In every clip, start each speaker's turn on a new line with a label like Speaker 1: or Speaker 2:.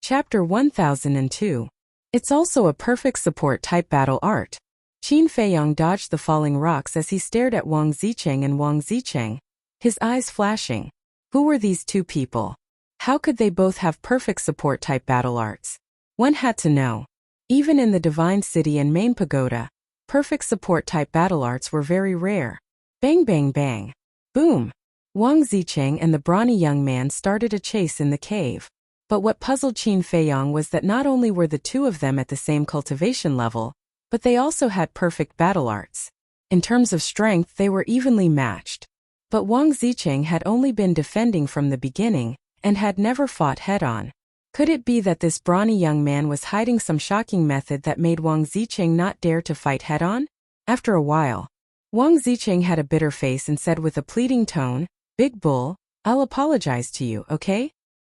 Speaker 1: Chapter 1002. It's also a perfect support-type battle art. Qin Feiyang dodged the falling rocks as he stared at Wang Zicheng and Wang Zicheng, his eyes flashing. Who were these two people? How could they both have perfect support-type battle arts? One had to know. Even in the Divine City and Main Pagoda, perfect support-type battle arts were very rare. Bang bang bang. Boom. Wang Zicheng and the brawny young man started a chase in the cave. But what puzzled Qin Feiyang was that not only were the two of them at the same cultivation level, but they also had perfect battle arts. In terms of strength, they were evenly matched. But Wang Zicheng had only been defending from the beginning, and had never fought head-on. Could it be that this brawny young man was hiding some shocking method that made Wang Zicheng not dare to fight head-on? After a while, Wang Zicheng had a bitter face and said with a pleading tone, "Big Bull, I'll apologize to you, okay?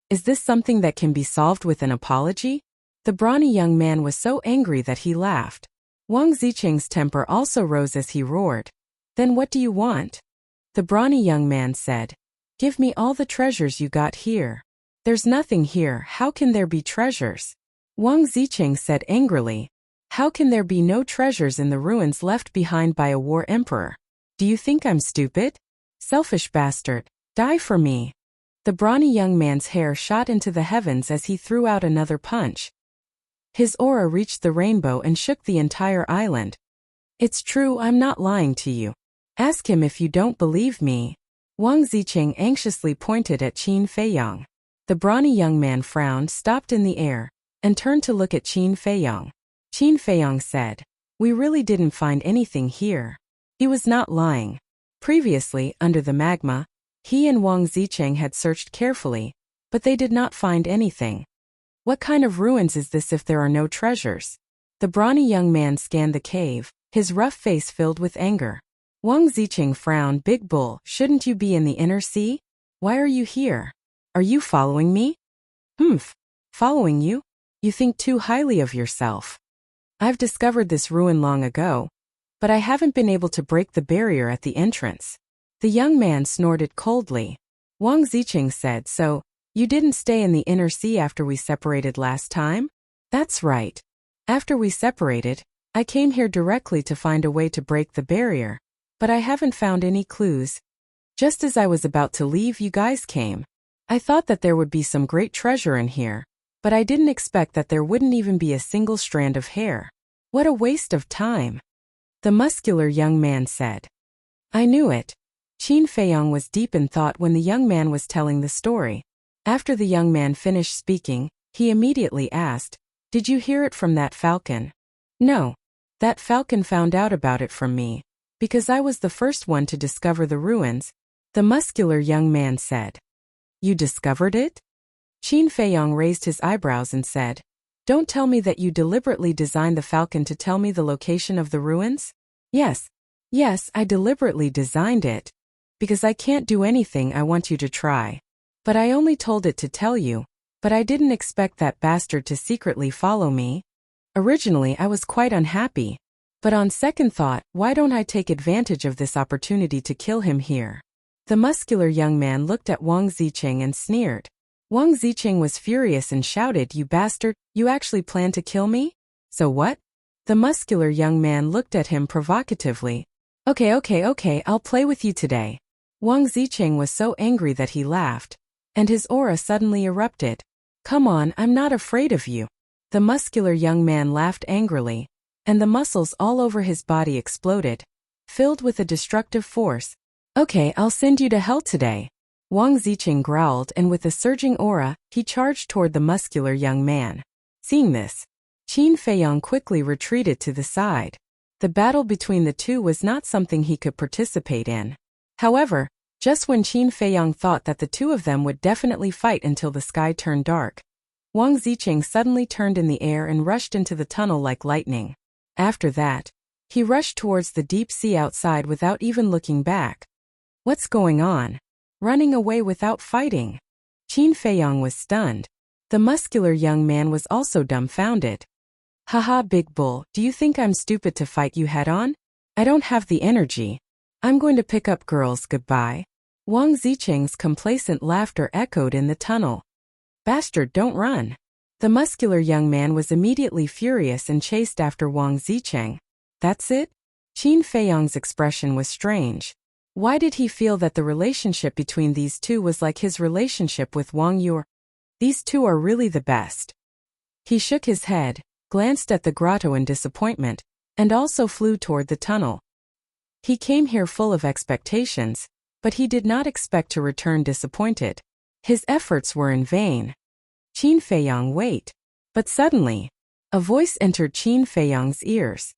Speaker 1: Is this something that can be solved with an apology?" The brawny young man was so angry that he laughed. Wang Zicheng's temper also rose as he roared. "Then what do you want?" The brawny young man said, "Give me all the treasures you got here." "There's nothing here, how can there be treasures?" Wang Zicheng said angrily. "How can there be no treasures in the ruins left behind by a war emperor? Do you think I'm stupid? Selfish bastard, die for me." The brawny young man's hair shot into the heavens as he threw out another punch. His aura reached the rainbow and shook the entire island. "It's true, I'm not lying to you. Ask him if you don't believe me." Wang Zicheng anxiously pointed at Qin Feiyang. The brawny young man frowned, stopped in the air, and turned to look at Qin Feiyang. Qin Feiyang said, "We really didn't find anything here." He was not lying. Previously, under the magma, he and Wang Zicheng had searched carefully, but they did not find anything. What kind of ruins is this if there are no treasures? The brawny young man scanned the cave, his rough face filled with anger. Wang Zicheng frowned. "Big Bull, shouldn't you be in the inner sea? Why are you here? Are you following me?" "Humph. Following you? You think too highly of yourself. I've discovered this ruin long ago, but I haven't been able to break the barrier at the entrance." The young man snorted coldly. Wang Zicheng said, "So, you didn't stay in the inner sea after we separated last time?" "That's right. After we separated, I came here directly to find a way to break the barrier, but I haven't found any clues. Just as I was about to leave, you guys came. I thought that there would be some great treasure in here, but I didn't expect that there wouldn't even be a single strand of hair. What a waste of time." The muscular young man said. "I knew it." Qin Feiyang was deep in thought when the young man was telling the story. After the young man finished speaking, he immediately asked, "Did you hear it from that falcon?" "No. That falcon found out about it from me, because I was the first one to discover the ruins," the muscular young man said. "You discovered it?" Qin Feiyang raised his eyebrows and said, "Don't tell me that you deliberately designed the falcon to tell me the location of the ruins?" Yes, I deliberately designed it. Because I can't do anything I want you to try. But I only told it to tell you, but I didn't expect that bastard to secretly follow me. Originally I was quite unhappy, but on second thought, why don't I take advantage of this opportunity to kill him here?" The muscular young man looked at Wang Zicheng and sneered. Wang Zicheng was furious and shouted, "You bastard, you actually plan to kill me? So what?" The muscular young man looked at him provocatively. Okay, I'll play with you today." Wang Zicheng was so angry that he laughed, and his aura suddenly erupted. "Come on, I'm not afraid of you." The muscular young man laughed angrily, and the muscles all over his body exploded, filled with a destructive force. "Okay, I'll send you to hell today." Wang Zicheng growled, and with a surging aura, he charged toward the muscular young man. Seeing this, Qin Feiyang quickly retreated to the side. The battle between the two was not something he could participate in. However, just when Qin Feiyang thought that the two of them would definitely fight until the sky turned dark, Wang Zicheng suddenly turned in the air and rushed into the tunnel like lightning. After that, he rushed towards the deep sea outside without even looking back. What's going on? Running away without fighting? Qin Feiyang was stunned. The muscular young man was also dumbfounded. "Haha, Big Bull, do you think I'm stupid to fight you head-on? I don't have the energy. I'm going to pick up girls, goodbye." Wang Zicheng's complacent laughter echoed in the tunnel. "Bastard, don't run. The muscular young man was immediately furious and chased after Wang Zicheng. That's it? Qin Feiyang's expression was strange. Why did he feel that the relationship between these two was like his relationship with Wang Yu? These two are really the best. He shook his head, glanced at the grotto in disappointment, and also flew toward the tunnel. He came here full of expectations, but he did not expect to return disappointed. His efforts were in vain. Qin Feiyang, wait. But suddenly, a voice entered Qin Feiyang's ears.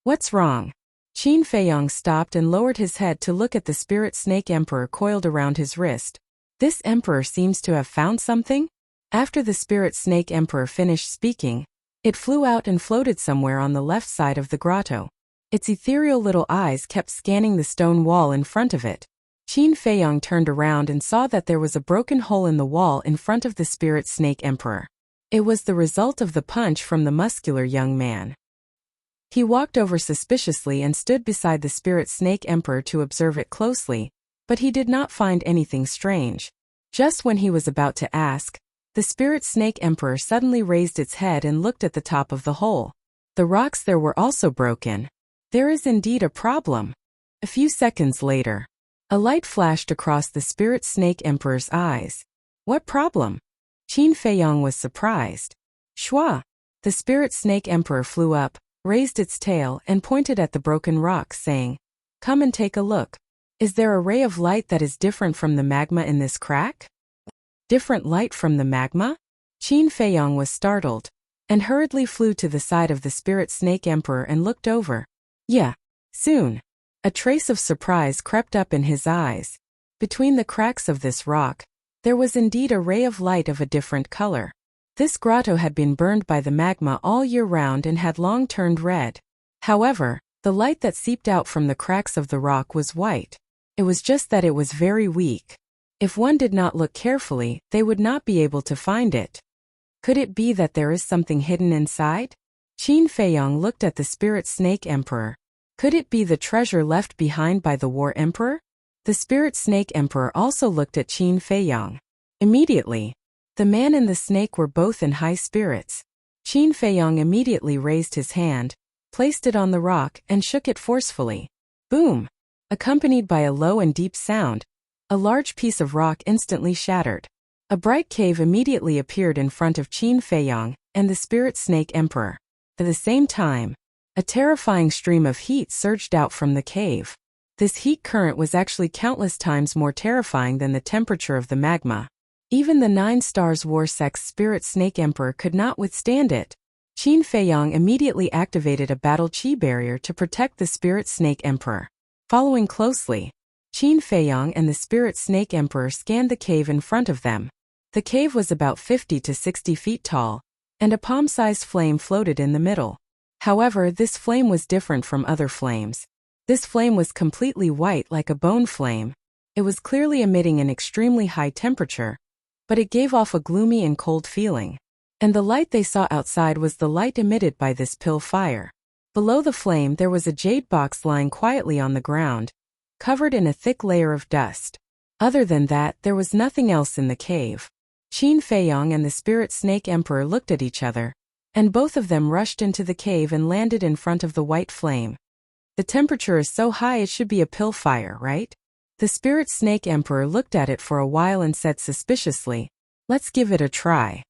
Speaker 1: What's wrong? Qin Feiyang stopped and lowered his head to look at the spirit snake emperor coiled around his wrist. This emperor seems to have found something? After the spirit snake emperor finished speaking, it flew out and floated somewhere on the left side of the grotto. Its ethereal little eyes kept scanning the stone wall in front of it. Qin Feiyang turned around and saw that there was a broken hole in the wall in front of the spirit snake emperor. It was the result of the punch from the muscular young man. He walked over suspiciously and stood beside the spirit snake emperor to observe it closely, but he did not find anything strange. Just when he was about to ask, the spirit snake emperor suddenly raised its head and looked at the top of the hole. The rocks there were also broken. There is indeed a problem. A few seconds later, a light flashed across the spirit snake emperor's eyes. What problem? Qin Feiyang was surprised. Shua! The spirit snake emperor flew up, raised its tail and pointed at the broken rock, saying, "Come and take a look. Is there a ray of light that is different from the magma in this crack?" Different light from the magma? Qin Feiyang was startled, and hurriedly flew to the side of the spirit snake emperor and looked over. Yeah. Soon, a trace of surprise crept up in his eyes. Between the cracks of this rock, there was indeed a ray of light of a different color. This grotto had been burned by the magma all year round and had long turned red. However, the light that seeped out from the cracks of the rock was white. It was just that it was very weak. If one did not look carefully, they would not be able to find it. Could it be that there is something hidden inside? Qin Feiyang looked at the spirit snake emperor. Could it be the treasure left behind by the war emperor? The spirit snake emperor also looked at Qin Feiyang. Immediately, the man and the snake were both in high spirits. Qin Feiyang immediately raised his hand, placed it on the rock and shook it forcefully. Boom! Accompanied by a low and deep sound, a large piece of rock instantly shattered. A bright cave immediately appeared in front of Qin Feiyang and the spirit snake emperor. At the same time, a terrifying stream of heat surged out from the cave. This heat current was actually countless times more terrifying than the temperature of the magma. Even the 9 stars war sex spirit snake emperor could not withstand it. Qin Feiyang immediately activated a battle chi barrier to protect the spirit snake emperor. Following closely, Qin Feiyang and the spirit snake emperor scanned the cave in front of them. The cave was about 50 to 60 feet tall, and a palm-sized flame floated in the middle. However, this flame was different from other flames. This flame was completely white like a bone flame. It was clearly emitting an extremely high temperature, but it gave off a gloomy and cold feeling. And the light they saw outside was the light emitted by this pill fire. Below the flame there was a jade box lying quietly on the ground, covered in a thick layer of dust. Other than that, there was nothing else in the cave. Qin Feiyang and the spirit snake emperor looked at each other, and both of them rushed into the cave and landed in front of the white flame. The temperature is so high it should be a pill fire, right? The spirit snake emperor looked at it for a while and said suspiciously, "Let's give it a try.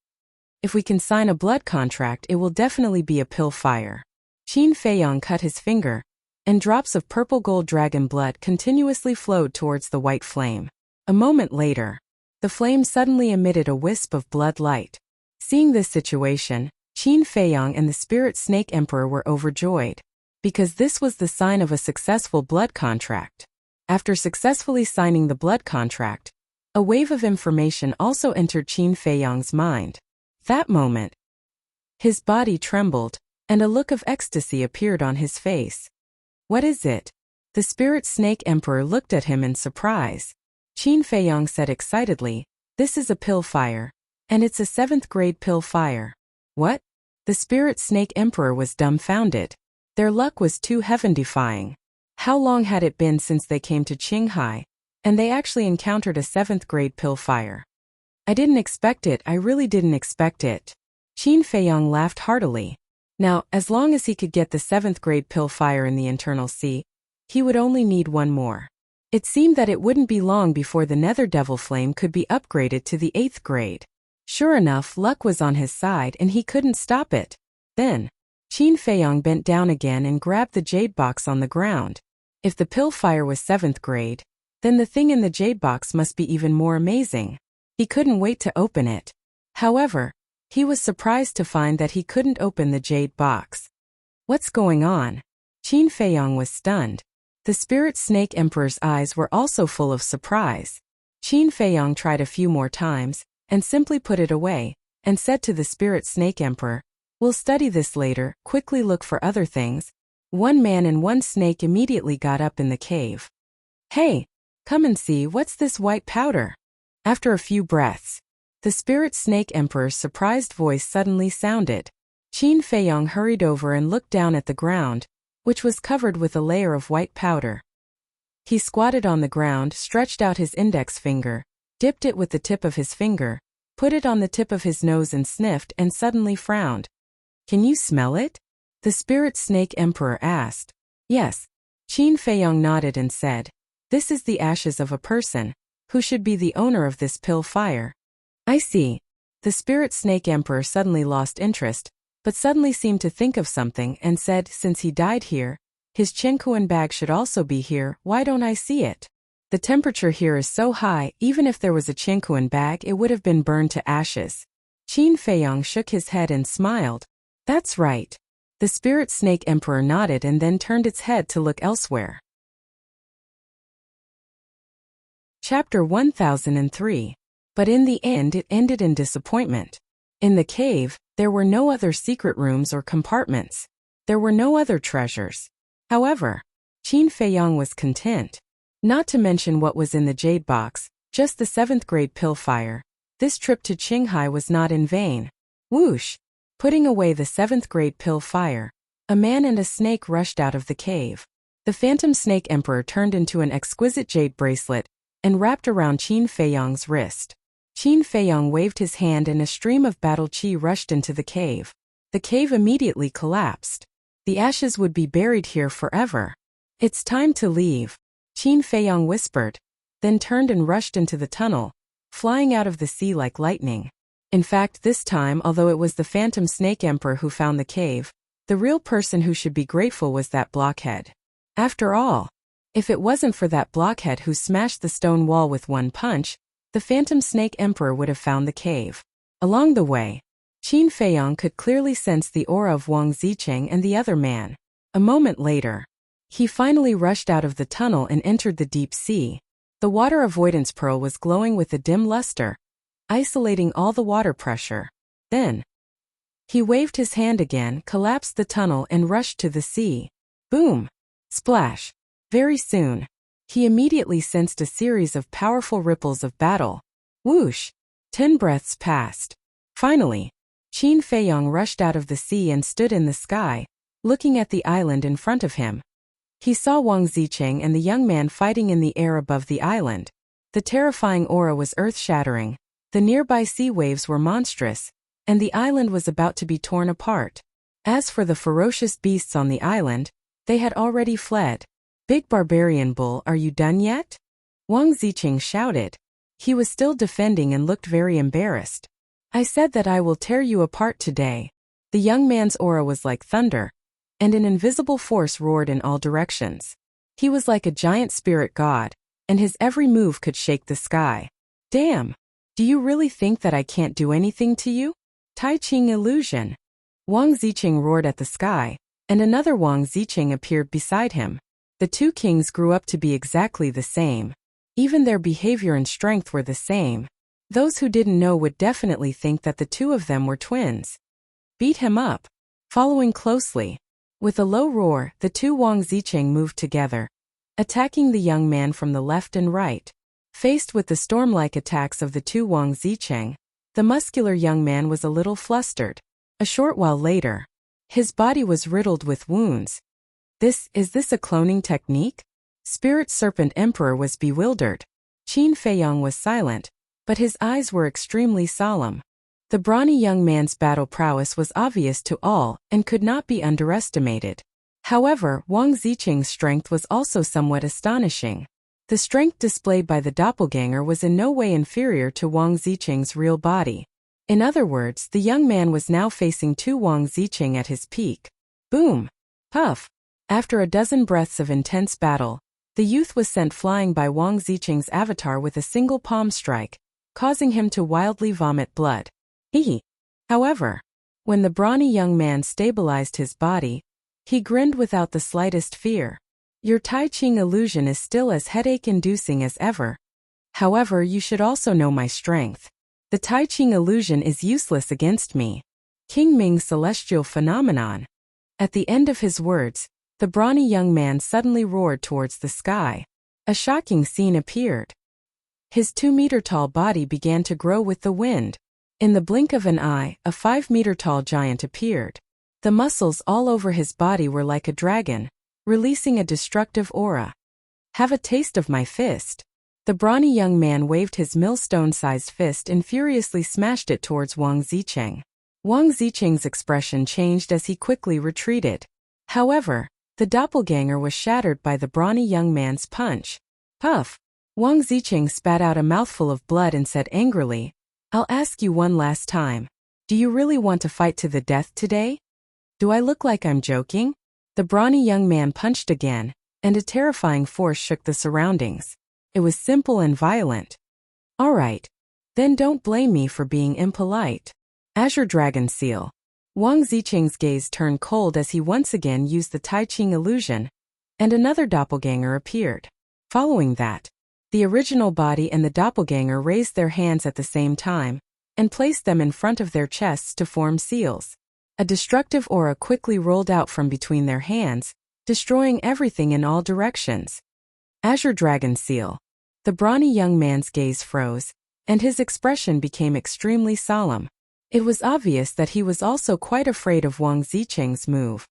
Speaker 1: If we can sign a blood contract, it will definitely be a pill fire." Qin Feiyang cut his finger, and drops of purple gold dragon blood continuously flowed towards the white flame. A moment later, the flame suddenly emitted a wisp of blood light. Seeing this situation, Qin Feiyang and the spirit snake emperor were overjoyed, because this was the sign of a successful blood contract. After successfully signing the blood contract, a wave of information also entered Qin Feiyang's mind. That moment, his body trembled, and a look of ecstasy appeared on his face. What is it? The spirit snake emperor looked at him in surprise. Qin Feiyang said excitedly, "This is a pill fire, and it's a 7th grade pill fire." What? The spirit snake emperor was dumbfounded. Their luck was too heaven-defying. How long had it been since they came to Qinghai, and they actually encountered a 7th grade pill fire? I didn't expect it, I really didn't expect it. Qin Feiyong laughed heartily. Now, as long as he could get the 7th grade pill fire in the internal sea, he would only need one more. It seemed that it wouldn't be long before the nether devil flame could be upgraded to the 8th grade. Sure enough, luck was on his side and he couldn't stop it. Then, Qin Feiyong bent down again and grabbed the jade box on the ground. If the pill fire was 7th grade, then the thing in the jade box must be even more amazing. He couldn't wait to open it. However, he was surprised to find that he couldn't open the jade box. What's going on? Qin Feiyong was stunned. The Spirit Snake Emperor's eyes were also full of surprise. Qin Feiyong tried a few more times, and simply put it away, and said to the Spirit Snake Emperor, "We'll study this later, quickly look for other things." One man and one snake immediately got up in the cave. "Hey, come and see, what's this white powder?" After a few breaths, the Spirit Snake Emperor's surprised voice suddenly sounded. Qin Feiyong hurried over and looked down at the ground, which was covered with a layer of white powder. He squatted on the ground, stretched out his index finger, dipped it with the tip of his finger, put it on the tip of his nose and sniffed and suddenly frowned. "Can you smell it?" the Spirit Snake Emperor asked. "Yes." Qin Feiyong nodded and said, "This is the ashes of a person who should be the owner of this pill fire." "I see." The Spirit Snake Emperor suddenly lost interest, but suddenly seemed to think of something and said, "Since he died here, his Chenkuan bag should also be here, why don't I see it? The temperature here is so high, even if there was a Chenkuan bag it would have been burned to ashes." Qin Feiyong shook his head and smiled. "That's right." The Spirit Snake Emperor nodded and then turned its head to look elsewhere. Chapter 1003. But in the end it ended in disappointment. In the cave, there were no other secret rooms or compartments. There were no other treasures. However, Qin Feiyong was content. Not to mention what was in the jade box, just the 7th grade pill fire. This trip to Qinghai was not in vain. Whoosh! Putting away the 7th grade pill fire, a man and a snake rushed out of the cave. The Phantom Snake Emperor turned into an exquisite jade bracelet and wrapped around Qin Feiyong's wrist. Qin Feiyong waved his hand and a stream of battle qi rushed into the cave. The cave immediately collapsed. The ashes would be buried here forever. "It's time to leave," Qin Feiyong whispered, then turned and rushed into the tunnel, flying out of the sea like lightning. In fact, this time, although it was the Phantom Snake Emperor who found the cave, the real person who should be grateful was that blockhead. After all, if it wasn't for that blockhead who smashed the stone wall with one punch, the Phantom Snake Emperor would have found the cave. Along the way, Qin Feiyong could clearly sense the aura of Wang Zicheng and the other man. A moment later, he finally rushed out of the tunnel and entered the deep sea. The water avoidance pearl was glowing with a dim luster, isolating all the water pressure. Then, he waved his hand again, collapsed the tunnel and rushed to the sea. Boom! Splash! Very soon, he immediately sensed a series of powerful ripples of battle. Whoosh! 10 breaths passed. Finally, Qin Feiyong rushed out of the sea and stood in the sky, looking at the island in front of him. He saw Wang Zicheng and the young man fighting in the air above the island. The terrifying aura was earth-shattering, the nearby sea waves were monstrous, and the island was about to be torn apart. As for the ferocious beasts on the island, they had already fled. "Big Barbarian Bull, are you done yet?" Wang Zicheng shouted. He was still defending and looked very embarrassed. "I said that I will tear you apart today." The young man's aura was like thunder, and an invisible force roared in all directions. He was like a giant spirit god, and his every move could shake the sky. "Damn! Do you really think that I can't do anything to you? Tai Ching illusion!" Wang Zicheng roared at the sky, and another Wang Zicheng appeared beside him. The two kings grew up to be exactly the same. Even their behavior and strength were the same. Those who didn't know would definitely think that the two of them were twins. "Beat him up." Following closely, with a low roar, the two Wang Zicheng moved together, attacking the young man from the left and right. Faced with the storm-like attacks of the two Wang Zicheng, the muscular young man was a little flustered. A short while later, his body was riddled with wounds. Is this a cloning technique? Spirit Serpent Emperor was bewildered. Qin Feiyong was silent, but his eyes were extremely solemn. The brawny young man's battle prowess was obvious to all and could not be underestimated. However, Wang Ziqing's strength was also somewhat astonishing. The strength displayed by the doppelganger was in no way inferior to Wang Ziqing's real body. In other words, the young man was now facing two Wang Ziqing at his peak. Boom! Puff! After a dozen breaths of intense battle, the youth was sent flying by Wang Ziqing's avatar with a single palm strike, causing him to wildly vomit blood. However, when the brawny young man stabilized his body, he grinned without the slightest fear. Your Tai Ching illusion is still as headache-inducing as ever. However, you should also know my strength. The Tai Ching illusion is useless against me. King Ming's celestial phenomenon. At the end of his words, the brawny young man suddenly roared towards the sky. A shocking scene appeared. His 2-meter-tall body began to grow with the wind. In the blink of an eye, a 5-meter-tall giant appeared. The muscles all over his body were like a dragon, releasing a destructive aura. Have a taste of my fist. The brawny young man waved his millstone-sized fist and furiously smashed it towards Wang Ziqing. Wang Ziqing's expression changed as he quickly retreated. However, the doppelganger was shattered by the brawny young man's punch. Puff! Wang Ziqing spat out a mouthful of blood and said angrily, "I'll ask you one last time. Do you really want to fight to the death today? Do I look like I'm joking?" The brawny young man punched again, and a terrifying force shook the surroundings. It was simple and violent. All right. Then don't blame me for being impolite. Azure Dragon Seal. Wang Ziqing's gaze turned cold as he once again used the Tai Ching illusion, and another doppelganger appeared. Following that, the original body and the doppelganger raised their hands at the same time, and placed them in front of their chests to form seals. A destructive aura quickly rolled out from between their hands, destroying everything in all directions. Azure Dragon Seal. The brawny young man's gaze froze, and his expression became extremely solemn. It was obvious that he was also quite afraid of Wang Ziqing's move.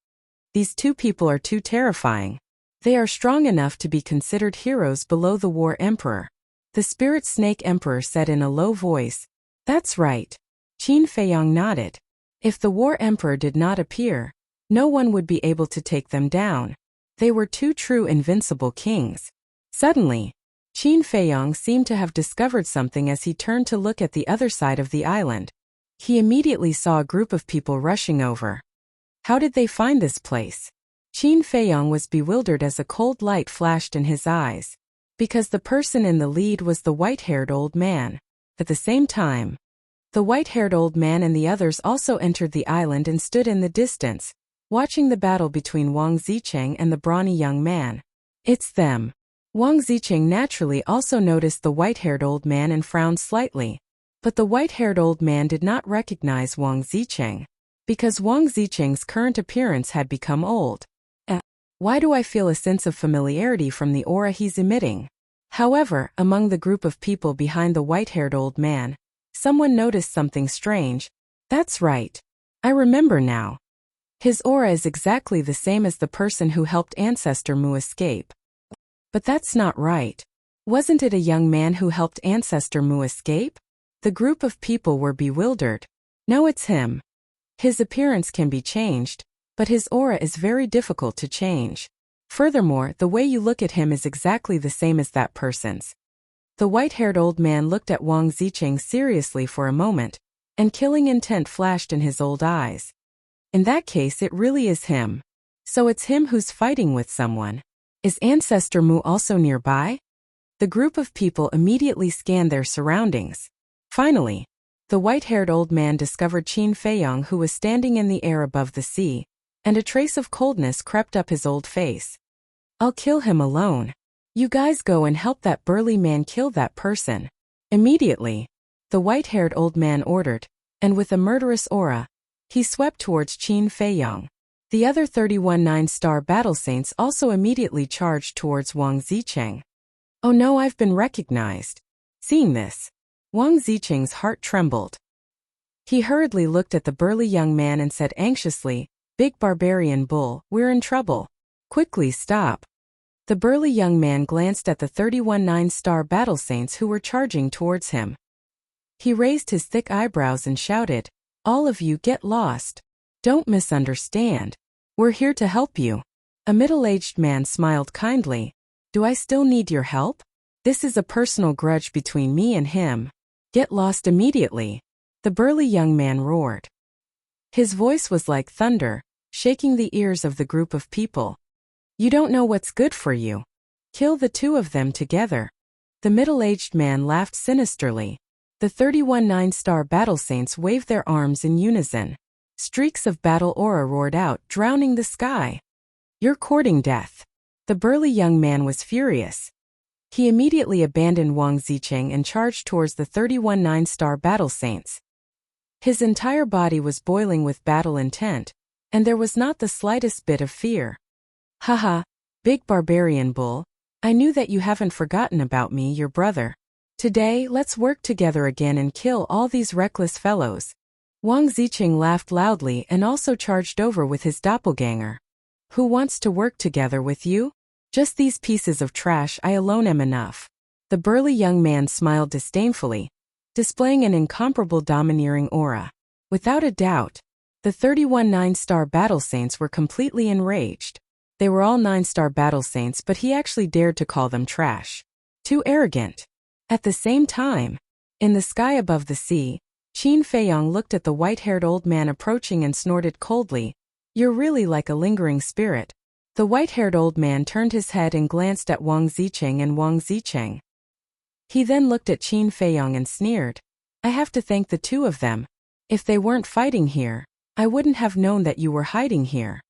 Speaker 1: These two people are too terrifying. They are strong enough to be considered heroes below the War Emperor. The Spirit Snake Emperor said in a low voice. That's right. Qin Feiyang nodded. If the War Emperor did not appear, no one would be able to take them down. They were two true invincible kings. Suddenly, Qin Feiyang seemed to have discovered something as he turned to look at the other side of the island. He immediately saw a group of people rushing over. How did they find this place? Qin Feiyang was bewildered as a cold light flashed in his eyes. Because the person in the lead was the white-haired old man. At the same time, the white-haired old man and the others also entered the island and stood in the distance, watching the battle between Wang Ziqing and the brawny young man. It's them. Wang Ziqing naturally also noticed the white-haired old man and frowned slightly. But the white-haired old man did not recognize Wang Ziqing, because Wang Ziqing's current appearance had become old. Why do I feel a sense of familiarity from the aura he's emitting? However, among the group of people behind the white-haired old man, someone noticed something strange. That's right. I remember now. His aura is exactly the same as the person who helped Ancestor Mu escape. But that's not right. Wasn't it a young man who helped Ancestor Mu escape? The group of people were bewildered. No, it's him. His appearance can be changed, but his aura is very difficult to change. Furthermore, the way you look at him is exactly the same as that person's. The white-haired old man looked at Wang Ziqing seriously for a moment, and killing intent flashed in his old eyes. In that case, it really is him. So it's him who's fighting with someone. Is Ancestor Mu also nearby? The group of people immediately scanned their surroundings. Finally, the white-haired old man discovered Qin Feiyang, who was standing in the air above the sea, and a trace of coldness crept up his old face. I'll kill him alone. You guys go and help that burly man kill that person. Immediately, the white-haired old man ordered, and with a murderous aura, he swept towards Qin Feiyang. The other 31 9-star battle saints also immediately charged towards Wang Ziqing. Oh no, I've been recognized. Seeing this, Wang Ziqing's heart trembled. He hurriedly looked at the burly young man and said anxiously, Big barbarian bull, we're in trouble. Quickly stop. The burly young man glanced at the 31 9-star battle saints who were charging towards him. He raised his thick eyebrows and shouted, "All of you get lost. Don't misunderstand. We're here to help you." A middle-aged man smiled kindly. "Do I still need your help? This is a personal grudge between me and him. Get lost immediately." The burly young man roared. His voice was like thunder, shaking the ears of the group of people. "You don't know what's good for you. Kill the two of them together." The middle-aged man laughed sinisterly. The 31 nine-star battle saints waved their arms in unison. Streaks of battle aura roared out, drowning the sky. "You're courting death." The burly young man was furious. He immediately abandoned Wang Zicheng and charged towards the 31 nine-star battle saints. His entire body was boiling with battle intent, and there was not the slightest bit of fear. "Haha, big barbarian bull, I knew that you haven't forgotten about me, your brother. Today, let's work together again and kill all these reckless fellows." Wang Zicheng laughed loudly and also charged over with his doppelganger. "Who wants to work together with you? Just these pieces of trash, I alone am enough." The burly young man smiled disdainfully, displaying an incomparable domineering aura. Without a doubt, the 31 nine-star battle saints were completely enraged. They were all 9-star battle saints, but he actually dared to call them trash. Too arrogant. At the same time, in the sky above the sea, Qin Feiyang looked at the white-haired old man approaching and snorted coldly, "You're really like a lingering spirit." The white-haired old man turned his head and glanced at Wang Zicheng and Wang Zicheng. He then looked at Qin Feiyang and sneered, "I have to thank the two of them. If they weren't fighting here, I wouldn't have known that you were hiding here."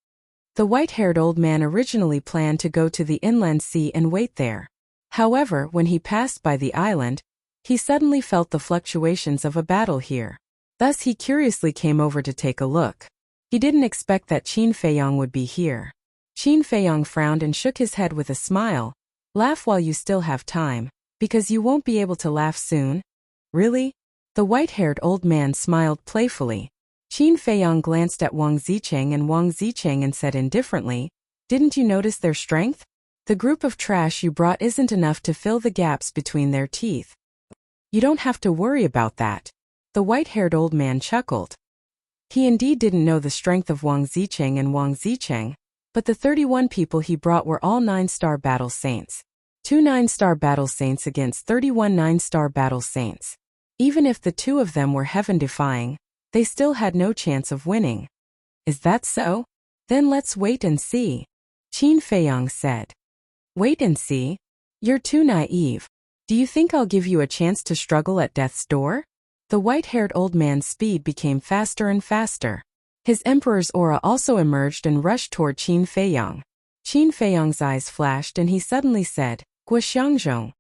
Speaker 1: The white-haired old man originally planned to go to the inland sea and wait there. However, when he passed by the island, he suddenly felt the fluctuations of a battle here. Thus he curiously came over to take a look. He didn't expect that Qin Feiyang would be here. Qin Feiyang frowned and shook his head with a smile. "Laugh while you still have time, because you won't be able to laugh soon." "Really?" The white-haired old man smiled playfully. Qin Feiyang glanced at Wang Zicheng and said indifferently, "Didn't you notice their strength? The group of trash you brought isn't enough to fill the gaps between their teeth." "You don't have to worry about that." The white-haired old man chuckled. He indeed didn't know the strength of Wang Zicheng, but the 31 people he brought were all 9-star battle saints. 2 9-star battle saints against 31 9-star battle saints. Even if the two of them were heaven-defying, they still had no chance of winning. "Is that so? Then let's wait and see," Qin Feiyang said. "Wait and see? You're too naive. Do you think I'll give you a chance to struggle at death's door?" The white-haired old man's speed became faster and faster. His emperor's aura also emerged and rushed toward Qin Feiyang. Qin Feiyang's eyes flashed and he suddenly said, "Guoxiangzhong."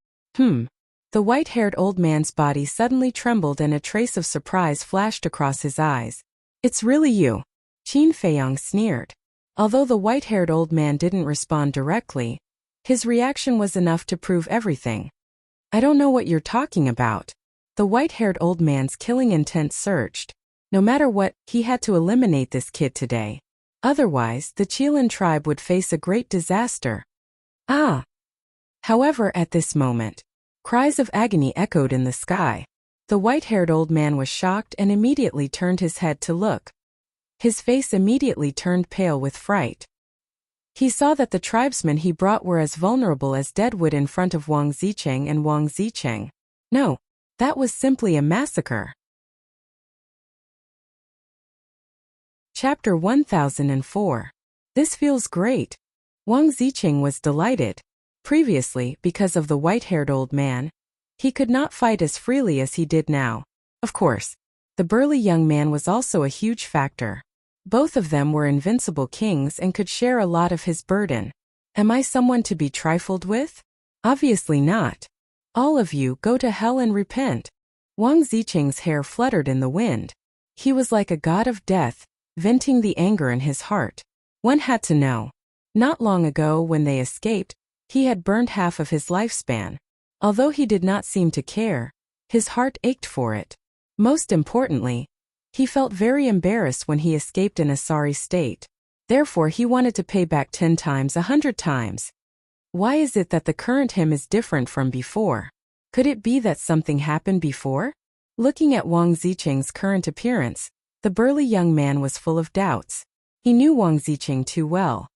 Speaker 1: The white-haired old man's body suddenly trembled and a trace of surprise flashed across his eyes. "It's really you," Qin Feiyang sneered. Although the white-haired old man didn't respond directly, his reaction was enough to prove everything. "I don't know what you're talking about." The white-haired old man's killing intent surged. No matter what, he had to eliminate this kid today. Otherwise, the Qilin tribe would face a great disaster. "Ah!" However, at this moment, cries of agony echoed in the sky. The white-haired old man was shocked and immediately turned his head to look. His face immediately turned pale with fright. He saw that the tribesmen he brought were as vulnerable as dead wood in front of Wang Zicheng. No, that was simply a massacre. Chapter 1004. This feels great. Wang Zicheng was delighted. Previously, because of the white-haired old man, he could not fight as freely as he did now. Of course, the burly young man was also a huge factor. Both of them were invincible kings and could share a lot of his burden. Am I someone to be trifled with? Obviously not. All of you go to hell and repent. Wang Zicheng's hair fluttered in the wind. He was like a god of death, venting the anger in his heart. One had to know. Not long ago when they escaped, he had burned half of his lifespan. Although he did not seem to care, his heart ached for it. Most importantly, he felt very embarrassed when he escaped in a sorry state. Therefore he wanted to pay back 10 times 100 times. Why is it that the current him is different from before? Could it be that something happened before? Looking at Wang Zicheng's current appearance, the burly young man was full of doubts. He knew Wang Zicheng too well.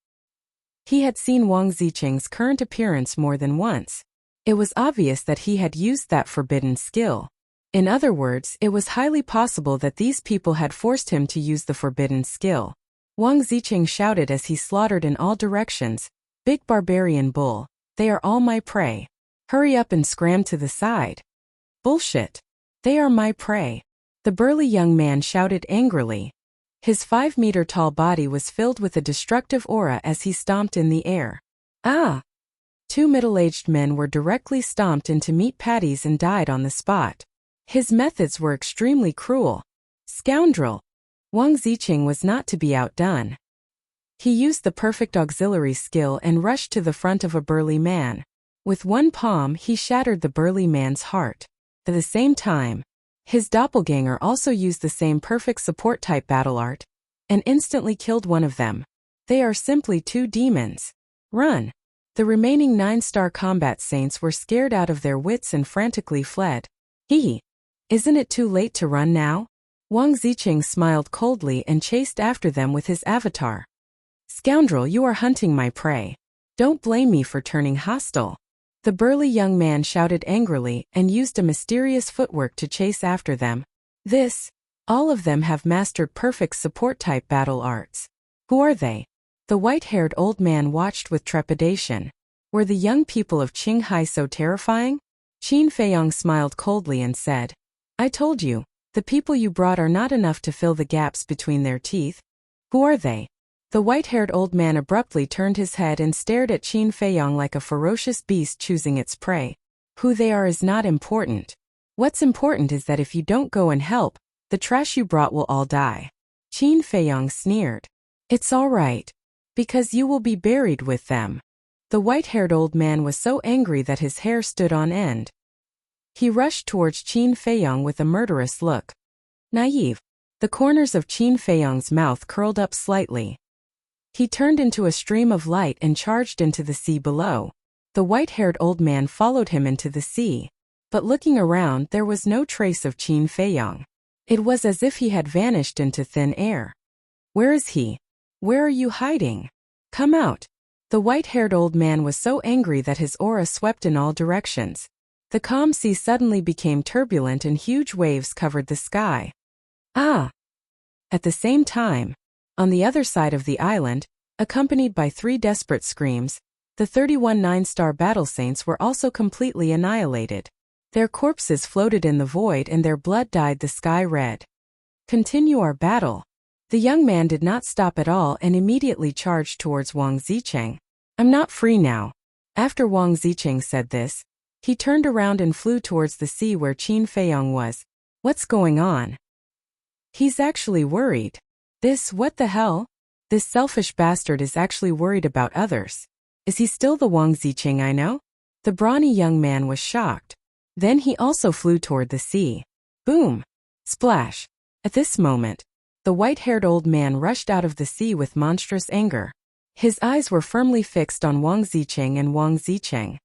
Speaker 1: He had seen Wang Zicheng's current appearance more than once. It was obvious that he had used that forbidden skill. In other words, it was highly possible that these people had forced him to use the forbidden skill. Wang Zicheng shouted as he slaughtered in all directions, "Big barbarian bull, they are all my prey. Hurry up and scram to the side." "Bullshit. They are my prey." The burly young man shouted angrily. His 5-meter-tall body was filled with a destructive aura as he stomped in the air. Ah! 2 middle-aged men were directly stomped into meat patties and died on the spot. His methods were extremely cruel. Scoundrel! Wang Zicheng was not to be outdone. He used the perfect auxiliary skill and rushed to the front of a burly man. With one palm he shattered the burly man's heart. At the same time, his doppelganger also used the same perfect support-type battle art, and instantly killed one of them. They are simply 2 demons. Run! The remaining 9-star combat saints were scared out of their wits and frantically fled. Isn't it too late to run now? Wang Zicheng smiled coldly and chased after them with his avatar. Scoundrel, you are hunting my prey. Don't blame me for turning hostile. The burly young man shouted angrily and used a mysterious footwork to chase after them. All of them have mastered perfect support-type battle arts. Who are they? The white-haired old man watched with trepidation. Were the young people of Qinghai so terrifying? Qin Feiyong smiled coldly and said, I told you, the people you brought are not enough to fill the gaps between their teeth. Who are they? The white-haired old man abruptly turned his head and stared at Qin Feiyong like a ferocious beast choosing its prey. Who they are is not important. What's important is that if you don't go and help, the trash you brought will all die. Qin Feiyong sneered. It's all right. Because you will be buried with them. The white-haired old man was so angry that his hair stood on end. He rushed towards Qin Feiyong with a murderous look. Naive. The corners of Qin Feiyong's mouth curled up slightly. He turned into a stream of light and charged into the sea below. The white-haired old man followed him into the sea. But looking around, there was no trace of Qin Feiyong. It was as if he had vanished into thin air. Where is he? Where are you hiding? Come out. The white-haired old man was so angry that his aura swept in all directions. The calm sea suddenly became turbulent and huge waves covered the sky. Ah! At the same time, on the other side of the island, accompanied by 3 desperate screams, the 31 9-star battle saints were also completely annihilated. Their corpses floated in the void and their blood dyed the sky red. Continue our battle. The young man did not stop at all and immediately charged towards Wang Zicheng. I'm not free now. After Wang Zicheng said this, he turned around and flew towards the sea where Qin Feiyong was. What's going on? He's actually worried. What the hell? This selfish bastard is actually worried about others. Is he still the Wang Zicheng I know? The brawny young man was shocked. Then he also flew toward the sea. Boom! Splash! At this moment, the white-haired old man rushed out of the sea with monstrous anger. His eyes were firmly fixed on Wang Zicheng and Wang Zicheng.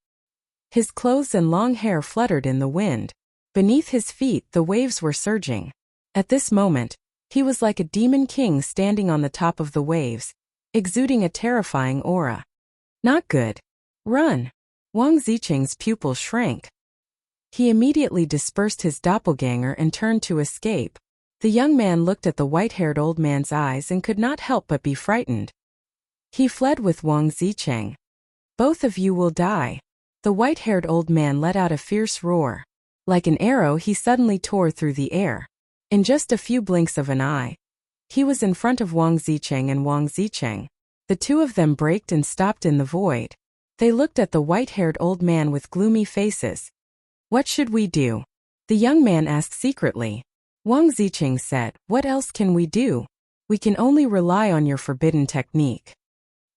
Speaker 1: His clothes and long hair fluttered in the wind. Beneath his feet, the waves were surging. At this moment, he was like a demon king standing on the top of the waves, exuding a terrifying aura. Not good. Run! Wang Zicheng's pupils shrank. He immediately dispersed his doppelganger and turned to escape. The young man looked at the white-haired old man's eyes and could not help but be frightened. He fled with Wang Zicheng. Both of you will die. The white-haired old man let out a fierce roar. Like an arrow, he suddenly tore through the air. In just a few blinks of an eye, he was in front of Wang Zicheng and Wang Zicheng. The two of them braked and stopped in the void. They looked at the white-haired old man with gloomy faces. What should we do? The young man asked secretly. Wang Zicheng said, What else can we do? We can only rely on your forbidden technique.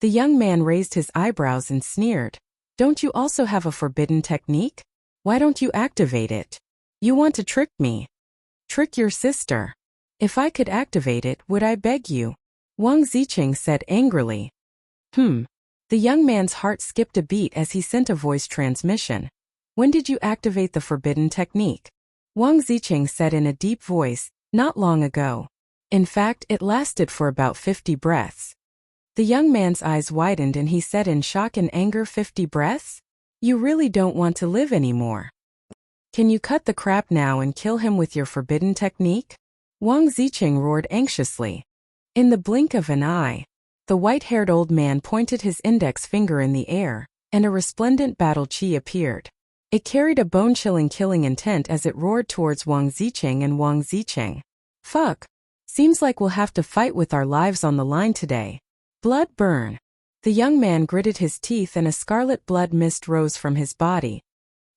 Speaker 1: The young man raised his eyebrows and sneered. Don't you also have a forbidden technique? Why don't you activate it? You want to trick me. Trick your sister. If I could activate it, would I beg you? Wang Zicheng said angrily. The young man's heart skipped a beat as he sent a voice transmission. When did you activate the forbidden technique? Wang Zicheng said in a deep voice, "Not long ago. In fact, it lasted for about 50 breaths." The young man's eyes widened and he said in shock and anger, 50 breaths? You really don't want to live anymore. Can you cut the crap now and kill him with your forbidden technique? Wang Zicheng roared anxiously. In the blink of an eye, the white-haired old man pointed his index finger in the air, and a resplendent battle chi appeared. It carried a bone-chilling killing intent as it roared towards Wang Zicheng and Wang Zicheng. Fuck. Seems like we'll have to fight with our lives on the line today. Blood burn. The young man gritted his teeth and a scarlet blood mist rose from his body.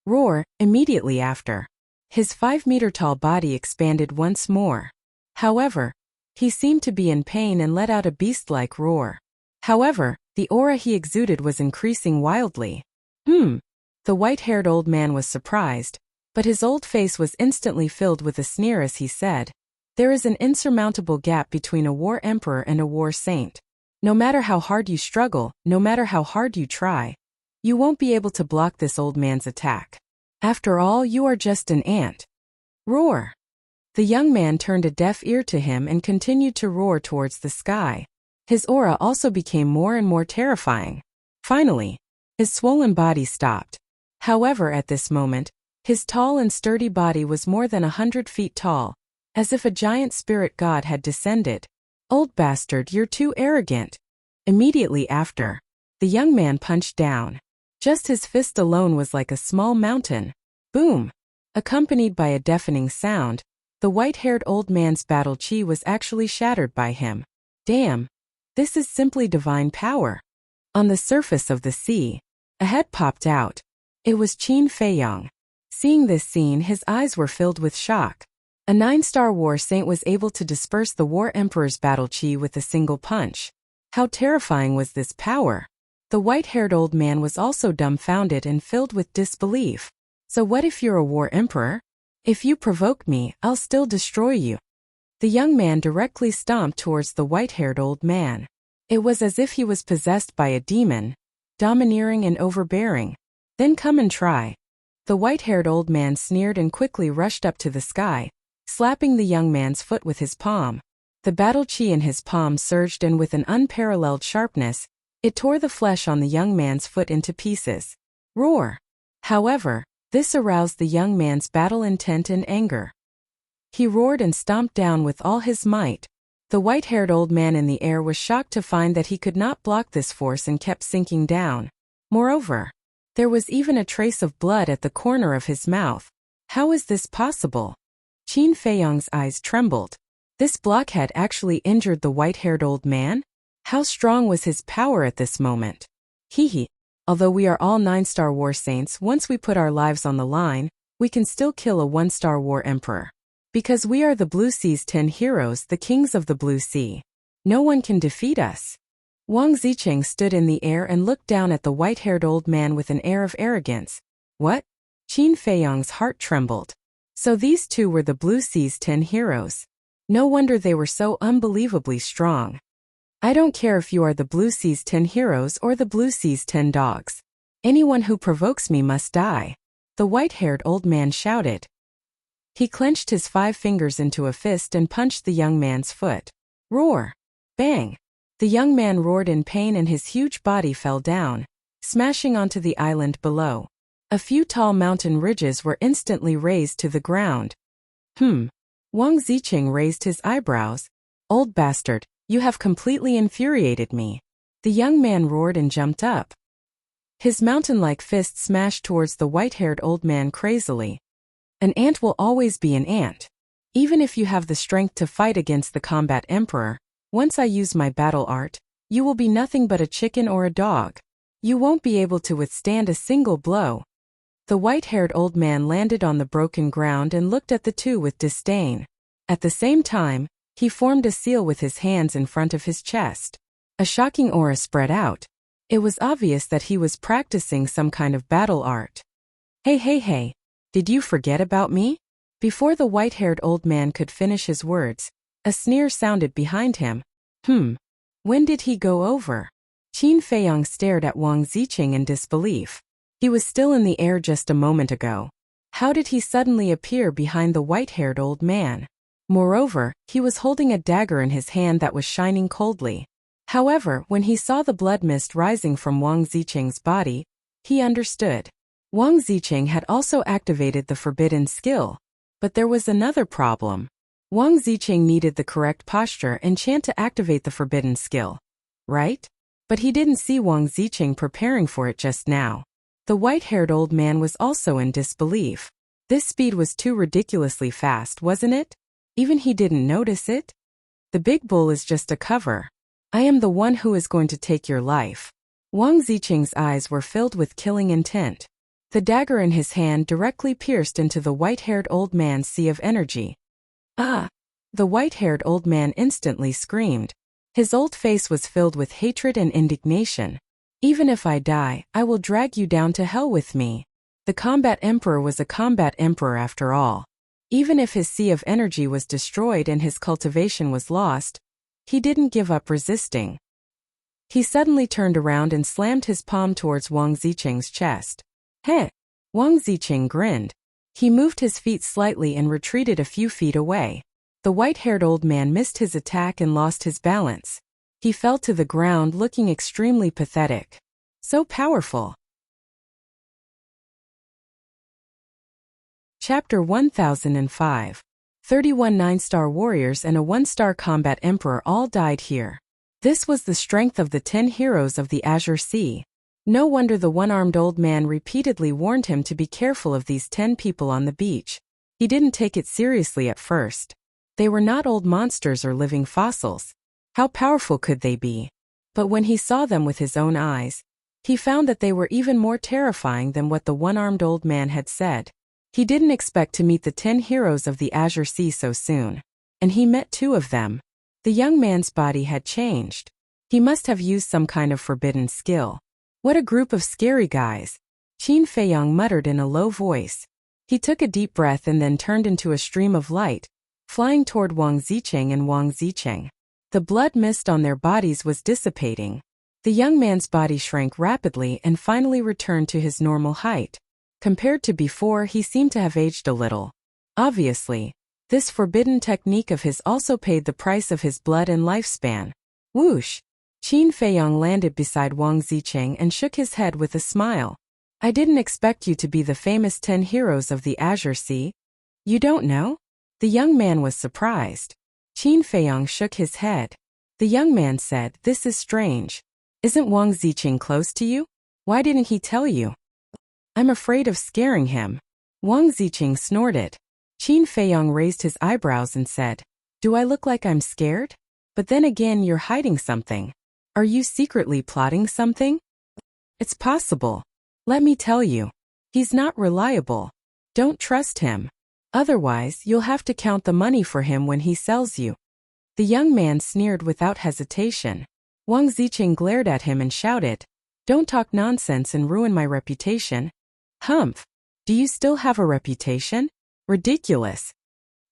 Speaker 1: Roar, immediately after. His 5-meter-tall body expanded once more. However, he seemed to be in pain and let out a beast-like roar. However, the aura he exuded was increasing wildly. The white-haired old man was surprised, but his old face was instantly filled with a sneer as he said, "There is an insurmountable gap between a war emperor and a war saint. No matter how hard you struggle, no matter how hard you try, you won't be able to block this old man's attack. After all, you are just an ant." Roar. The young man turned a deaf ear to him and continued to roar towards the sky. His aura also became more and more terrifying. Finally, his swollen body stopped. However, at this moment, his tall and sturdy body was more than 100 feet tall, as if a giant spirit god had descended. "Old bastard, you're too arrogant." Immediately after, the young man punched down. Just his fist alone was like a small mountain. Boom! Accompanied by a deafening sound, the white-haired old man's battle chi was actually shattered by him. Damn! This is simply divine power. On the surface of the sea, a head popped out. It was Qin Feiyang. Seeing this scene, his eyes were filled with shock. A 9-star war saint was able to disperse the war emperor's battle chi with a single punch. How terrifying was this power? The white-haired old man was also dumbfounded and filled with disbelief. So what if you're a war emperor? If you provoke me, I'll still destroy you. The young man directly stomped towards the white-haired old man. It was as if he was possessed by a demon, domineering and overbearing. Then come and try. The white-haired old man sneered and quickly rushed up to the sky, slapping the young man's foot with his palm. The battle chi in his palm surged and with an unparalleled sharpness, it tore the flesh on the young man's foot into pieces. Roar! However, this aroused the young man's battle intent and anger. He roared and stomped down with all his might. The white-haired old man in the air was shocked to find that he could not block this force and kept sinking down. Moreover, there was even a trace of blood at the corner of his mouth. How is this possible? Qin Feiyang's eyes trembled. This blockhead actually injured the white-haired old man? How strong was his power at this moment? Hee. Although we are all 9-star war saints, once we put our lives on the line, we can still kill a 1-star war emperor. Because we are the Blue Sea's 10 heroes, the kings of the Blue Sea. No one can defeat us. Wang Zicheng stood in the air and looked down at the white-haired old man with an air of arrogance. What? Qin Feiyang's heart trembled. So these two were the Blue Sea's 10 heroes. No wonder they were so unbelievably strong. I don't care if you are the Blue Sea's 10 heroes or the Blue Sea's 10 dogs. Anyone who provokes me must die. The white-haired old man shouted. He clenched his 5 fingers into a fist and punched the young man's foot. Roar! Bang! The young man roared in pain and his huge body fell down, smashing onto the island below. A few tall mountain ridges were instantly razed to the ground. Wang Zicheng raised his eyebrows. Old bastard, you have completely infuriated me. The young man roared and jumped up. His mountain-like fist smashed towards the white-haired old man crazily. An ant will always be an ant. Even if you have the strength to fight against the combat emperor, once I use my battle art, you will be nothing but a chicken or a dog. You won't be able to withstand a single blow. The white-haired old man landed on the broken ground and looked at the two with disdain. At the same time, he formed a seal with his hands in front of his chest. A shocking aura spread out. It was obvious that he was practicing some kind of battle art. Hey, did you forget about me? Before the white-haired old man could finish his words, a sneer sounded behind him. When did he go over? Qin Feiyang stared at Wang Zicheng in disbelief. He was still in the air just a moment ago. How did he suddenly appear behind the white-haired old man? Moreover, he was holding a dagger in his hand that was shining coldly. However, when he saw the blood mist rising from Wang Zicheng's body, he understood. Wang Zicheng had also activated the forbidden skill. But there was another problem. Wang Zicheng needed the correct posture and chant to activate the forbidden skill. Right? But he didn't see Wang Zicheng preparing for it just now. The white-haired old man was also in disbelief. This speed was too ridiculously fast, wasn't it? Even he didn't notice it? The big bull is just a cover. I am the one who is going to take your life. Wang Zicheng's eyes were filled with killing intent. The dagger in his hand directly pierced into the white-haired old man's sea of energy. Ah! The white-haired old man instantly screamed. His old face was filled with hatred and indignation. Even if I die, I will drag you down to hell with me. The combat emperor was a combat emperor after all. Even if his sea of energy was destroyed and his cultivation was lost, he didn't give up resisting. He suddenly turned around and slammed his palm towards Wang Zicheng's chest. Heh! Wang Zicheng grinned. He moved his feet slightly and retreated a few feet away. The white-haired old man missed his attack and lost his balance. He fell to the ground looking extremely pathetic. So powerful. Chapter 1005. 31 9-star warriors and a 1-star combat emperor all died here. This was the strength of the 10 heroes of the Azure Sea. No wonder the one-armed old man repeatedly warned him to be careful of these 10 people on the beach. He didn't take it seriously at first. They were not old monsters or living fossils. How powerful could they be? But when he saw them with his own eyes, he found that they were even more terrifying than what the one-armed old man had said. He didn't expect to meet the 10 heroes of the Azure Sea so soon. And he met 2 of them. The young man's body had changed. He must have used some kind of forbidden skill. What a group of scary guys. Qin Feiyang muttered in a low voice. He took a deep breath and then turned into a stream of light, flying toward Wang Zicheng and Wang Zicheng. The blood mist on their bodies was dissipating. The young man's body shrank rapidly and finally returned to his normal height. Compared to before, he seemed to have aged a little. Obviously, this forbidden technique of his also paid the price of his blood and lifespan. Whoosh! Qin Feiyang landed beside Wang Zicheng and shook his head with a smile. I didn't expect you to be the famous 10 heroes of the Azure Sea. You don't know? The young man was surprised. Qin Feiyang shook his head. The young man said, "This is strange. Isn't Wang Zicheng close to you? Why didn't he tell you?" I'm afraid of scaring him. Wang Zicheng snorted. Qin Feiyang raised his eyebrows and said, "Do I look like I'm scared? But then again, you're hiding something. Are you secretly plotting something?" It's possible. Let me tell you. He's not reliable. Don't trust him. Otherwise, you'll have to count the money for him when he sells you. The young man sneered without hesitation. Wang Zicheng glared at him and shouted, "Don't talk nonsense and ruin my reputation." Humph! Do you still have a reputation? Ridiculous.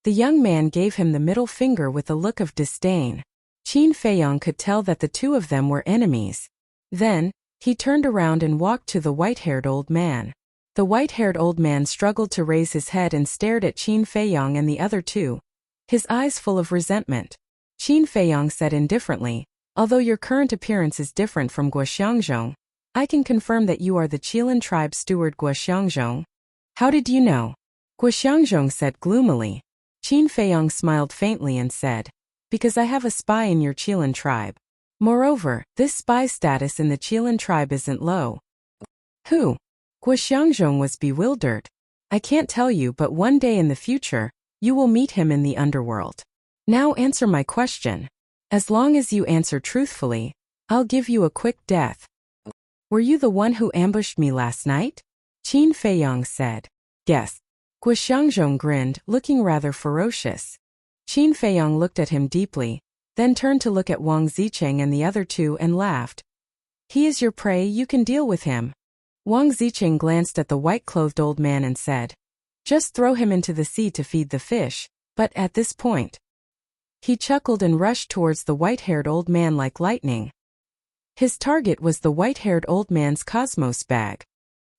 Speaker 1: The young man gave him the middle finger with a look of disdain. Qin Feiyang could tell that the 2 of them were enemies. Then, he turned around and walked to the white-haired old man. The white-haired old man struggled to raise his head and stared at Qin Feiyang and the other 2, his eyes full of resentment. Qin Feiyang said indifferently, "Although your current appearance is different from Guoxiangzhong, I can confirm that you are the Qilin tribe steward Guoxiangzhong." "How did you know?" Guoxiangzhong said gloomily. Qin Feiyang smiled faintly and said, "Because I have a spy in your Qilin tribe. Moreover, this spy status in the Qilin tribe isn't low." "Who?" Guoxiangzhong was bewildered. "I can't tell you, but one day in the future, you will meet him in the underworld. Now answer my question. As long as you answer truthfully, I'll give you a quick death." "Were you the one who ambushed me last night?" Qin Feiyang said. "Yes." Guoxiangzhong grinned, looking rather ferocious. Qin Feiyang looked at him deeply, then turned to look at Wang Zicheng and the other 2 and laughed. "He is your prey, you can deal with him." Wang Zicheng glanced at the white-clothed old man and said, "Just throw him into the sea to feed the fish." But at this point, he chuckled and rushed towards the white-haired old man like lightning. His target was the white-haired old man's cosmos bag.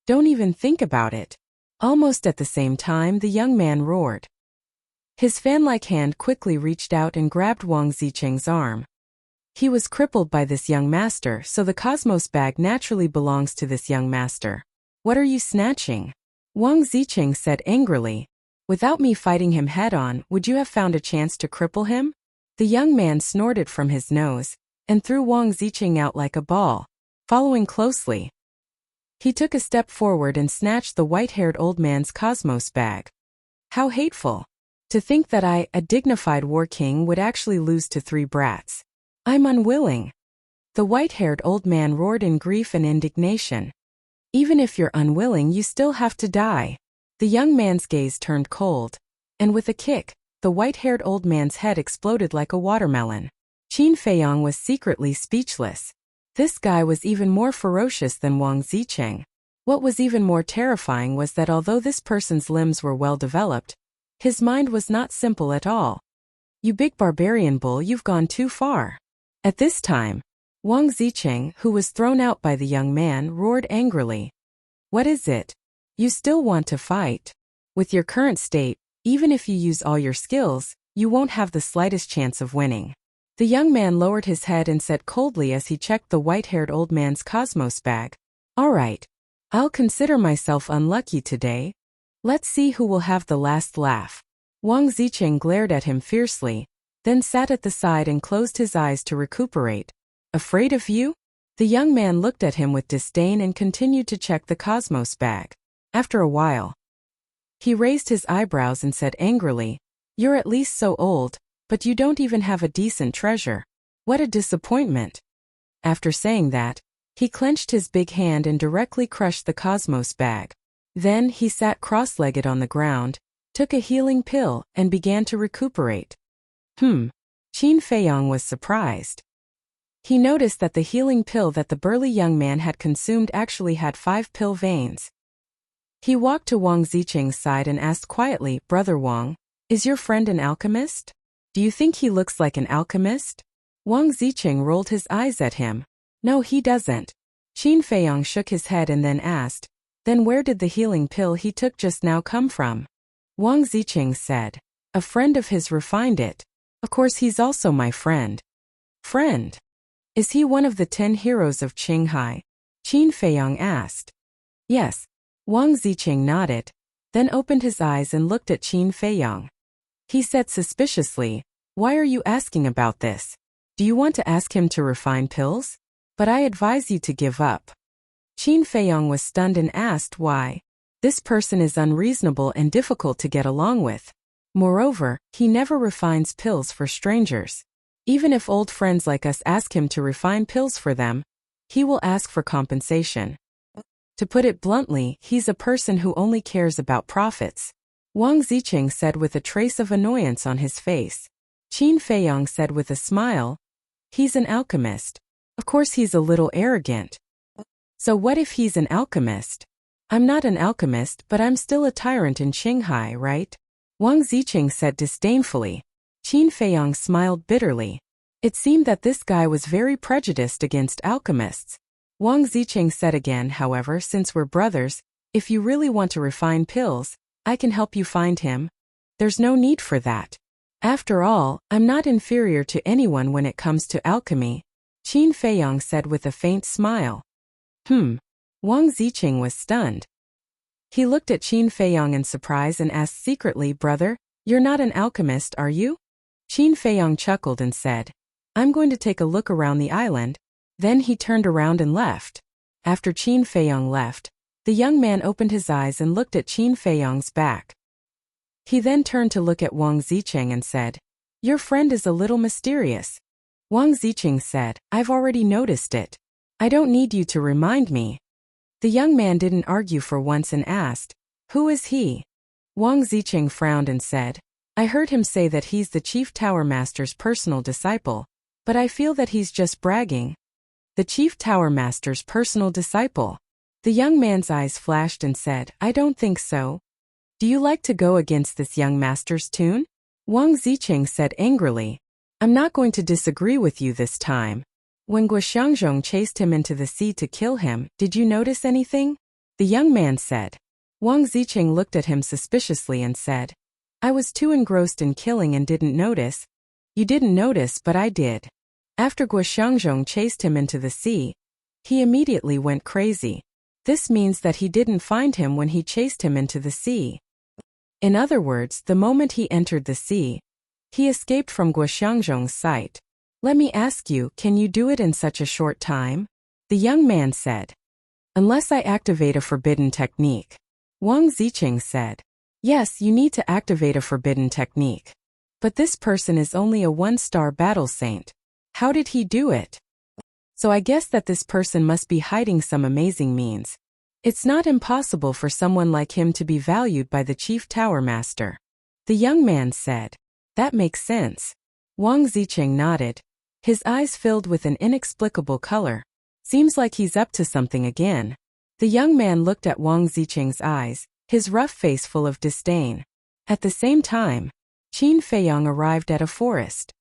Speaker 1: Don't even think about it. Almost at the same time, the young man roared. His fan-like hand quickly reached out and grabbed Wang Zicheng's arm. He was crippled by this young master, so the Cosmos bag naturally belongs to this young master. What are you snatching? Wang Zicheng said angrily. Without me fighting him head-on, would you have found a chance to cripple him? The young man snorted from his nose and threw Wang Zicheng out like a ball. Following closely, he took a step forward and snatched the white-haired old man's Cosmos bag. How hateful! To think that I, a dignified war king, would actually lose to 3 brats. I'm unwilling. The white-haired old man roared in grief and indignation. Even if you're unwilling, you still have to die. The young man's gaze turned cold, and with a kick, the white-haired old man's head exploded like a watermelon. Qin Feiyong was secretly speechless. This guy was even more ferocious than Wang Zicheng. What was even more terrifying was that although this person's limbs were well developed, his mind was not simple at all. You big barbarian bull, you've gone too far. At this time, Wang Zicheng, who was thrown out by the young man, roared angrily. What is it? You still want to fight? With your current state, even if you use all your skills, you won't have the slightest chance of winning. The young man lowered his head and said coldly as he checked the white-haired old man's Cosmos bag. All right. I'll consider myself unlucky today. Let's see who will have the last laugh. Wang Zicheng glared at him fiercely, then sat at the side and closed his eyes to recuperate. Afraid of you? The young man looked at him with disdain and continued to check the Cosmos bag. After a while, he raised his eyebrows and said angrily, You're at least so old, but you don't even have a decent treasure. What a disappointment. After saying that, he clenched his big hand and directly crushed the Cosmos bag. Then he sat cross-legged on the ground, took a healing pill, and began to recuperate. Qin Feiyong was surprised. He noticed that the healing pill that the burly young man had consumed actually had 5 pill veins. He walked to Wang Zicheng's side and asked quietly, Brother Wang, is your friend an alchemist? Do you think he looks like an alchemist? Wang Zicheng rolled his eyes at him. No, he doesn't. Qin Feiyong shook his head and then asked, Then where did the healing pill he took just now come from? Wang Zicheng said, A friend of his refined it. Of course he's also my friend. Friend? Is he one of the 10 heroes of Qinghai? Qin Feiyong asked. Yes. Wang Zicheng nodded, then opened his eyes and looked at Qin Feiyong. He said suspiciously, Why are you asking about this? Do you want to ask him to refine pills? But I advise you to give up. Qin Feiyong was stunned and asked why. This person is unreasonable and difficult to get along with. Moreover, he never refines pills for strangers. Even if old friends like us ask him to refine pills for them, he will ask for compensation. To put it bluntly, he's a person who only cares about profits. Wang Zicheng said with a trace of annoyance on his face. Qin Feiyong said with a smile, He's an alchemist. Of course he's a little arrogant. So what if he's an alchemist? I'm not an alchemist, but I'm still a tyrant in Qinghai, right? Wang Zicheng said disdainfully. Qin Feiyong smiled bitterly. It seemed that this guy was very prejudiced against alchemists. Wang Zicheng said again, however, since we're brothers, if you really want to refine pills, I can help you find him. There's no need for that. After all, I'm not inferior to anyone when it comes to alchemy. Qin Feiyong said with a faint smile. Wang Zicheng was stunned. He looked at Qin Feiyong in surprise and asked secretly, Brother, you're not an alchemist, are you? Qin Feiyong chuckled and said, I'm going to take a look around the island. Then he turned around and left. After Qin Feiyong left, the young man opened his eyes and looked at Qin Feiyong's back. He then turned to look at Wang Zicheng and said, Your friend is a little mysterious. Wang Zicheng said, I've already noticed it. I don't need you to remind me. The young man didn't argue for once and asked, Who is he? Wang Zicheng frowned and said, I heard him say that he's the Chief Tower Master's personal disciple, but I feel that he's just bragging. The Chief Tower Master's personal disciple. The young man's eyes flashed and said, I don't think so. Do you like to go against this young master's tune? Wang Zicheng said angrily, I'm not going to disagree with you this time. When Guoxiangzhong chased him into the sea to kill him, did you notice anything? The young man said, Wang Zicheng looked at him suspiciously and said, I was too engrossed in killing and didn't notice. You didn't notice, but I did. After Guo Xiangzhong chased him into the sea, he immediately went crazy. This means that he didn't find him when he chased him into the sea. In other words, the moment he entered the sea, he escaped from Guo Xiangzhong's sight. Let me ask you, can you do it in such a short time? The young man said. Unless I activate a forbidden technique. Wang Zicheng said. Yes, you need to activate a forbidden technique. But this person is only a 1-star battle saint. How did he do it? So I guess that this person must be hiding some amazing means. It's not impossible for someone like him to be valued by the chief tower master. The young man said. That makes sense. Wang Zicheng nodded. His eyes filled with an inexplicable color. Seems like he's up to something again. The young man looked at Wang Zicheng's eyes, his rough face full of disdain. At the same time, Qin Feiyang arrived at a forest.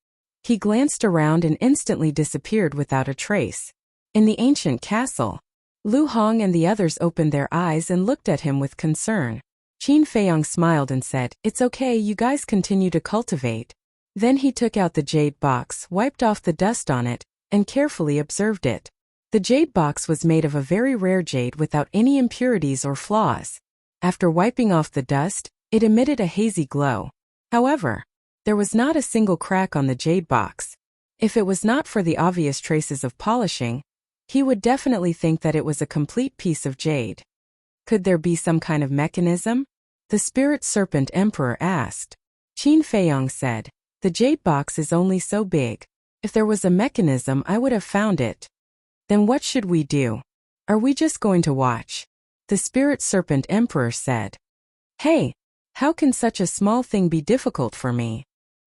Speaker 1: He glanced around and instantly disappeared without a trace. In the ancient castle, Lu Hong and the others opened their eyes and looked at him with concern. Qin Feiyang smiled and said, It's okay, you guys continue to cultivate. Then he took out the jade box, wiped off the dust on it, and carefully observed it. The jade box was made of a very rare jade without any impurities or flaws. After wiping off the dust, it emitted a hazy glow. However, there was not a single crack on the jade box. If it was not for the obvious traces of polishing, he would definitely think that it was a complete piece of jade. Could there be some kind of mechanism? The Spirit Serpent Emperor asked. Qin Feiyang said, The jade box is only so big. If there was a mechanism, I would have found it. Then what should we do? Are we just going to watch? The Spirit Serpent Emperor said. Hey, how can such a small thing be difficult for me?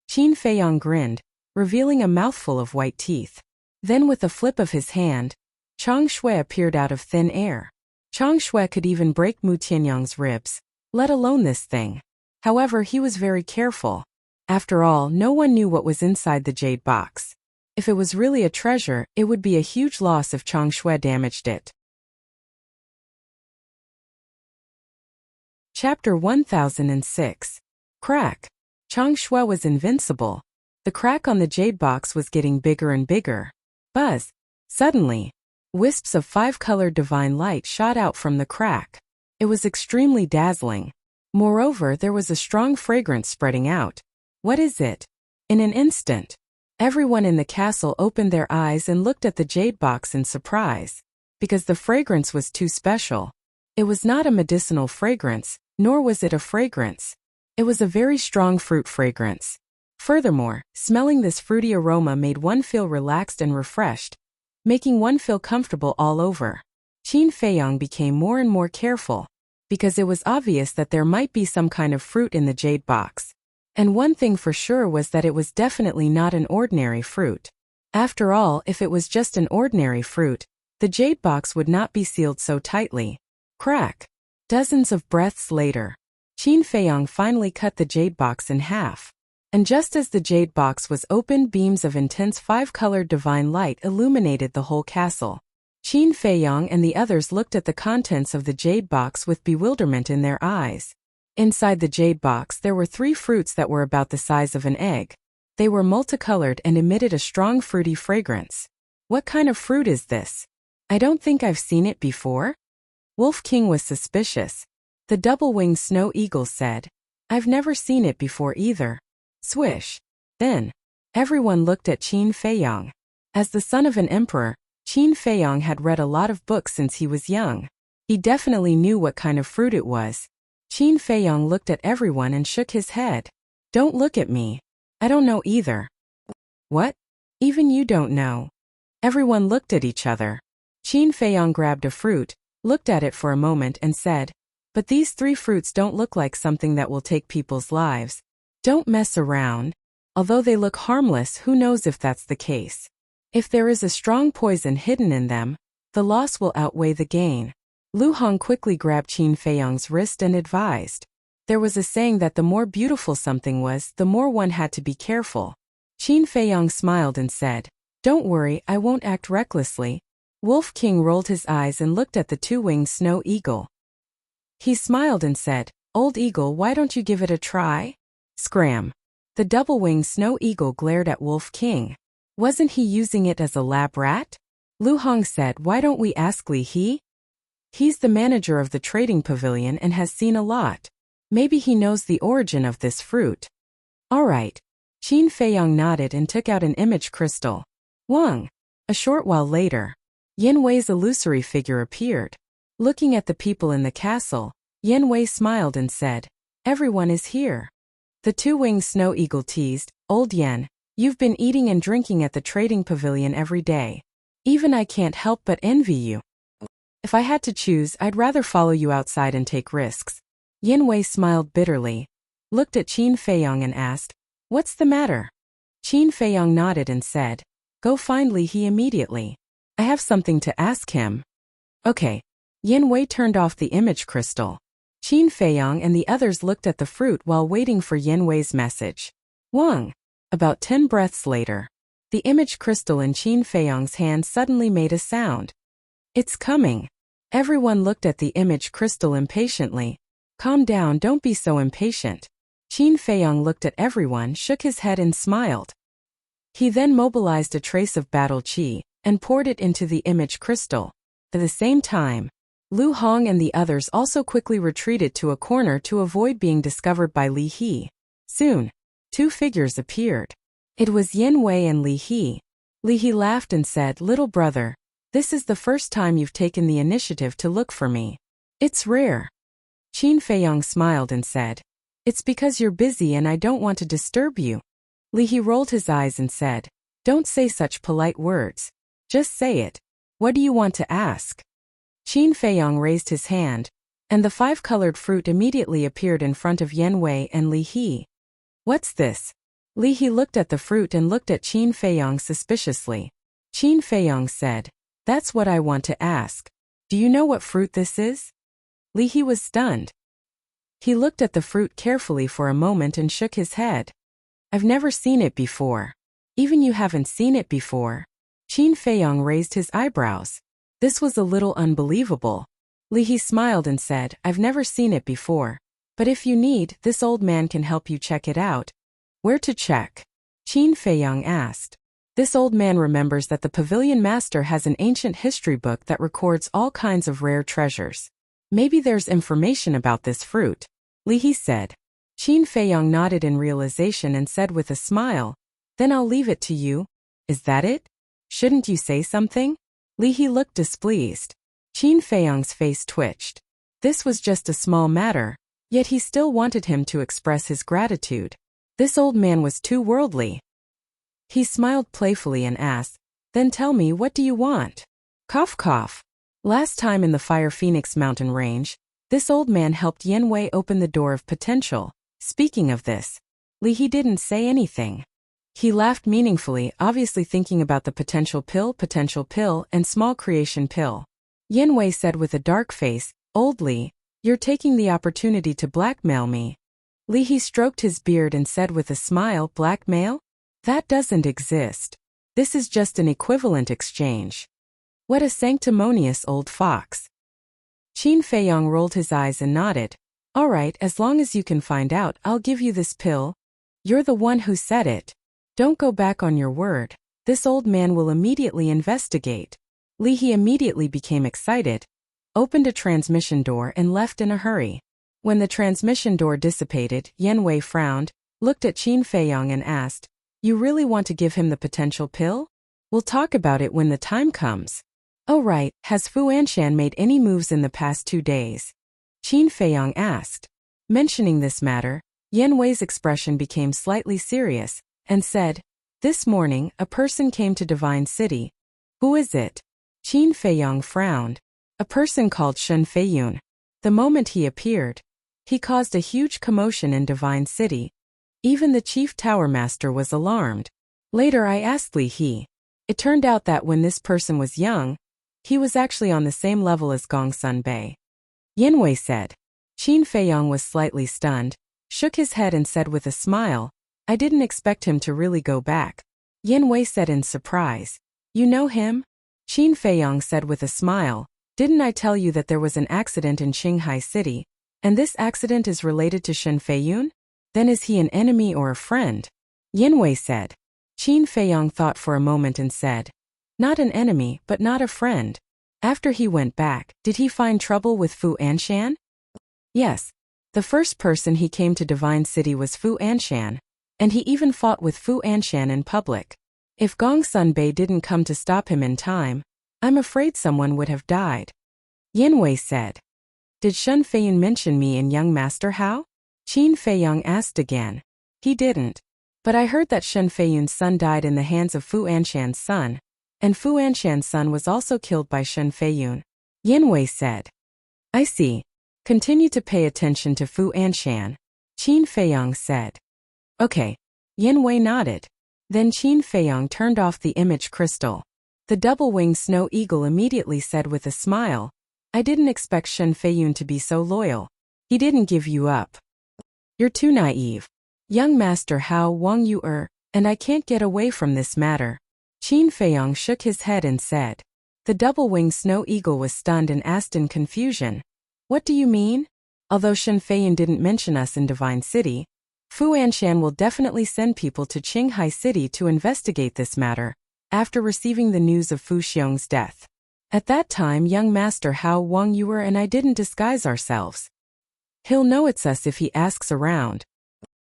Speaker 1: Qin Feiyang grinned, revealing a mouthful of white teeth. Then with a flip of his hand, Chang Shui appeared out of thin air. Chang Shui could even break Mu Tianyang's ribs, let alone this thing. However, he was very careful. After all, no one knew what was inside the jade box. If it was really a treasure, it would be a huge loss if Chang Shui damaged it. Chapter 1006. Crack. Chang Shui was invincible. The crack on the jade box was getting bigger and bigger. Buzz. Suddenly, wisps of 5-colored divine light shot out from the crack. It was extremely dazzling. Moreover, there was a strong fragrance spreading out. What is it? In an instant, everyone in the castle opened their eyes and looked at the jade box in surprise. Because the fragrance was too special. It was not a medicinal fragrance, nor was it a fragrance. It was a very strong fruit fragrance. Furthermore, smelling this fruity aroma made one feel relaxed and refreshed, making one feel comfortable all over. Qin Feiyang became more and more careful, because it was obvious that there might be some kind of fruit in the jade box. And one thing for sure was that it was definitely not an ordinary fruit. After all, if it was just an ordinary fruit, the jade box would not be sealed so tightly. Crack. Dozens of breaths later, Qin Feiyang finally cut the jade box in half. And just as the jade box was opened, beams of intense 5-colored divine light illuminated the whole castle. Qin Feiyang and the others looked at the contents of the jade box with bewilderment in their eyes. Inside the jade box there were 3 fruits that were about the size of an egg. They were multicolored and emitted a strong fruity fragrance. What kind of fruit is this? I don't think I've seen it before. Wolf King was suspicious. The double-winged snow eagle said, I've never seen it before either. Swish. Then, everyone looked at Qin Feiyang. As the son of an emperor, Qin Feiyang had read a lot of books since he was young. He definitely knew what kind of fruit it was. Qin Feiyang looked at everyone and shook his head. Don't look at me. I don't know either. What? Even you don't know? Everyone looked at each other. Qin Feiyang grabbed a fruit, looked at it for a moment and said, But these 3 fruits don't look like something that will take people's lives. Don't mess around. Although they look harmless, who knows if that's the case. If there is a strong poison hidden in them, the loss will outweigh the gain. Lu Hong quickly grabbed Qin Feiyang's wrist and advised. There was a saying that the more beautiful something was, the more one had to be careful. Qin Feiyang smiled and said, Don't worry, I won't act recklessly. Wolf King rolled his eyes and looked at the 2-winged snow eagle. He smiled and said, "Old eagle, why don't you give it a try?" Scram. The double-winged snow eagle glared at Wolf King. Wasn't he using it as a lab rat? Lu Hong said, "Why don't we ask Li He? He's the manager of the trading pavilion and has seen a lot. Maybe he knows the origin of this fruit." "All right." Qin Feiyong nodded and took out an image crystal. Wang. A short while later, Yin Wei's illusory figure appeared. Looking at the people in the castle, Yin Wei smiled and said, "Everyone is here." The two-winged snow eagle teased, "Old Yen, you've been eating and drinking at the trading pavilion every day. Even I can't help but envy you. If I had to choose, I'd rather follow you outside and take risks." Yin Wei smiled bitterly, looked at Qin Feiyong and asked, "What's the matter?" Qin Feiyong nodded and said, "Go find Li He immediately. I have something to ask him." "Okay." Yin Wei turned off the image crystal. Qin Feiyong and the others looked at the fruit while waiting for Yin Wei's message. Wang. About 10 breaths later, the image crystal in Qin Feiyong's hand suddenly made a sound. "It's coming." Everyone looked at the image crystal impatiently. "Calm down, don't be so impatient." Qin Feiyong looked at everyone, shook his head and smiled. He then mobilized a trace of battle qi and poured it into the image crystal. At the same time, Lu Hong and the others also quickly retreated to a corner to avoid being discovered by Li He. Soon, two figures appeared. It was Yin Wei and Li He. Li He laughed and said, "Little brother, this is the first time you've taken the initiative to look for me. It's rare." Qin Feiyong smiled and said, "It's because you're busy and I don't want to disturb you." Li He rolled his eyes and said, "Don't say such polite words. Just say it. What do you want to ask?" Qin Feiyong raised his hand, and the 5-colored fruit immediately appeared in front of Yin Wei and Li He. "What's this?" Li He looked at the fruit and looked at Qin Feiyong suspiciously. Qin Feiyong said, "That's what I want to ask. Do you know what fruit this is?" Li He was stunned. He looked at the fruit carefully for a moment and shook his head. "I've never seen it before." "Even you haven't seen it before?" Qin Feiyong raised his eyebrows. This was a little unbelievable. Li He smiled and said, "I've never seen it before. But if you need, this old man can help you check it out." "Where to check?" Qin Feiyong asked. This old man remembers that the pavilion master has an ancient history book that records all kinds of rare treasures. Maybe there's information about this fruit, Li He said. Qin Feiyong nodded in realization and said with a smile, "Then I'll leave it to you. Is that it? Shouldn't you say something?" Li He looked displeased. Qin Feiyong's face twitched. This was just a small matter, yet he still wanted him to express his gratitude. This old man was too worldly. He smiled playfully and asked, "Then tell me, what do you want?" Cough cough. Last time in the Fire Phoenix mountain range, this old man helped Yin Wei open the door of potential. Speaking of this, Li He didn't say anything. He laughed meaningfully, obviously thinking about the potential pill, and small creation pill. Yin Wei said with a dark face, "Old Li, you're taking the opportunity to blackmail me." Li He stroked his beard and said with a smile, "Blackmail? That doesn't exist. This is just an equivalent exchange." What a sanctimonious old fox. Qin Feiyong rolled his eyes and nodded. "All right, as long as you can find out, I'll give you this pill. You're the one who said it. Don't go back on your word. This old man will immediately investigate." Li He immediately became excited, opened a transmission door and left in a hurry. When the transmission door dissipated, Yin Wei frowned, looked at Qin Feiyong and asked, "You really want to give him the potential pill? We'll talk about it when the time comes." "Oh right, has Fu Anshan made any moves in the past 2 days?" Qin Feiyong asked. Mentioning this matter, Yin Wei's expression became slightly serious, and said, "This morning, a person came to Divine City." "Who is it?" Qin Feiyong frowned. "A person called Shun Feiyun. The moment he appeared, he caused a huge commotion in Divine City. Even the chief tower master was alarmed. Later I asked Li He. It turned out that when this person was young, he was actually on the same level as Gongsun Bei." Yin Wei said. Qin Feiyong was slightly stunned, shook his head and said with a smile, "I didn't expect him to really go back." Yin Wei said in surprise, "You know him?" Qin Feiyong said with a smile, Didn't I tell you that there was an accident in Qinghai City, and this accident is related to Shen Feiyun? Then is he an enemy or a friend? Yanwei said. Qin Feiyang thought for a moment and said, not an enemy, but not a friend. After he went back, did he find trouble with Fu Anshan? Yes. The first person he came to Divine City was Fu Anshan, and he even fought with Fu Anshan in public. If Gongsun Bei didn't come to stop him in time, I'm afraid someone would have died. Yanwei said. Did Shen Feiyun mention me and young Master Hao? Qin Feiyang asked again. He didn't. But I heard that Shen Feiyun's son died in the hands of Fu Anshan's son, and Fu Anshan's son was also killed by Shen Feiyun. Yanwei said. I see. Continue to pay attention to Fu Anshan. Qin Feiyang said. Okay. Yanwei nodded. Then Qin Feiyang turned off the image crystal. The double-winged snow eagle immediately said with a smile, I didn't expect Shen Feiyun to be so loyal. He didn't give you up. You're too naive. Young Master Hao Wang you er, and I can't get away from this matter. Qin Feiyang shook his head and said. The double-winged snow eagle was stunned and asked in confusion. What do you mean? Although Shen Feiyun didn't mention us in Divine City, Fu Anshan will definitely send people to Qinghai City to investigate this matter, after receiving the news of Fu Xiong's death. At that time young Master Hao Wang Yuer and I didn't disguise ourselves. He'll know it's us if he asks around.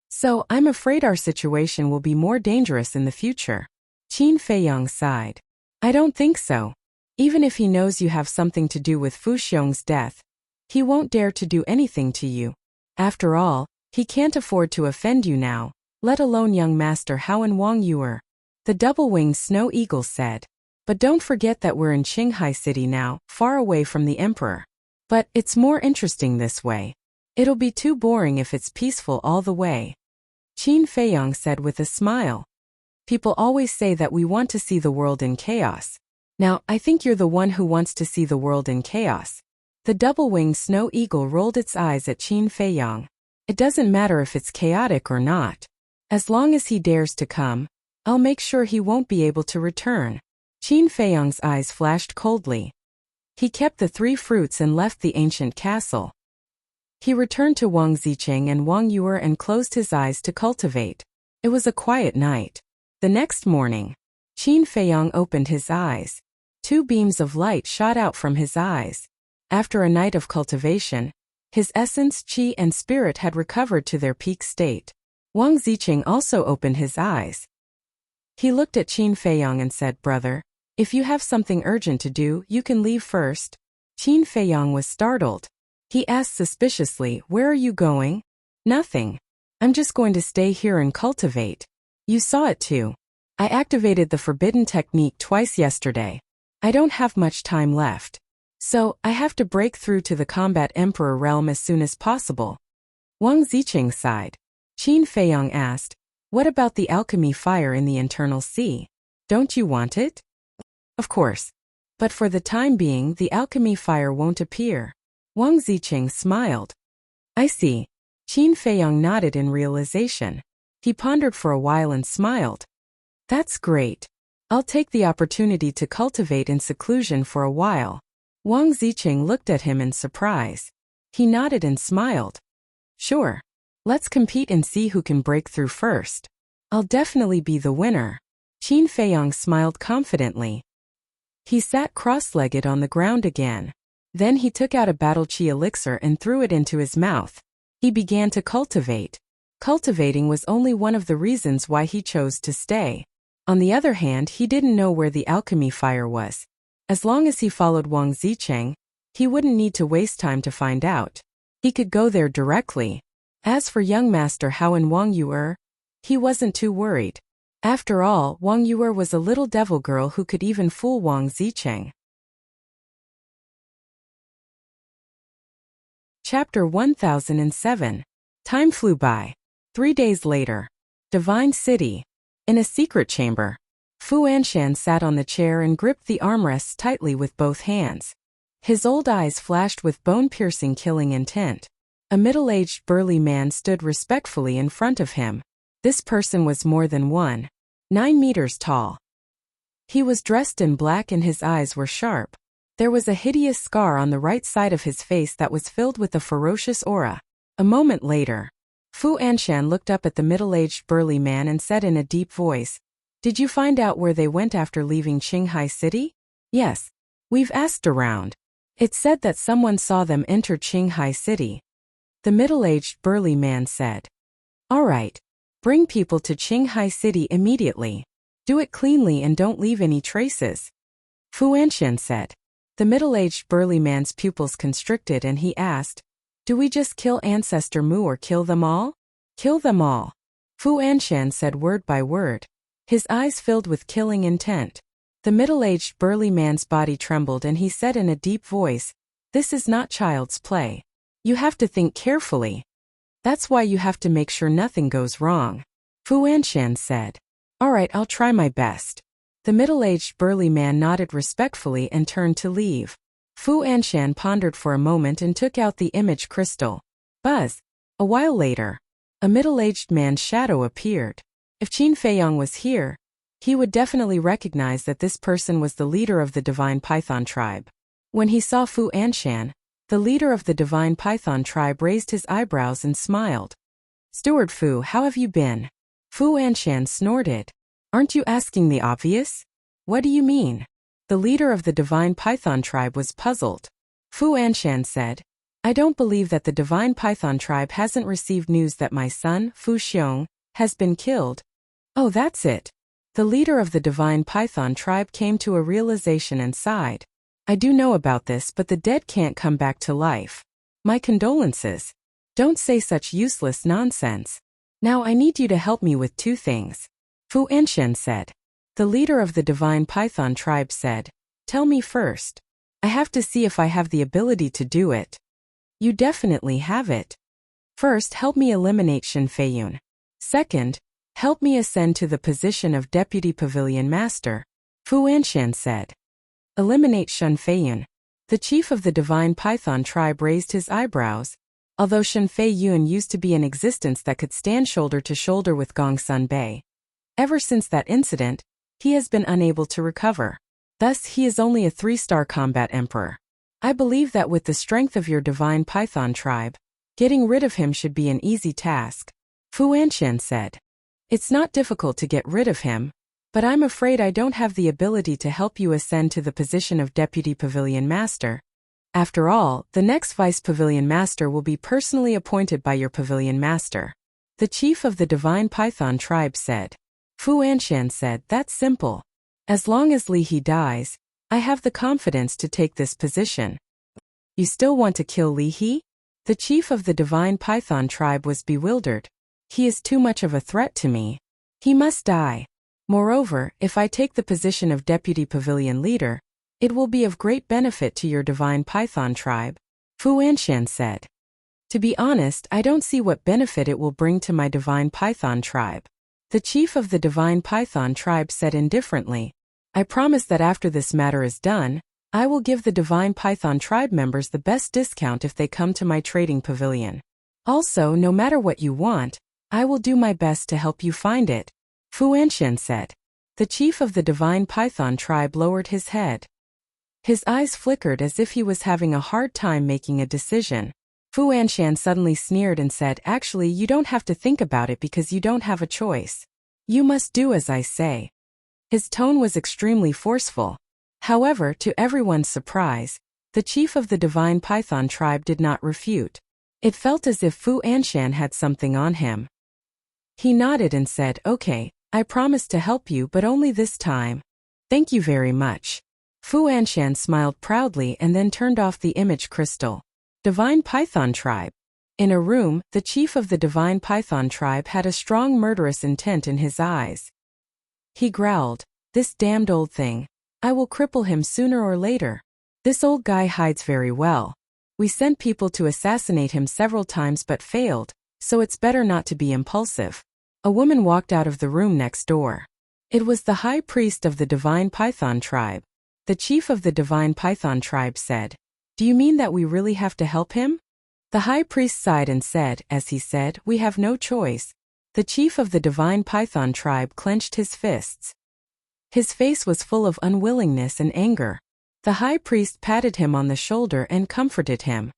Speaker 1: So, I'm afraid our situation will be more dangerous in the future. Qin Feiyang sighed. I don't think so. Even if he knows you have something to do with Fu Xiong's death, he won't dare to do anything to you. After all, he can't afford to offend you now, let alone young Master Hao and Wang Yuer. The double-winged snow eagle said. But don't forget that we're in Qinghai City now, far away from the Emperor. But it's more interesting this way. It'll be too boring if it's peaceful all the way. Qin Feiyang said with a smile. People always say that we want to see the world in chaos. Now, I think you're the one who wants to see the world in chaos. The double-winged snow eagle rolled its eyes at Qin Feiyang. It doesn't matter if it's chaotic or not. As long as he dares to come, I'll make sure he won't be able to return. Qin Feiyang's eyes flashed coldly. He kept the 3 fruits and left the ancient castle. He returned to Wang Zicheng and Wang Yuer and closed his eyes to cultivate. It was a quiet night. The next morning, Qin Feiyang opened his eyes. 2 beams of light shot out from his eyes. After a night of cultivation, his essence, qi and spirit had recovered to their peak state. Wang Zicheng also opened his eyes. He looked at Qin Feiyang and said, Brother, if you have something urgent to do, you can leave first. Qin Feiyang was startled. He asked suspiciously, Where are you going? Nothing. I'm just going to stay here and cultivate. You saw it too. I activated the forbidden technique twice yesterday. I don't have much time left. So, I have to break through to the combat emperor realm as soon as possible. Wang Zicheng sighed. Qin Feiyang asked, What about the alchemy fire in the internal sea? Don't you want it? Of course. But for the time being, the alchemy fire won't appear. Wang Zicheng smiled. I see. Qin Feiyang nodded in realization. He pondered for a while and smiled. That's great. I'll take the opportunity to cultivate in seclusion for a while. Wang Zicheng looked at him in surprise. He nodded and smiled. Sure. Let's compete and see who can break through first. I'll definitely be the winner. Qin Feiyang smiled confidently. He sat cross-legged on the ground again. Then he took out a battle chi elixir and threw it into his mouth. He began to cultivate. Cultivating was only one of the reasons why he chose to stay. On the other hand, he didn't know where the alchemy fire was. As long as he followed Wang Zicheng, he wouldn't need to waste time to find out. He could go there directly. As for young Master Hao and Wang Yuer, he wasn't too worried. After all, Wang Yuer was a little devil girl who could even fool Wang Zicheng. Chapter 1007. Time flew by. 3 days later. Divine City. In a secret chamber. Fu Anshan sat on the chair and gripped the armrests tightly with both hands. His old eyes flashed with bone-piercing killing intent. A middle-aged burly man stood respectfully in front of him. This person was more than 1.9 meters tall. He was dressed in black and his eyes were sharp. There was a hideous scar on the right side of his face that was filled with a ferocious aura. A moment later, Fu Anshan looked up at the middle-aged burly man and said in a deep voice, "Did you find out where they went after leaving Qinghai City?" "Yes. We've asked around. It said that someone saw them enter Qinghai City." The middle-aged burly man said, "All right. Bring people to Qinghai City immediately. Do it cleanly and don't leave any traces." Fu Anshan said. The middle-aged burly man's pupils constricted and he asked, "Do we just kill Ancestor Mu or kill them all?" "Kill them all." Fu Anshan said word by word. His eyes filled with killing intent. The middle-aged burly man's body trembled and he said in a deep voice, "This is not child's play. You have to think carefully. That's why you have to make sure nothing goes wrong." Fu Anshan said, "All right, I'll try my best." The middle-aged burly man nodded respectfully and turned to leave. Fu Anshan pondered for a moment and took out the image crystal. Buzz. A while later, a middle-aged man's shadow appeared. If Qin Feiyong was here, he would definitely recognize that this person was the leader of the Divine Python tribe. When he saw Fu Anshan, the leader of the Divine Python tribe raised his eyebrows and smiled. "Steward Fu, how have you been?" Fu Anshan snorted. "Aren't you asking the obvious?" "What do you mean?" The leader of the Divine Python tribe was puzzled. Fu Anshan said, "I don't believe that the Divine Python tribe hasn't received news that my son, Fu Xiong, has been killed." "Oh, that's it." The leader of the Divine Python tribe came to a realization and sighed. "I do know about this, but the dead can't come back to life. My condolences." "Don't say such useless nonsense. Now I need you to help me with two things," Fu Anshan said. The leader of the Divine Python tribe said, "Tell me first. I have to see if I have the ability to do it." "You definitely have it. First, help me eliminate Shen Feiyun. Second, help me ascend to the position of Deputy Pavilion Master," Fu Anshan said. "Eliminate Shen Feiyun." The chief of the Divine Python tribe raised his eyebrows. Although Shen Feiyun used to be an existence that could stand shoulder to shoulder with Gongsun Bei, ever since that incident, he has been unable to recover. Thus, he is only a 3-star combat emperor. I believe that with the strength of your Divine Python tribe, getting rid of him should be an easy task, Fu Anshan said. "It's not difficult to get rid of him, but I'm afraid I don't have the ability to help you ascend to the position of Deputy Pavilion Master. After all, the next Vice Pavilion Master will be personally appointed by your Pavilion Master," the chief of the Divine Python tribe said. Fu Anshan said, "That's simple. As long as Li He dies, I have the confidence to take this position." "You still want to kill Li He?" The chief of the Divine Python tribe was bewildered. "He is too much of a threat to me. He must die. Moreover, if I take the position of Deputy Pavilion Leader, it will be of great benefit to your Divine Python tribe," Fu Anshan said. "To be honest, I don't see what benefit it will bring to my Divine Python tribe," the chief of the Divine Python tribe said indifferently. "I promise that after this matter is done, I will give the Divine Python tribe members the best discount if they come to my trading pavilion. Also, no matter what you want, I will do my best to help you find it," Fu Anshan said. The chief of the Divine Python tribe lowered his head. His eyes flickered as if he was having a hard time making a decision. Fu Anshan suddenly sneered and said, "Actually, you don't have to think about it because you don't have a choice. You must do as I say." His tone was extremely forceful. However, to everyone's surprise, the chief of the Divine Python tribe did not refute. It felt as if Fu Anshan had something on him. He nodded and said, "Okay, I promise to help you, but only this time. Thank you very much." Fu Anshan smiled proudly and then turned off the image crystal. Divine Python tribe. In a room, the chief of the Divine Python tribe had a strong murderous intent in his eyes. He growled, "This damned old thing. I will cripple him sooner or later. This old guy hides very well. We sent people to assassinate him several times but failed, so it's better not to be impulsive." A woman walked out of the room next door. It was the high priest of the Divine Python tribe. The chief of the Divine Python tribe said, "Do you mean that we really have to help him?" The high priest sighed and said, as he said, "We have no choice." The chief of the Divine Python tribe clenched his fists. His face was full of unwillingness and anger. The high priest patted him on the shoulder and comforted him.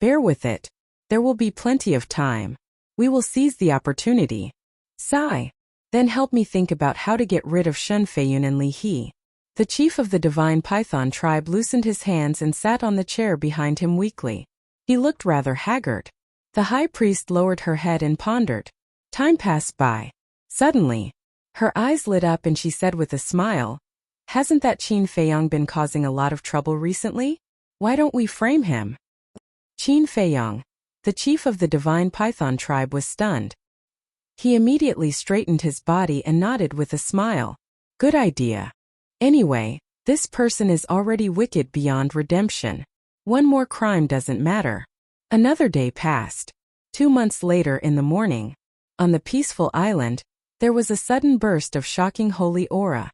Speaker 1: Bear with it. There will be plenty of time. We will seize the opportunity. Sigh. Then help me think about how to get rid of Shun Feiyun and Li He. The chief of the divine python tribe loosened his hands and sat on the chair behind him weakly. He looked rather haggard. The high priest lowered her head and pondered. Time passed by. Suddenly, her eyes lit up and she said with a smile, "Hasn't that Qin Feiyang been causing a lot of trouble recently? Why don't we frame him?" Qin Feiyang, the chief of the divine python tribe, was stunned. He immediately straightened his body and nodded with a smile. Good idea. Anyway, this person is already wicked beyond redemption. One more crime doesn't matter. Another day passed. 2 months later in the morning, on the peaceful island, there was a sudden burst of shocking holy aura.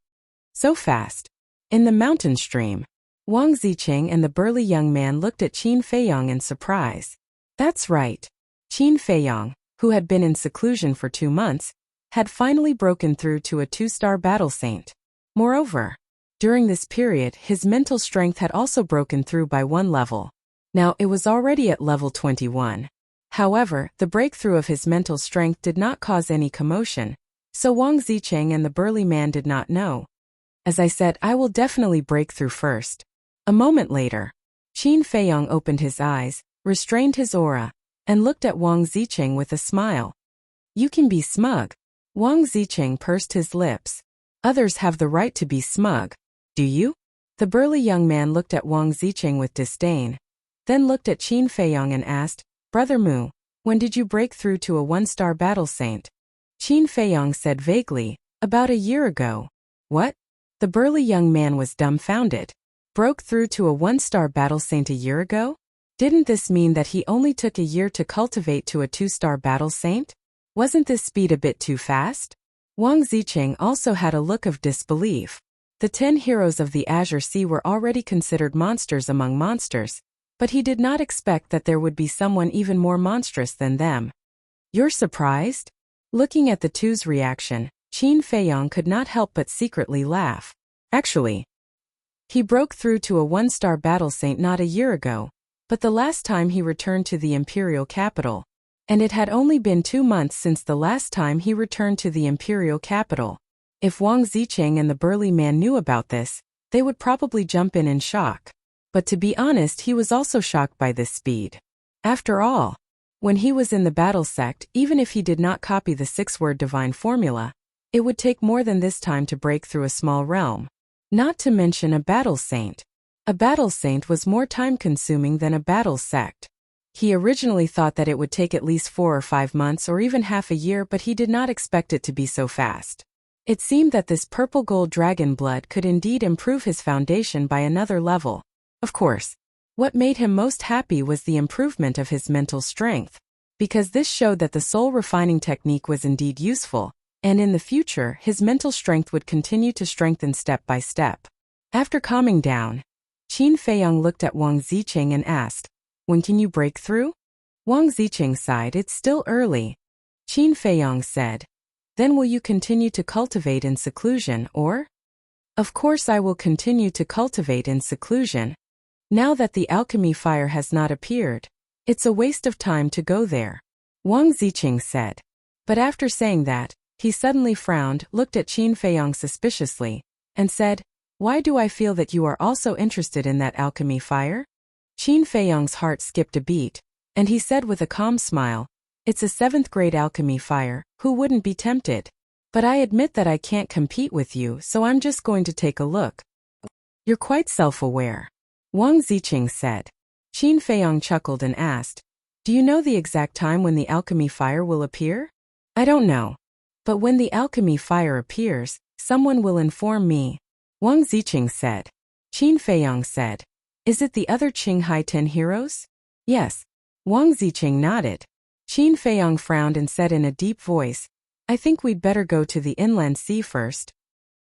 Speaker 1: So fast. In the mountain stream, Wang Zicheng and the burly young man looked at Qin Feiyang in surprise. That's right. Qin Feiyang, who had been in seclusion for 2 months, had finally broken through to a 2-star battle saint. Moreover, during this period his mental strength had also broken through by 1 level. Now it was already at level 21. However, the breakthrough of his mental strength did not cause any commotion, so Wang Zicheng and the burly man did not know. As I said, I will definitely break through first. A moment later, Qin Feiyang opened his eyes, restrained his aura, and looked at Wang Zicheng with a smile. You can be smug. Wang Zicheng pursed his lips. Others have the right to be smug. Do you? The burly young man looked at Wang Zicheng with disdain, then looked at Qin Feiyang and asked, Brother Mu, when did you break through to a 1-star battle saint? Qin Feiyang said vaguely, about a year ago. What? The burly young man was dumbfounded. Broke through to a 1-star battle saint a year ago? Didn't this mean that he only took a year to cultivate to a 2-star battle saint? Wasn't this speed a bit too fast? Wang Zicheng also had a look of disbelief. The 10 heroes of the Azure Sea were already considered monsters among monsters, but he did not expect that there would be someone even more monstrous than them. You're surprised? Looking at the two's reaction, Qin Feiyang could not help but secretly laugh. Actually, he broke through to a 1-star battle saint not a year ago, but the last time he returned to the imperial capital. And it had only been 2 months since the last time he returned to the imperial capital. If Wang Zicheng and the burly man knew about this, they would probably jump in shock. But to be honest, he was also shocked by this speed. After all, when he was in the battle sect, even if he did not copy the 6-word divine formula, it would take more than this time to break through a small realm. Not to mention a battle saint. A battle saint was more time-consuming than a battle sect. He originally thought that it would take at least 4 or 5 months or even half a year, but he did not expect it to be so fast. It seemed that this purple gold dragon blood could indeed improve his foundation by another level. Of course, what made him most happy was the improvement of his mental strength, because this showed that the soul refining technique was indeed useful, and in the future his mental strength would continue to strengthen step by step. After calming down, Qin Feiyang looked at Wang Zicheng and asked, When can you break through? Wang Zicheng sighed, It's still early. Qin Feiyang said, Then will you continue to cultivate in seclusion or? Of course I will continue to cultivate in seclusion. Now that the alchemy fire has not appeared, it's a waste of time to go there. Wang Zicheng said. But after saying that, he suddenly frowned, looked at Qin Feiyang suspiciously, and said, Why do I feel that you are also interested in that alchemy fire? Qin Feiyang's heart skipped a beat, and he said with a calm smile, It's a 7th grade alchemy fire, who wouldn't be tempted? But I admit that I can't compete with you, so I'm just going to take a look. You're quite self-aware. Wang Zicheng said. Qin Feiyang chuckled and asked, Do you know the exact time when the alchemy fire will appear? I don't know. But when the alchemy fire appears, someone will inform me. Wang Zicheng said. Qin Feiyang said, Is it the other Qinghai 10 heroes? Yes. Wang Zicheng nodded. Qin Feiyang frowned and said in a deep voice, I think we'd better go to the inland sea first.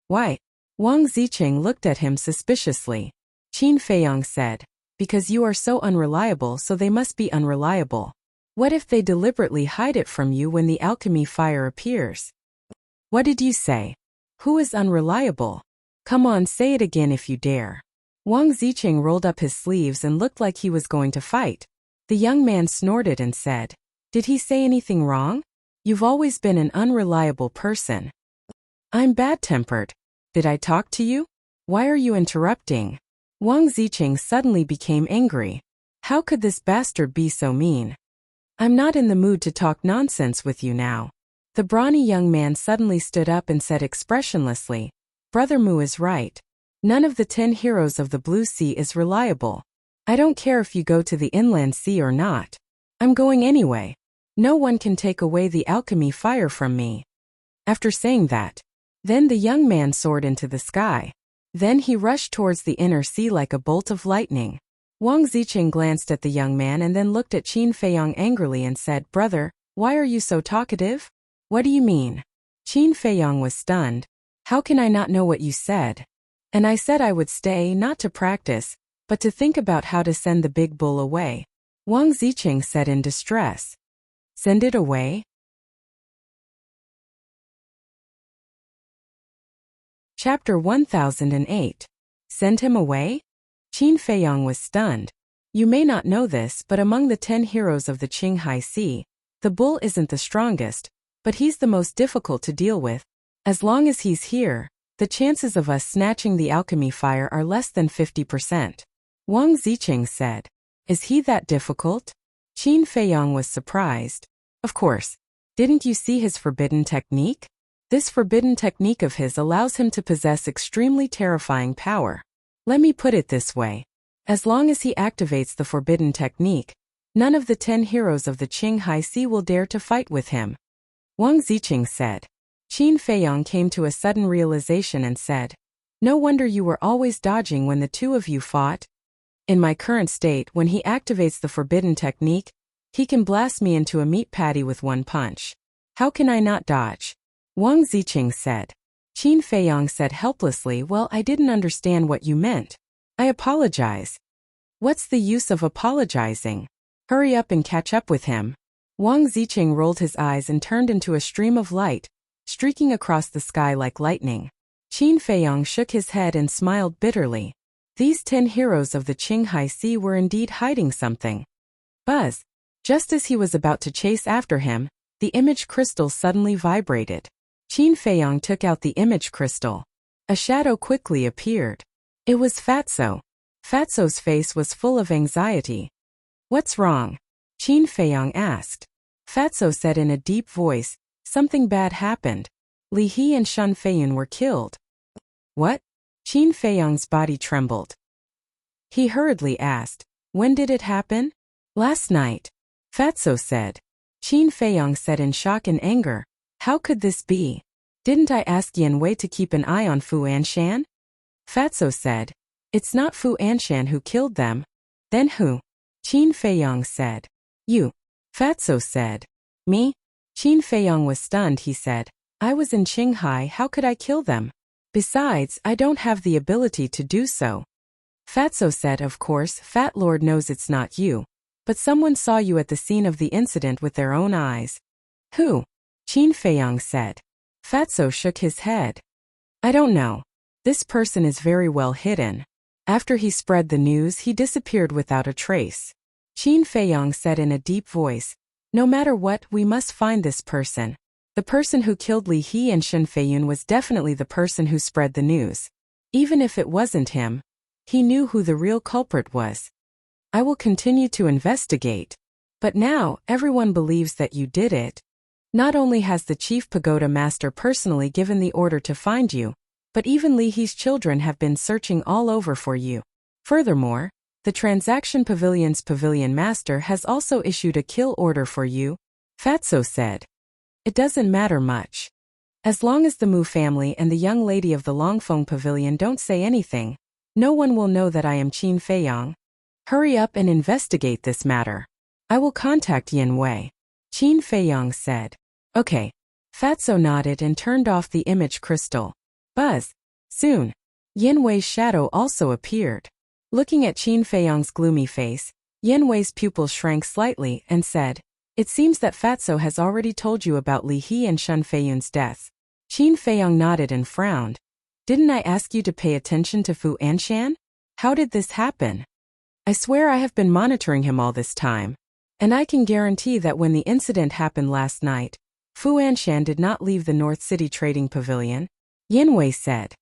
Speaker 1: Why? Wang Zicheng looked at him suspiciously. Qin Feiyang said, Because you are so unreliable, so they must be unreliable. What if they deliberately hide it from you when the alchemy fire appears? What did you say? Who is unreliable? Come on, say it again if you dare. Wang Zicheng rolled up his sleeves and looked like he was going to fight. The young man snorted and said, "Did he say anything wrong? You've always been an unreliable person." "I'm bad-tempered. Did I talk to you? Why are you interrupting?" Wang Zicheng suddenly became angry. How could this bastard be so mean? "I'm not in the mood to talk nonsense with you now." The brawny young man suddenly stood up and said expressionlessly, "Brother Mu is right. None of the 10 heroes of the Blue Sea is reliable. I don't care if you go to the inland sea or not. I'm going anyway. No one can take away the alchemy fire from me." After saying that, then the young man soared into the sky. Then he rushed towards the inner sea like a bolt of lightning. Wang Zicheng glanced at the young man and then looked at Qin Feiyong angrily and said, "Brother, why are you so talkative? What do you mean?" Qin Feiyong was stunned. "How can I not know what you said? And I said I would stay not to practice, but to think about how to send the big bull away." Wang Zicheng said in distress. "Send it away?" Chapter 1008. Send him away? Qin Feiyong was stunned. You may not know this, but among the 10 heroes of the Qinghai Sea, the bull isn't the strongest, but he's the most difficult to deal with. As long as he's here, the chances of us snatching the alchemy fire are less than 50%. Wang Zicheng said. Is he that difficult? Qin Feiyong was surprised. Of course. Didn't you see his forbidden technique? This forbidden technique of his allows him to possess extremely terrifying power. Let me put it this way. As long as he activates the forbidden technique, none of the 10 heroes of the Qinghai Sea will dare to fight with him. Wang Zicheng said. Qin Feiyong came to a sudden realization and said, "No wonder you were always dodging when the two of you fought. In my current state, when he activates the forbidden technique, he can blast me into a meat patty with one punch. How can I not dodge?" Wang Zicheng said. Qin Feiyong said helplessly, "Well, I didn't understand what you meant. I apologize." What's the use of apologizing? Hurry up and catch up with him. Wang Zicheng rolled his eyes and turned into a stream of light, streaking across the sky like lightning. Qin Feiyong shook his head and smiled bitterly. These 10 heroes of the Qinghai Sea were indeed hiding something. Buzz! Just as he was about to chase after him, the image crystal suddenly vibrated. Qin Feiyong took out the image crystal. A shadow quickly appeared. It was Fatso. Fatso's face was full of anxiety. "What's wrong?" Qin Feiyong asked. Fatso said in a deep voice, "Something bad happened. Li He and Shun Feiyun were killed." What? Qin Feiyong's body trembled. He hurriedly asked, "When did it happen?" "Last night," Fatso said. Qin Feiyong said in shock and anger, "How could this be? Didn't I ask Yan Wei to keep an eye on Fu Anshan?" Fatso said, "It's not Fu Anshan who killed them." "Then who?" Qin Feiyong said. "You." Fatso said. "Me?" Qin Feiyong was stunned. He said, "I was in Qinghai, how could I kill them? Besides, I don't have the ability to do so." Fatso said, "Of course, Fat Lord knows it's not you. But someone saw you at the scene of the incident with their own eyes." "Who?" Qin Feiyong said. Fatso shook his head. "I don't know. This person is very well hidden. After he spread the news, he disappeared without a trace." Qin Feiyong said in a deep voice, "No matter what, we must find this person. The person who killed Li He and Shun Feiyun was definitely the person who spread the news. Even if it wasn't him, he knew who the real culprit was. I will continue to investigate. But now, everyone believes that you did it. Not only has the Chief Pagoda Master personally given the order to find you, but even Li He's children have been searching all over for you. Furthermore, the Transaction Pavilion's Pavilion Master has also issued a kill order for you," Fatso said. "It doesn't matter much. As long as the Mu family and the young lady of the Longfeng Pavilion don't say anything, no one will know that I am Qin Feiyong. Hurry up and investigate this matter. I will contact Yan Wei," Qin Feiyong said. "Okay." Fatso nodded and turned off the image crystal. Buzz! Soon, Yan Wei's shadow also appeared. Looking at Qin Feiyong's gloomy face, Yan Wei's pupil shrank slightly and said, "It seems that Fatso has already told you about Li He and Shun Feiyun's deaths." Qin Feiyong nodded and frowned. "Didn't I ask you to pay attention to Fu Anshan?" How did this happen? I swear I have been monitoring him all this time. And I can guarantee that when the incident happened last night, Fu Anshan did not leave the North City Trading Pavilion, Yin Wei said.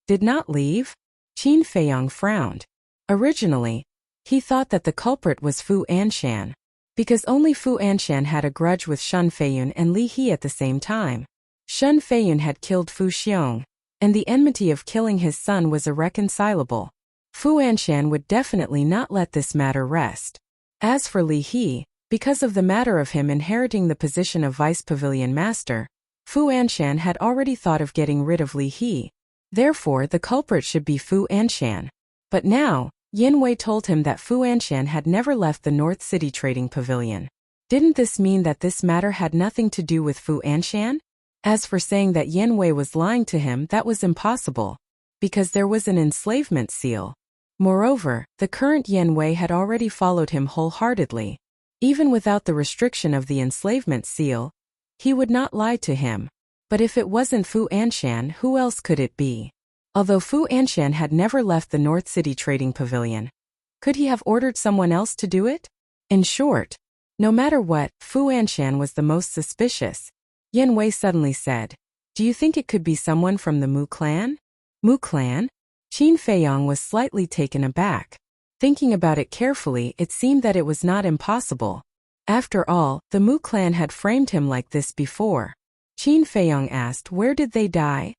Speaker 1: Did not leave? Qin Feiyong frowned. Originally, he thought that the culprit was Fu Anshan, because only Fu Anshan had a grudge with Shun Feiyun and Li He at the same time. Shun Feiyun had killed Fu Xiong, and the enmity of killing his son was irreconcilable. Fu Anshan would definitely not let this matter rest. As for Li He, because of the matter of him inheriting the position of Vice Pavilion Master, Fu Anshan had already thought of getting rid of Li He. Therefore, the culprit should be Fu Anshan. But now, Yin Wei told him that Fu Anshan had never left the North City Trading Pavilion. Didn't this mean that this matter had nothing to do with Fu Anshan? As for saying that Yin Wei was lying to him, that was impossible, because there was an enslavement seal. Moreover, the current Yin Wei had already followed him wholeheartedly. Even without the restriction of the enslavement seal, he would not lie to him. But if it wasn't Fu Anshan, who else could it be? Although Fu Anshan had never left the North City Trading Pavilion, could he have ordered someone else to do it? In short, no matter what, Fu Anshan was the most suspicious. Yin Wei suddenly said, "Do you think it could be someone from the Mu clan?" Mu clan? Qin Feiyong was slightly taken aback. Thinking about it carefully, it seemed that it was not impossible. After all, the Mu clan had framed him like this before. Qin Feiyong asked, "Where did they die?"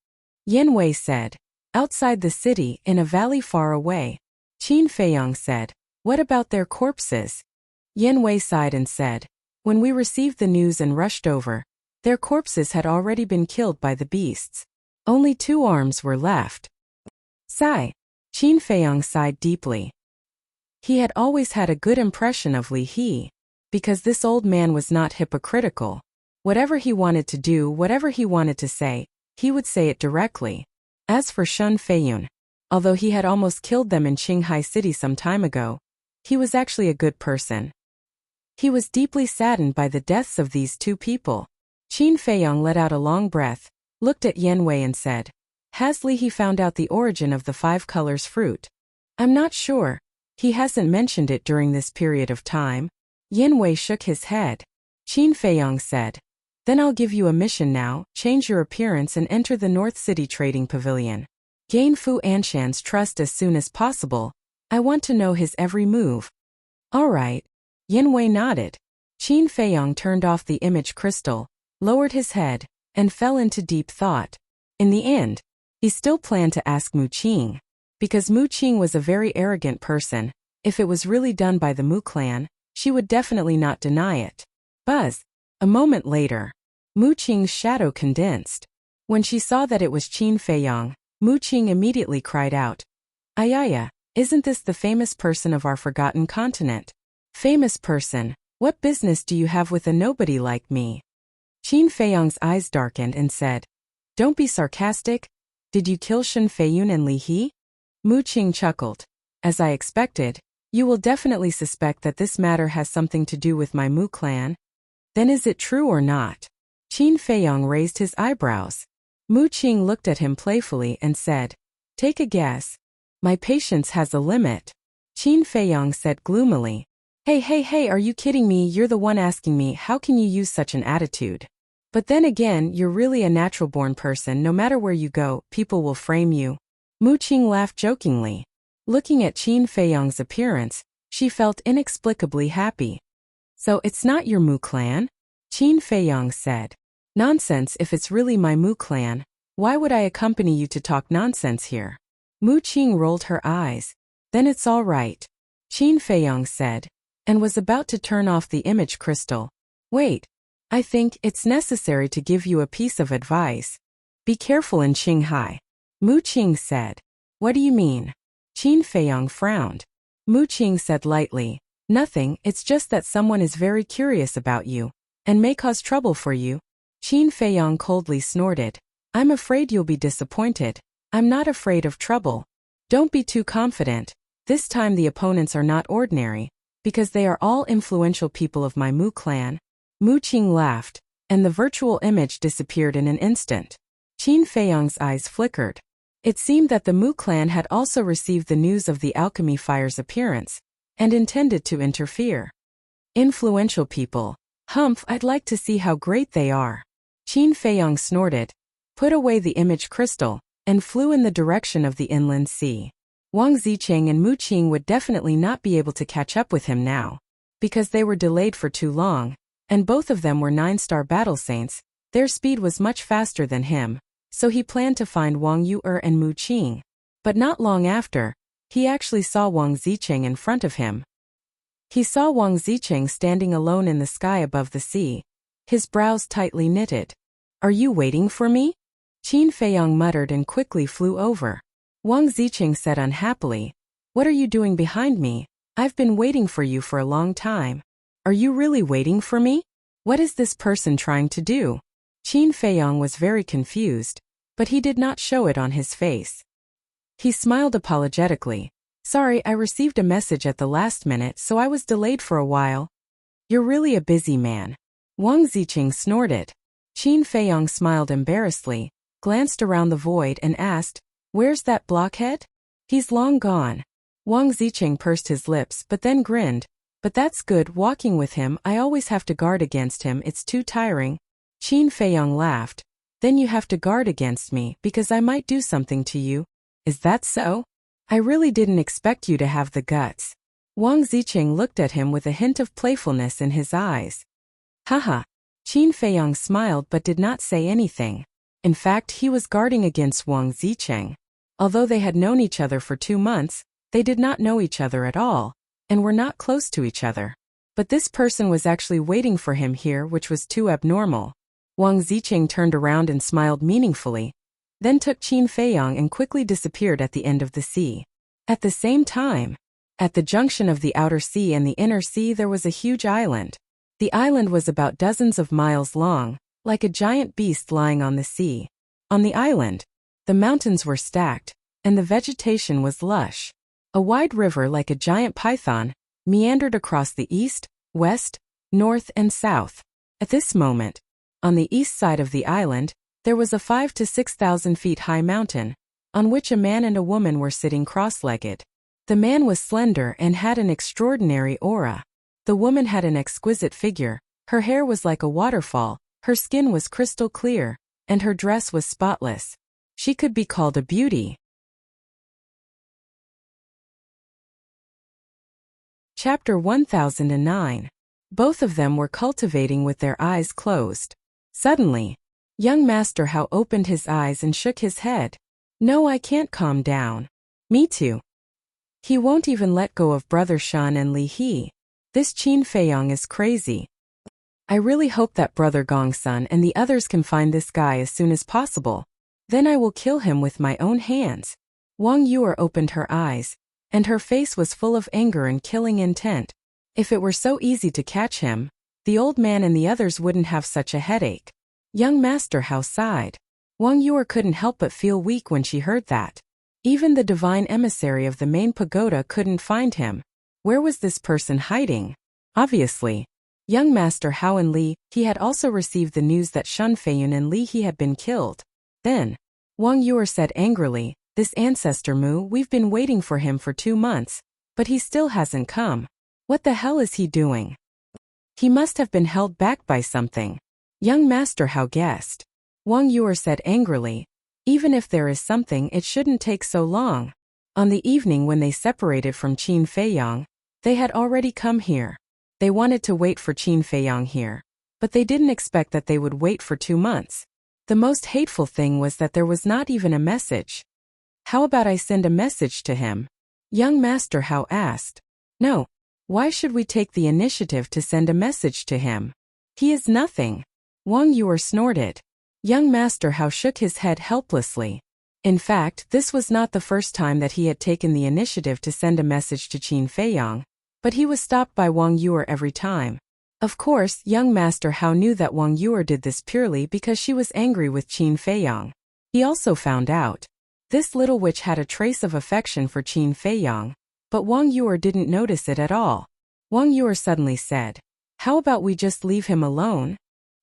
Speaker 1: Yin Wei said, "Outside the city, in a valley far away." Qin Feiyong said, "What about their corpses?" Yin Wei sighed and said, "When we received the news and rushed over, their corpses had already been killed by the beasts. Only 2 arms were left." Sigh. Qin Feiyong sighed deeply. He had always had a good impression of Li He, because this old man was not hypocritical. Whatever he wanted to do, whatever he wanted to say, he would say it directly. As for Shun Feiyun, although he had almost killed them in Qinghai City some time ago, he was actually a good person. He was deeply saddened by the deaths of these 2 people. Qin Feiyong let out a long breath, looked at Yin Wei and said, "Has Li He found out the origin of the 5 colors fruit?" "I'm not sure. He hasn't mentioned it during this period of time." Yin Wei shook his head. Qin Feiyong said, "Then I'll give you a mission now, change your appearance and enter the North City Trading Pavilion. Gain Fu Anshan's trust as soon as possible. I want to know his every move." "All right." Yin Wei nodded. Qin Feiyong turned off the image crystal, lowered his head, and fell into deep thought. In the end, he still planned to ask Mu Qing. Because Mu Qing was a very arrogant person, if it was really done by the Mu clan, she would definitely not deny it. Buzz. A moment later, Mu Qing's shadow condensed. When she saw that it was Qin Feiyong, Mu Qing immediately cried out, "Ayaya, isn't this the famous person of our forgotten continent?" "Famous person? What business do you have with a nobody like me?" Qin Feiyong's eyes darkened and said, "Don't be sarcastic. Did you kill Shun Feiyun and Li He?" Mu Qing chuckled. "As I expected, you will definitely suspect that this matter has something to do with my Mu clan. Then is it true or not?" Qin Feiyong raised his eyebrows. Mu Qing looked at him playfully and said, "Take a guess." "My patience has a limit." Qin Feiyong said gloomily. Hey, are you kidding me? You're the one asking me, how can you use such an attitude? But then again, you're really a natural-born person. No matter where you go, people will frame you." Mu Qing laughed jokingly. Looking at Qin Feiyong's appearance, she felt inexplicably happy. "So it's not your Mu clan?" Qin Feiyong said. "Nonsense. If it's really my Mu clan, why would I accompany you to talk nonsense here?" Mu Qing rolled her eyes. "Then it's all right," Qin Feiyong said, and was about to turn off the image crystal. "Wait. I think it's necessary to give you a piece of advice. Be careful in Qinghai." Mu Qing said. "What do you mean?" Qin Feiyong frowned. Mu Qing said lightly, "Nothing, it's just that someone is very curious about you, and may cause trouble for you." Qin Feiyong coldly snorted. "I'm afraid you'll be disappointed. I'm not afraid of trouble. Don't be too confident. This time the opponents are not ordinary, because they are all influential people of my Mu clan." Mu Qing laughed, and the virtual image disappeared in an instant. Qin Feiyong's eyes flickered. It seemed that the Mu clan had also received the news of the alchemy fire's appearance, and intended to interfere. Influential people. Humph, I'd like to see how great they are. Qin Feiyong snorted, put away the image crystal, and flew in the direction of the inland sea. Wang Zicheng and Mu Qing would definitely not be able to catch up with him now, because they were delayed for too long, and both of them were 9-star battle saints. Their speed was much faster than him, so he planned to find Wang Yu'er and Mu Qing. But not long after, he actually saw Wang Zicheng in front of him. He saw Wang Zicheng standing alone in the sky above the sea, his brows tightly knitted. Are you waiting for me? Qin Feiyong muttered and quickly flew over. Wang Zicheng said unhappily, what are you doing behind me? I've been waiting for you for a long time. Are you really waiting for me? What is this person trying to do? Qin Feiyong was very confused, but he did not show it on his face. He smiled apologetically. Sorry, I received a message at the last minute, so I was delayed for a while. You're really a busy man. Wang Zicheng snorted. Qin Feiyong smiled embarrassedly, glanced around the void and asked, where's that blockhead? He's long gone. Wang Zicheng pursed his lips but then grinned. But that's good, walking with him, I always have to guard against him, it's too tiring. Qin Feiyong laughed. Then you have to guard against me because I might do something to you. Is that so? I really didn't expect you to have the guts. Wang Zicheng looked at him with a hint of playfulness in his eyes. Haha. Qin Feiyong smiled but did not say anything. In fact, he was guarding against Wang Zicheng. Although they had known each other for 2 months, they did not know each other at all, and were not close to each other. But this person was actually waiting for him here, which was too abnormal. Wang Zicheng turned around and smiled meaningfully, then took Qin Feiyong and quickly disappeared at the end of the sea. At the same time, at the junction of the outer sea and the inner sea there was a huge island. The island was about dozens of miles long, like a giant beast lying on the sea. On the island, the mountains were stacked, and the vegetation was lush. A wide river like a giant python meandered across the east, west, north and south. At this moment, on the east side of the island, there was a 5,000 to 6,000 feet high mountain, on which a man and a woman were sitting cross-legged. The man was slender and had an extraordinary aura. The woman had an exquisite figure, her hair was like a waterfall, her skin was crystal clear, and her dress was spotless. She could be called a beauty. Chapter 1009. Both of them were cultivating with their eyes closed. Suddenly, young Master Hao opened his eyes and shook his head. No, I can't calm down. Me too. He won't even let go of Brother Shan and Li He. This Qin Feiyong is crazy. I really hope that Brother Gongsun and the others can find this guy as soon as possible. Then I will kill him with my own hands. Wang Yu'er opened her eyes, and her face was full of anger and killing intent. If it were so easy to catch him, the old man and the others wouldn't have such a headache. Young Master Hao sighed. Wang Yu'er couldn't help but feel weak when she heard that. Even the divine emissary of the main pagoda couldn't find him. Where was this person hiding? Obviously, young Master Hao and Li He had also received the news that Shun Feiyun and Li He had been killed. Then, Wang Yu'er said angrily, this ancestor Mu, we've been waiting for him for 2 months, but he still hasn't come. What the hell is he doing? He must have been held back by something. Young Master Hao guessed. Wang Yu'er said angrily, even if there is something, it shouldn't take so long. On the evening when they separated from Qin Feiyong, they had already come here. They wanted to wait for Qin Feiyong here, but they didn't expect that they would wait for 2 months. The most hateful thing was that there was not even a message. How about I send a message to him? Young Master Hao asked. No. Why should we take the initiative to send a message to him? He is nothing. Wang Yu'er snorted. Young Master Hao shook his head helplessly. In fact, this was not the first time that he had taken the initiative to send a message to Qin Feiyong, but he was stopped by Wang Yu'er every time. Of course, young Master Hao knew that Wang Yu'er did this purely because she was angry with Qin Feiyong. He also found out. This little witch had a trace of affection for Qin Feiyong, but Wang Yu'er didn't notice it at all. Wang Yu'er suddenly said, how about we just leave him alone?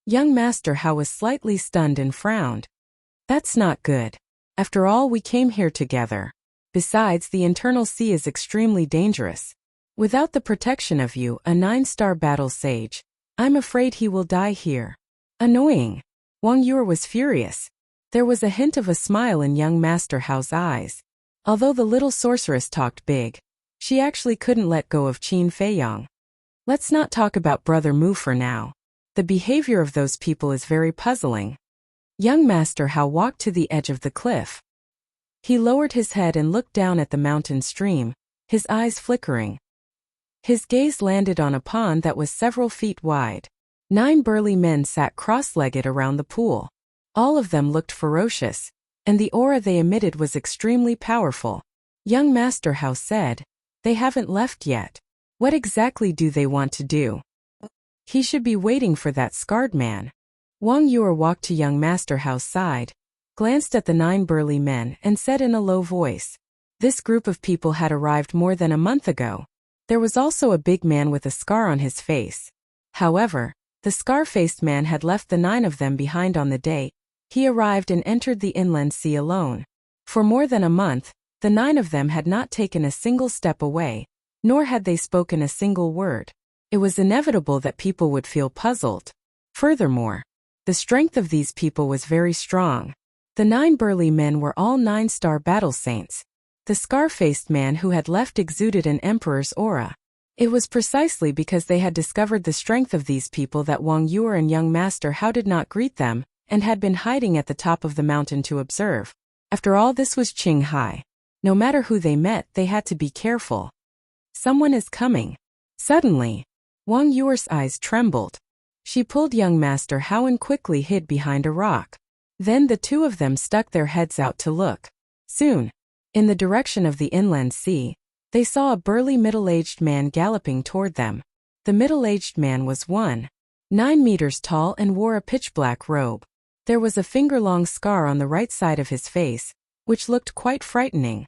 Speaker 1: Young Master Hao was slightly stunned and frowned. That's not good. After all, we came here together. Besides, the internal sea is extremely dangerous. Without the protection of you, a 9-star battle sage, I'm afraid he will die here. Annoying. Wang Yue was furious. There was a hint of a smile in young Master Hao's eyes. Although the little sorceress talked big, she actually couldn't let go of Qin Feiyang. Let's not talk about Brother Mu for now. The behavior of those people is very puzzling. Young Master Hao walked to the edge of the cliff. He lowered his head and looked down at the mountain stream, his eyes flickering. His gaze landed on a pond that was several feet wide. 9 burly men sat cross-legged around the pool. All of them looked ferocious, and the aura they emitted was extremely powerful. Young Master Hao said, "They haven't left yet. What exactly do they want to do? He should be waiting for that scarred man." Wang Yue walked to young Master Hao's side, glanced at the 9 burly men and said in a low voice, "This group of people had arrived more than a month ago. There was also a big man with a scar on his face. However, the scar-faced man had left the 9 of them behind on the day he arrived and entered the inland sea alone. For more than a month, the 9 of them had not taken a single step away, nor had they spoken a single word. It was inevitable that people would feel puzzled. Furthermore, the strength of these people was very strong. The 9 burly men were all 9-star battle saints. The scar-faced man who had left exuded an emperor's aura. It was precisely because they had discovered the strength of these people that Wang Yue and young Master Hao did not greet them, and had been hiding at the top of the mountain to observe. After all, this was Qinghai. No matter who they met, they had to be careful. Someone is coming. Suddenly, Wang Yue's eyes trembled. She pulled young Master Hao and quickly hid behind a rock. Then the 2 of them stuck their heads out to look. Soon, in the direction of the inland sea, they saw a burly middle-aged man galloping toward them. The middle-aged man was 1.9 meters tall and wore a pitch-black robe. There was a finger-long scar on the right side of his face, which looked quite frightening.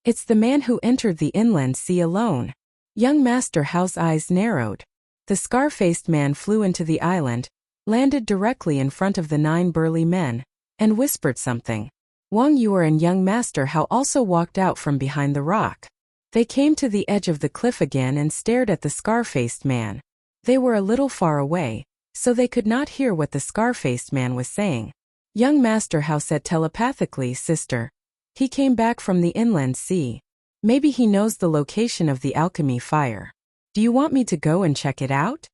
Speaker 1: It's the man who entered the inland sea alone. Young Master Hao's eyes narrowed. The scar-faced man flew into the island, landed directly in front of the 9 burly men, and whispered something. Wang Yue and young Master Hao also walked out from behind the rock. They came to the edge of the cliff again and stared at the scar-faced man. They were a little far away, so they could not hear what the scar-faced man was saying. Young Master Hao said telepathically, "Sister, he came back from the inland sea. Maybe he knows the location of the alchemy fire. Do you want me to go and check it out?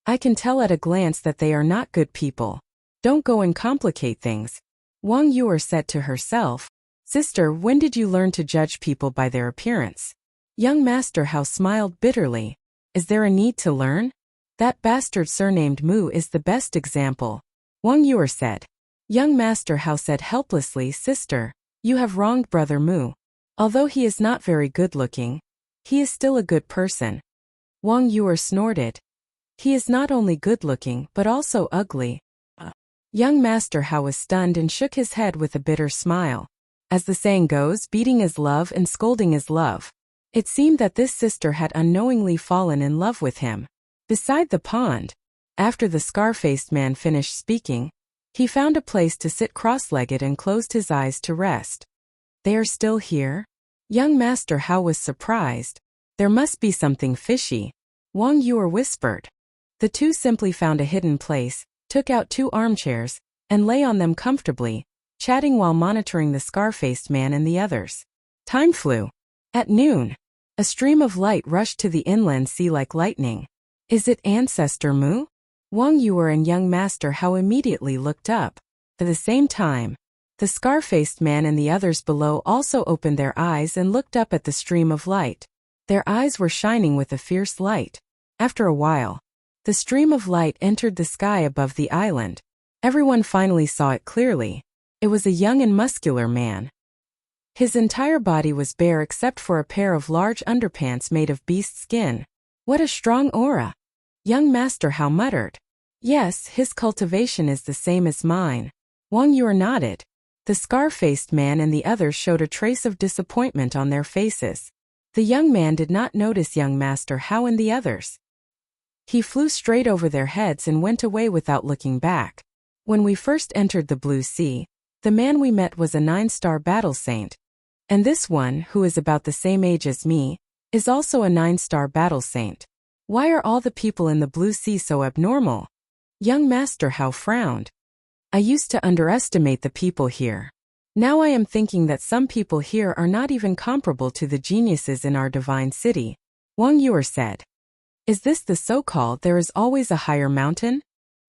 Speaker 1: I can tell at a glance that they are not good people. Don't go and complicate things." Wang Yue said to herself, "Sister, when did you learn to judge people by their appearance?" Young Master Hao smiled bitterly. "Is there a need to learn? That bastard surnamed Mu is the best example," Wang Yue said. Young Master Hao said helplessly, "Sister, you have wronged Brother Mu. Although he is not very good-looking, he is still a good person." Wang Yue snorted. "He is not only good-looking but also ugly." Young Master Hao was stunned and shook his head with a bitter smile. As the saying goes, beating is love and scolding is love. It seemed that this sister had unknowingly fallen in love with him. Beside the pond, after the scar-faced man finished speaking, he found a place to sit cross-legged and closed his eyes to rest. "They are still here?" Young Master Hao was surprised. "There must be something fishy," Wang Yue whispered. The 2 simply found a hidden place, took out 2 armchairs, and lay on them comfortably, chatting while monitoring the scar-faced man and the others. Time flew. At noon, a stream of light rushed to the inland sea like lightning. "Is it Ancestor Mu?" Wang Yue and young Master Hao immediately looked up. At the same time, the scar-faced man and the others below also opened their eyes and looked up at the stream of light. Their eyes were shining with a fierce light. After a while, the stream of light entered the sky above the island. Everyone finally saw it clearly. It was a young and muscular man. His entire body was bare except for a pair of large underpants made of beast skin. "What a strong aura," young Master Hao muttered. "Yes, his cultivation is the same as mine." Wang Yue nodded. The scar-faced man and the others showed a trace of disappointment on their faces. The young man did not notice young Master Hao and the others. He flew straight over their heads and went away without looking back. "When we first entered the blue sea, The man we met was a 9-star battle saint. And this one, who is about the same age as me, is also a 9-star battle saint. Why are all the people in the Blue Sea so abnormal? Young Master Hao frowned. I used to underestimate the people here. Now I am thinking that some people here are not even comparable to the geniuses in our divine city. Wang Yuer said. Is this the so-called there is always a higher mountain?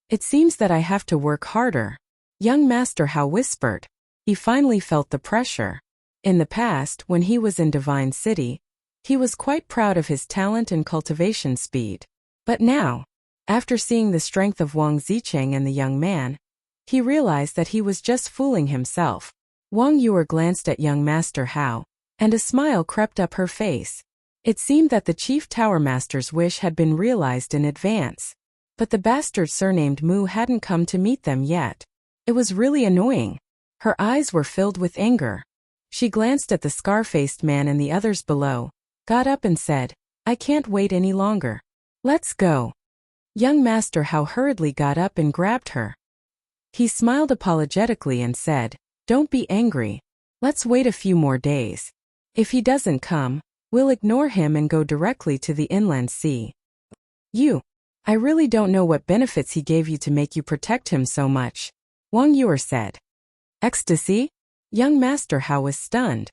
Speaker 1: It seems that I have to work harder. Young Master Hao whispered. He finally felt the pressure. In the past, when he was in Divine City, he was quite proud of his talent and cultivation speed. But now, after seeing the strength of Wang Zicheng and the young man, he realized that he was just fooling himself. Wang Yuer glanced at young Master Hao, and a smile crept up her face. It seemed that the Chief Tower Master's wish had been realized in advance. But the bastard surnamed Mu hadn't come to meet them yet. It was really annoying. Her eyes were filled with anger. She glanced at the scar-faced man and the others below, got up and said, I can't wait any longer. Let's go. Young Master Hao hurriedly got up and grabbed her. He smiled apologetically and said, Don't be angry. Let's wait a few more days. If he doesn't come, we'll ignore him and go directly to the inland sea. I really don't know what benefits he gave you to make you protect him so much. Wang Yuer said. Ecstasy? Young Master Hao was stunned.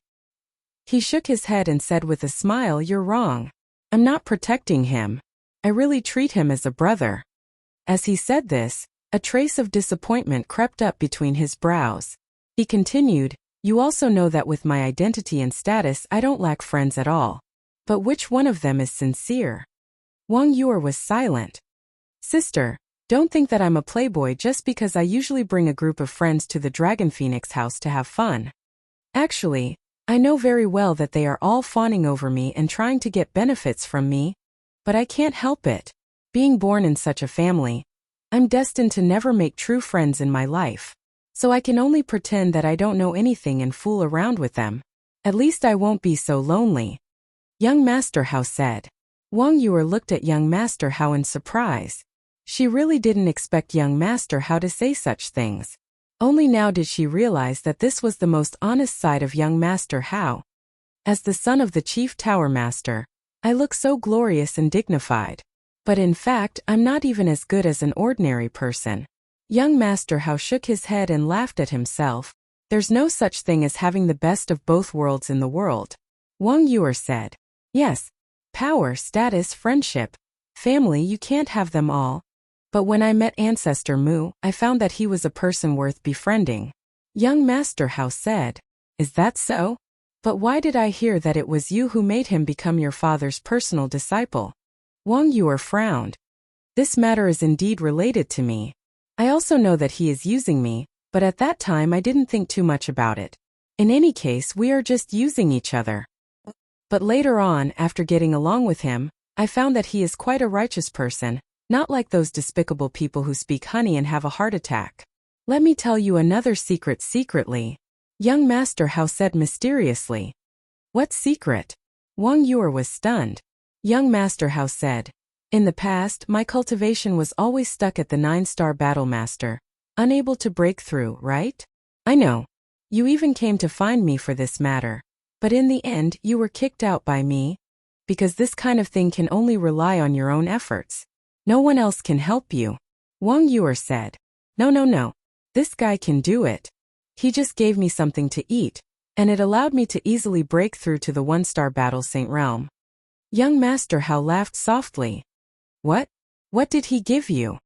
Speaker 1: He shook his head and said with a smile, You're wrong. I'm not protecting him. I really treat him as a brother. As he said this, a trace of disappointment crept up between his brows. He continued, You also know that with my identity and status I don't lack friends at all. But which one of them is sincere? Wang Yuer was silent. Sister, don't think that I'm a playboy just because I usually bring a group of friends to the Dragon Phoenix house to have fun. Actually, I know very well that they are all fawning over me and trying to get benefits from me. But I can't help it. Being born in such a family, I'm destined to never make true friends in my life. So I can only pretend that I don't know anything and fool around with them. At least I won't be so lonely. Young Master Hao said. Wang Yuer looked at young Master Hao in surprise. She really didn't expect young Master Hao to say such things. Only now did she realize that this was the most honest side of young Master Hao. As the son of the Chief Tower Master, I look so glorious and dignified. But in fact, I'm not even as good as an ordinary person. Young Master Hao shook his head and laughed at himself. There's no such thing as having the best of both worlds in the world. Wang Yuer said. Yes. Power, status, friendship, family, you can't have them all. But when I met Ancestor Mu, I found that he was a person worth befriending. Young Master Hao said. Is that so? But why did I hear that it was you who made him become your father's personal disciple? Wang Yuer frowned. This matter is indeed related to me. I also know that he is using me, but at that time I didn't think too much about it. In any case, we are just using each other. But later on, after getting along with him, I found that he is quite a righteous person, not like those despicable people who speak honey and have a heart attack. Let me tell you another secret secretly. Young Master Hao said mysteriously. What secret? Wang Yuer was stunned. Young Master Hao said. In the past, my cultivation was always stuck at the 9-star Battle Master, unable to break through, right? I know. You even came to find me for this matter. But in the end, you were kicked out by me. Because this kind of thing can only rely on your own efforts. No one else can help you. Wang Yuer said. No. This guy can do it. He just gave me something to eat, and it allowed me to easily break through to the 1-star Battle Saint realm. Young Master Hao laughed softly. What? What did he give you?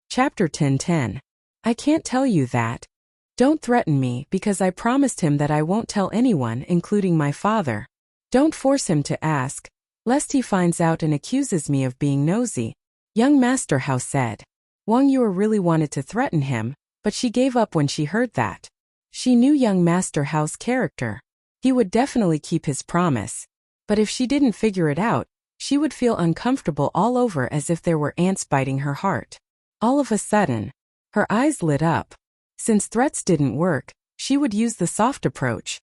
Speaker 1: Chapter 10:10. I can't tell you that. Don't threaten me because I promised him that I won't tell anyone, including my father. Don't force him to ask, lest he finds out and accuses me of being nosy. Young Master Hao said. Wang Yuer really wanted to threaten him, but she gave up when she heard that. She knew young Master Hao's character. He would definitely keep his promise. But if she didn't figure it out, she would feel uncomfortable all over as if there were ants biting her heart. All of a sudden, her eyes lit up. Since threats didn't work, she would use the soft approach.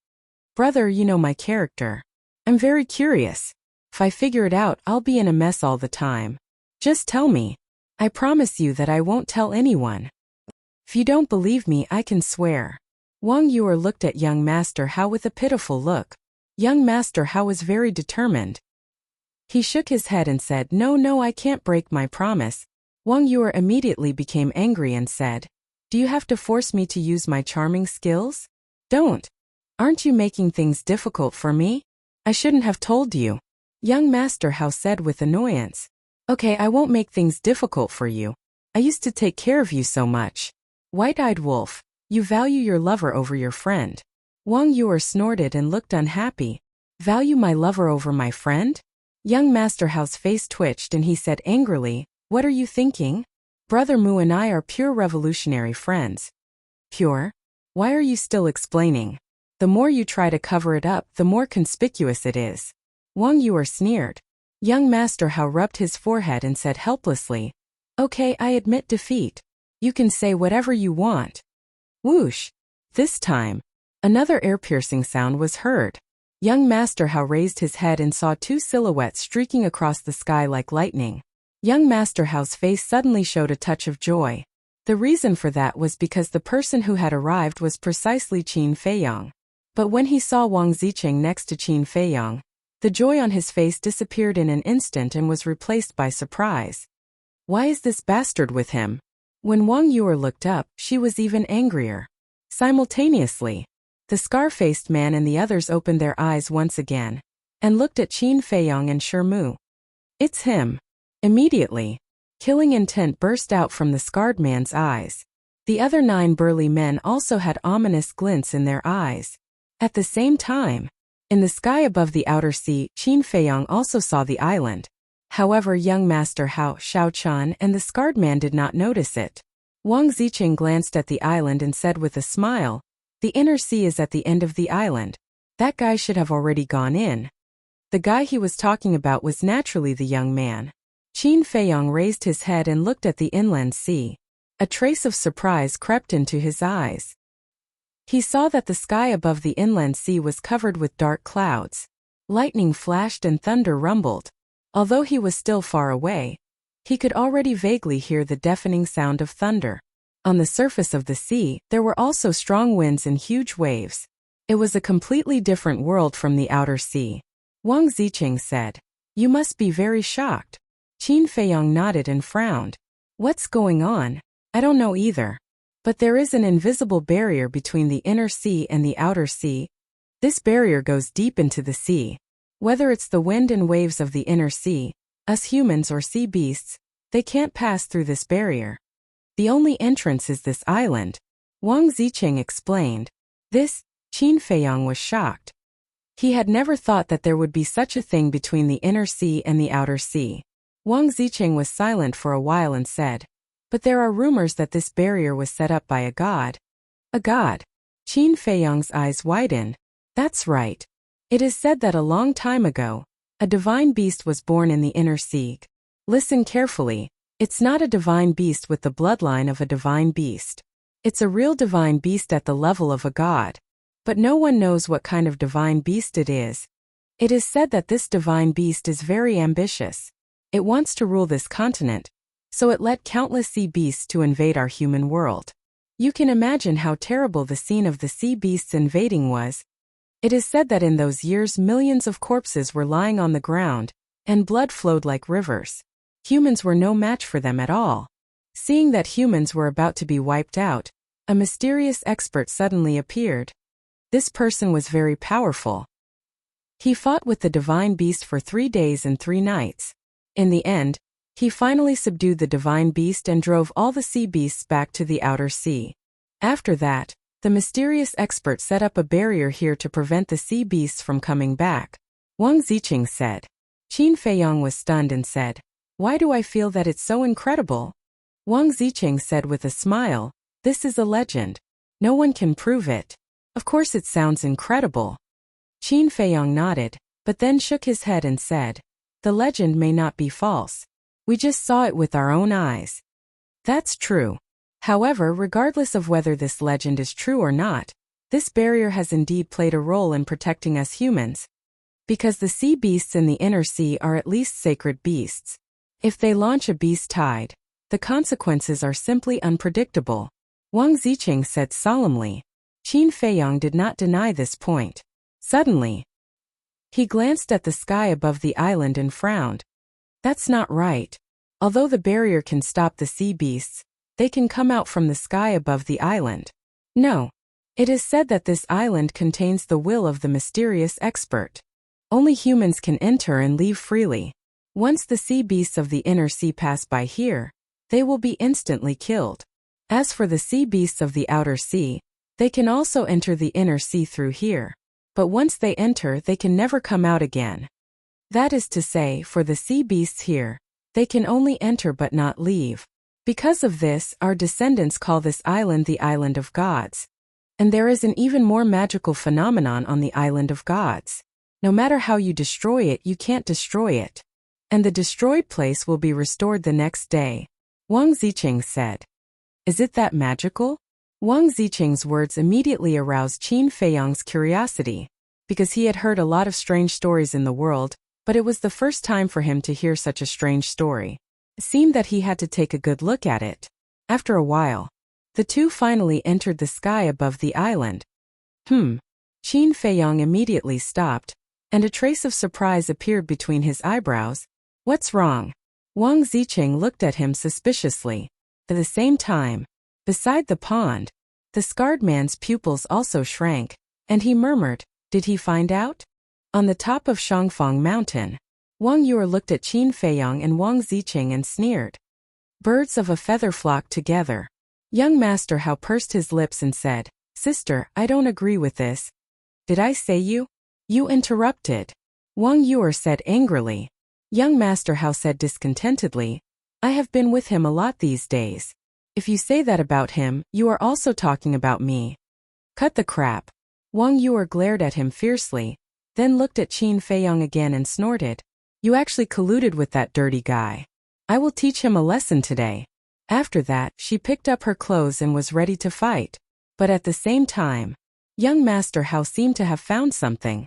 Speaker 1: Brother, you know my character. I'm very curious. If I figure it out, I'll be in a mess all the time. Just tell me. I promise you that I won't tell anyone. If you don't believe me, I can swear. Wang Yuer looked at young Master Hao with a pitiful look. Young Master Hao was very determined. He shook his head and said, No, I can't break my promise. Wang Yuer immediately became angry and said, Do you have to force me to use my charming skills? Don't. Aren't you making things difficult for me? I shouldn't have told you. Young Master Hao said with annoyance. Okay, I won't make things difficult for you. I used to take care of you so much. White-eyed wolf, you value your lover over your friend. Wang Yuer snorted and looked unhappy. Value my lover over my friend? Young Master Hao's face twitched and he said angrily, What are you thinking? Brother Mu and I are pure revolutionary friends. Pure? Why are you still explaining? The more you try to cover it up, the more conspicuous it is. Wang Yuer sneered. Young Master Hao rubbed his forehead and said helplessly, Okay, I admit defeat. You can say whatever you want. Whoosh! This time, another ear-piercing sound was heard. Young Master Hao raised his head and saw two silhouettes streaking across the sky like lightning. Young Master Hao's face suddenly showed a touch of joy. The reason for that was because the person who had arrived was precisely Qin Feiyang. But when he saw Wang Zicheng next to Qin Feiyang, the joy on his face disappeared in an instant and was replaced by surprise. Why is this bastard with him? When Wang Yuer looked up, she was even angrier. Simultaneously, the scar-faced man and the others opened their eyes once again, and looked at Qin Feiyang and Mu. It's him. Immediately, killing intent burst out from the scarred man's eyes. The other 9 burly men also had ominous glints in their eyes. At the same time, in the sky above the outer sea, Qin Feiyang also saw the island. However, young Master Hao, Xiao Chan, and the scarred man did not notice it. Wang Zicheng glanced at the island and said with a smile, The inner sea is at the end of the island. That guy should have already gone in. The guy he was talking about was naturally the young man. Qin Feiyang raised his head and looked at the inland sea. A trace of surprise crept into his eyes. He saw that the sky above the inland sea was covered with dark clouds. Lightning flashed and thunder rumbled. Although he was still far away, he could already vaguely hear the deafening sound of thunder. On the surface of the sea, there were also strong winds and huge waves. It was a completely different world from the outer sea. Wang Zicheng said, You must be very shocked. Qin Feiyang nodded and frowned. What's going on? I don't know either. But there is an invisible barrier between the inner sea and the outer sea. This barrier goes deep into the sea. Whether it's the wind and waves of the inner sea, us humans or sea beasts, they can't pass through this barrier. The only entrance is this island. Wang Zicheng explained. This, Qin Feiyang was shocked. He had never thought that there would be such a thing between the inner sea and the outer sea. Wang Zicheng was silent for a while and said, But there are rumors that this barrier was set up by a god. A god? Qin Feiyang's eyes widened. That's right. It is said that a long time ago, a divine beast was born in the inner sea. Listen carefully, it's not a divine beast with the bloodline of a divine beast. It's a real divine beast at the level of a god. But no one knows what kind of divine beast it is. It is said that this divine beast is very ambitious. It wants to rule this continent, so it led countless sea beasts to invade our human world. You can imagine how terrible the scene of the sea beasts invading was. It is said that in those years millions of corpses were lying on the ground, and blood flowed like rivers. Humans were no match for them at all. Seeing that humans were about to be wiped out, a mysterious expert suddenly appeared. This person was very powerful. He fought with the divine beast for 3 days and 3 nights. In the end, he finally subdued the divine beast and drove all the sea beasts back to the outer sea. After that, the mysterious expert set up a barrier here to prevent the sea beasts from coming back. Wang Zicheng said. Qin Feiyang was stunned and said, Why do I feel that it's so incredible? Wang Zicheng said with a smile, This is a legend. No one can prove it. Of course it sounds incredible. Qin Feiyang nodded, but then shook his head and said, The legend may not be false. We just saw it with our own eyes. That's true. However, regardless of whether this legend is true or not, this barrier has indeed played a role in protecting us humans. Because the sea beasts in the inner sea are at least sacred beasts. If they launch a beast tide, The consequences are simply unpredictable, Wang Ziqing said solemnly. Qin Feiyang did not deny this point. Suddenly, he glanced at the sky above the island and frowned. That's not right. Although the barrier can stop the sea beasts, they can come out from the sky above the island. No. It is said that this island contains the will of the mysterious expert. Only humans can enter and leave freely. Once the sea beasts of the inner sea pass by here, they will be instantly killed. As for the sea beasts of the outer sea, they can also enter the inner sea through here. But once they enter, they can never come out again. That is to say, for the sea beasts here, they can only enter but not leave. Because of this, our descendants call this island the Island of Gods. And there is an even more magical phenomenon on the Island of Gods. No matter how you destroy it, you can't destroy it. And the destroyed place will be restored the next day, Wang Ziqing said. Is it that magical? Wang Ziqing's words immediately aroused Qin Feiyang's curiosity, because he had heard a lot of strange stories in the world, but it was the first time for him to hear such a strange story. It seemed that he had to take a good look at it. After a while, the two finally entered the sky above the island. Qin Feiyang immediately stopped, and a trace of surprise appeared between his eyebrows. What's wrong? Wang Ziqing looked at him suspiciously. At the same time, beside the pond, the scarred man's pupils also shrank, and he murmured, did he find out? On the top of Shangfang Mountain, Wang Yue looked at Qin Feiyang and Wang Ziqing and sneered. Birds of a feather flock together. Young Master Hao pursed his lips and said, Sister, I don't agree with this. Did I say you? You interrupted. Wang Yue said angrily. Young Master Hao said discontentedly, I have been with him a lot these days. If you say that about him, you are also talking about me. Cut the crap. Wang Yue glared at him fiercely, then looked at Qin Feiyang again and snorted. You actually colluded with that dirty guy. I will teach him a lesson today. After that, she picked up her clothes and was ready to fight. But at the same time, young Master Hao seemed to have found something.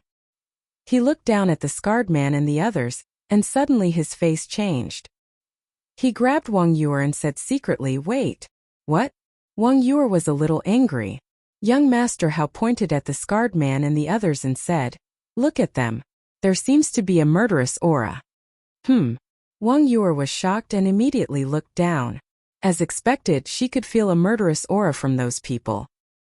Speaker 1: He looked down at the scarred man and the others, and suddenly his face changed. He grabbed Wang Yue and said secretly, wait. What? Wang Yue was a little angry. Young Master Hao pointed at the scarred man and the others and said, look at them. There seems to be a murderous aura. Wang Yue was shocked and immediately looked down. As expected, she could feel a murderous aura from those people.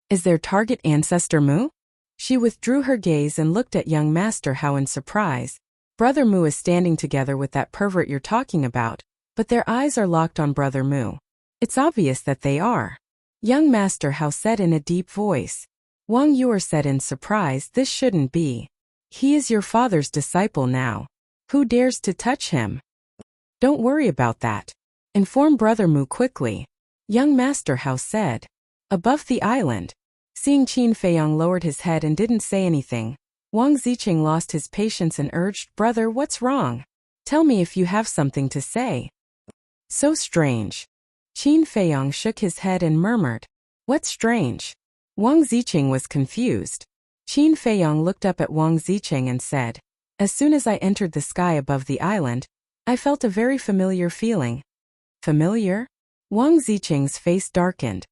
Speaker 1: Is their target Ancestor Mu? She withdrew her gaze and looked at young Master Hao in surprise. Brother Mu is standing together with that pervert you're talking about, but their eyes are locked on Brother Mu. It's obvious that they are. Young Master Hao said in a deep voice. Wang Yue said in surprise, this shouldn't be. He is your father's disciple now. Who dares to touch him? Don't worry about that. Inform Brother Mu quickly. Young Master Hao said. Above the island, seeing Qin Feiyang lowered his head and didn't say anything, Wang Ziqing lost his patience and urged, Brother, what's wrong? Tell me if you have something to say. So strange. Qin Feiyang shook his head and murmured, what's strange? Wang Ziqing was confused. Qin Feiyang looked up at Wang Ziqing and said, as soon as I entered the sky above the island, I felt a very familiar feeling. Familiar? Wang Ziqing's face darkened.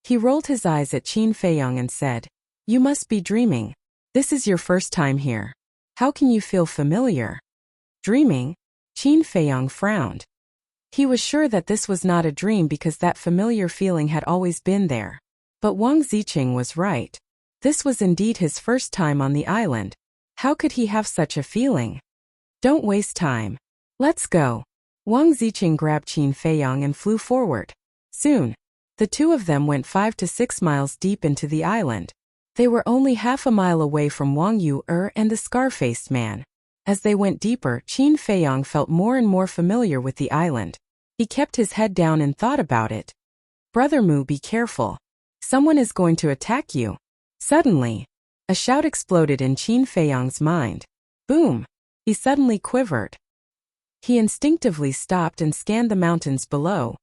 Speaker 1: He rolled his eyes at Qin Feiyang and said, you must be dreaming. This is your first time here. How can you feel familiar? Dreaming? Qin Feiyang frowned. He was sure that this was not a dream because that familiar feeling had always been there. But Wang Ziqing was right. This was indeed his first time on the island. How could he have such a feeling? Don't waste time. Let's go. Wang Ziqing grabbed Qin Feiyang and flew forward. Soon, the two of them went 5 to 6 miles deep into the island. They were only half a mile away from Wang Yue and the scar-faced man. As they went deeper, Qin Feiyang felt more and more familiar with the island. He kept his head down and thought about it. Brother Mu, be careful. Someone is going to attack you. Suddenly, a shout exploded in Qin Feiyang's mind. Boom! He suddenly quivered. He instinctively stopped and scanned the mountains below.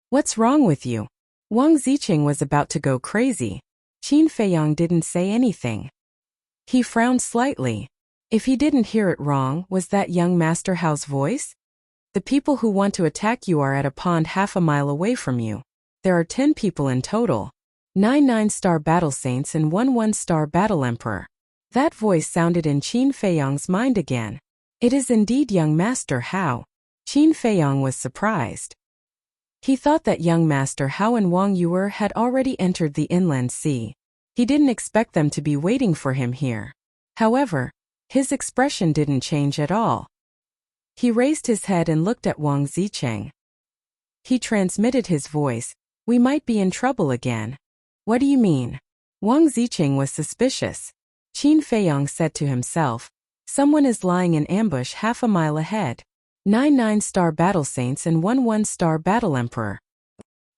Speaker 1: What's wrong with you? Wang Ziqing was about to go crazy. Qin Feiyang didn't say anything. He frowned slightly. If he didn't hear it wrong, was that young Master Hao's voice? The people who want to attack you are at a pond half a mile away from you. There are 10 people in total. 9 9-star battle saints and 1 1-star battle emperor. That voice sounded in Qin Feiyong's mind again. It is indeed young Master Hao. Qin Feiyong was surprised. He thought that young Master Hao and Wang Yuer had already entered the inland sea. He didn't expect them to be waiting for him here. However, his expression didn't change at all. He raised his head and looked at Wang Zicheng. He transmitted his voice, "We might be in trouble again." "What do you mean?" Wang Zicheng was suspicious. Qin Feiyong said to himself, "Someone is lying in ambush half a mile ahead. 9 9-star battle saints and 1 1-star battle emperor.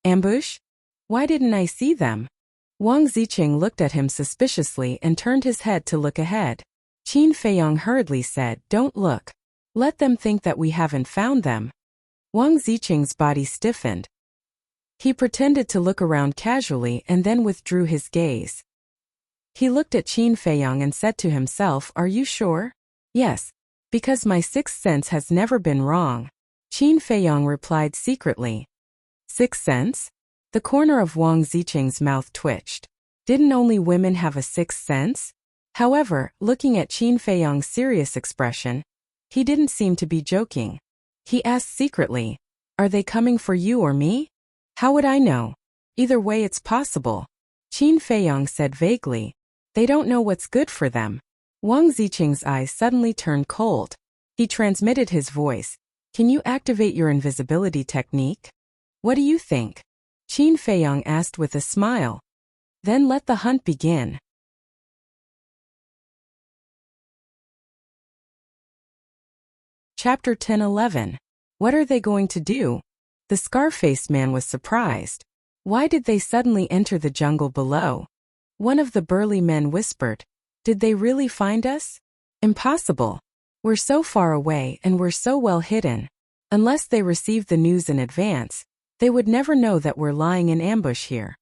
Speaker 1: Ambush? Why didn't I see them?" Wang Zicheng looked at him suspiciously and turned his head to look ahead. Qin Feiyong hurriedly said, "Don't look. Let them think that we haven't found them." Wang Zicheng's body stiffened. He pretended to look around casually and then withdrew his gaze. He looked at Qin Feiyong and said to himself, "Are you sure?" "Yes, because my sixth sense has never been wrong." Qin Feiyong replied secretly. "Sixth sense?" The corner of Wang Zicheng's mouth twitched. Didn't only women have a sixth sense? However, looking at Qin Feiyong's serious expression, he didn't seem to be joking. He asked secretly, "Are they coming for you or me?" "How would I know? Either way it's possible." Qin Feiyong said vaguely, "They don't know what's good for them." Wang Zicheng's eyes suddenly turned cold. He transmitted his voice, "Can you activate your invisibility technique?" "What do you think?" Qin Feiyong asked with a smile. "Then let the hunt begin." Chapter 10-11. What are they going to do? The scar-faced man was surprised. Why did they suddenly enter the jungle below? One of the burly men whispered, "Did they really find us?" "Impossible. We're so far away and we're so well hidden. Unless they received the news in advance, they would never know that we're lying in ambush here.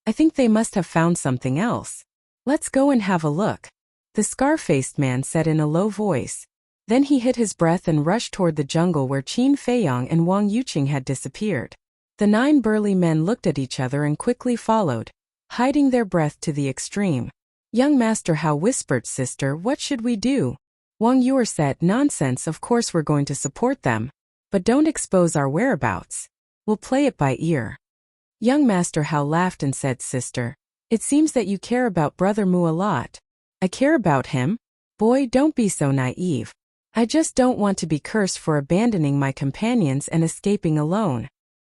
Speaker 1: I think they must have found something else. Let's go and have a look," the scar-faced man said in a low voice. Then he hit his breath and rushed toward the jungle where Qin Feiyong and Wang Yuqing had disappeared. The 9 burly men looked at each other and quickly followed, hiding their breath to the extreme. Young Master Hao whispered, "Sister, what should we do?" Wang Yuer said, "Nonsense, of course we're going to support them. But don't expose our whereabouts. We'll play it by ear." Young Master Hao laughed and said, "Sister, it seems that you care about Brother Mu a lot." "I care about him? Boy, don't be so naive. I just don't want to be cursed for abandoning my companions and escaping alone."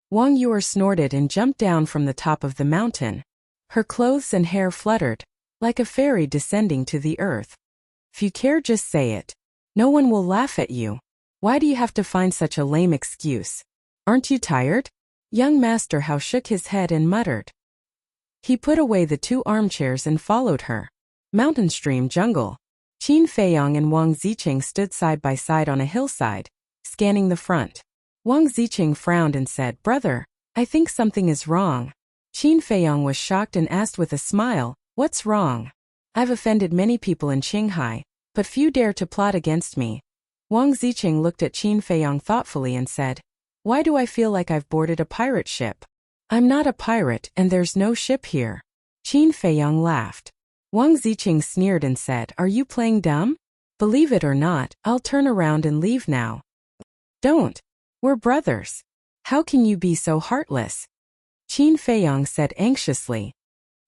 Speaker 1: Wang Yuer snorted and jumped down from the top of the mountain. Her clothes and hair fluttered, like a fairy descending to the earth. "If you care, just say it. No one will laugh at you. Why do you have to find such a lame excuse? Aren't you tired?" Young Master Hao shook his head and muttered. He put away the 2 armchairs and followed her. Mountain stream jungle. Qin Feiyong and Wang Zicheng stood side by side on a hillside, scanning the front. Wang Zicheng frowned and said, "Brother, I think something is wrong." Qin Feiyong was shocked and asked with a smile, "What's wrong?" "I've offended many people in Qinghai, but few dare to plot against me." Wang Zicheng looked at Qin Feiyong thoughtfully and said, "Why do I feel like I've boarded a pirate ship?" "I'm not a pirate and there's no ship here." Qin Feiyong laughed. Wang Zicheng sneered and said, "Are you playing dumb? Believe it or not, I'll turn around and leave now." "Don't. We're brothers. How can you be so heartless?" Qin Feiyong said anxiously.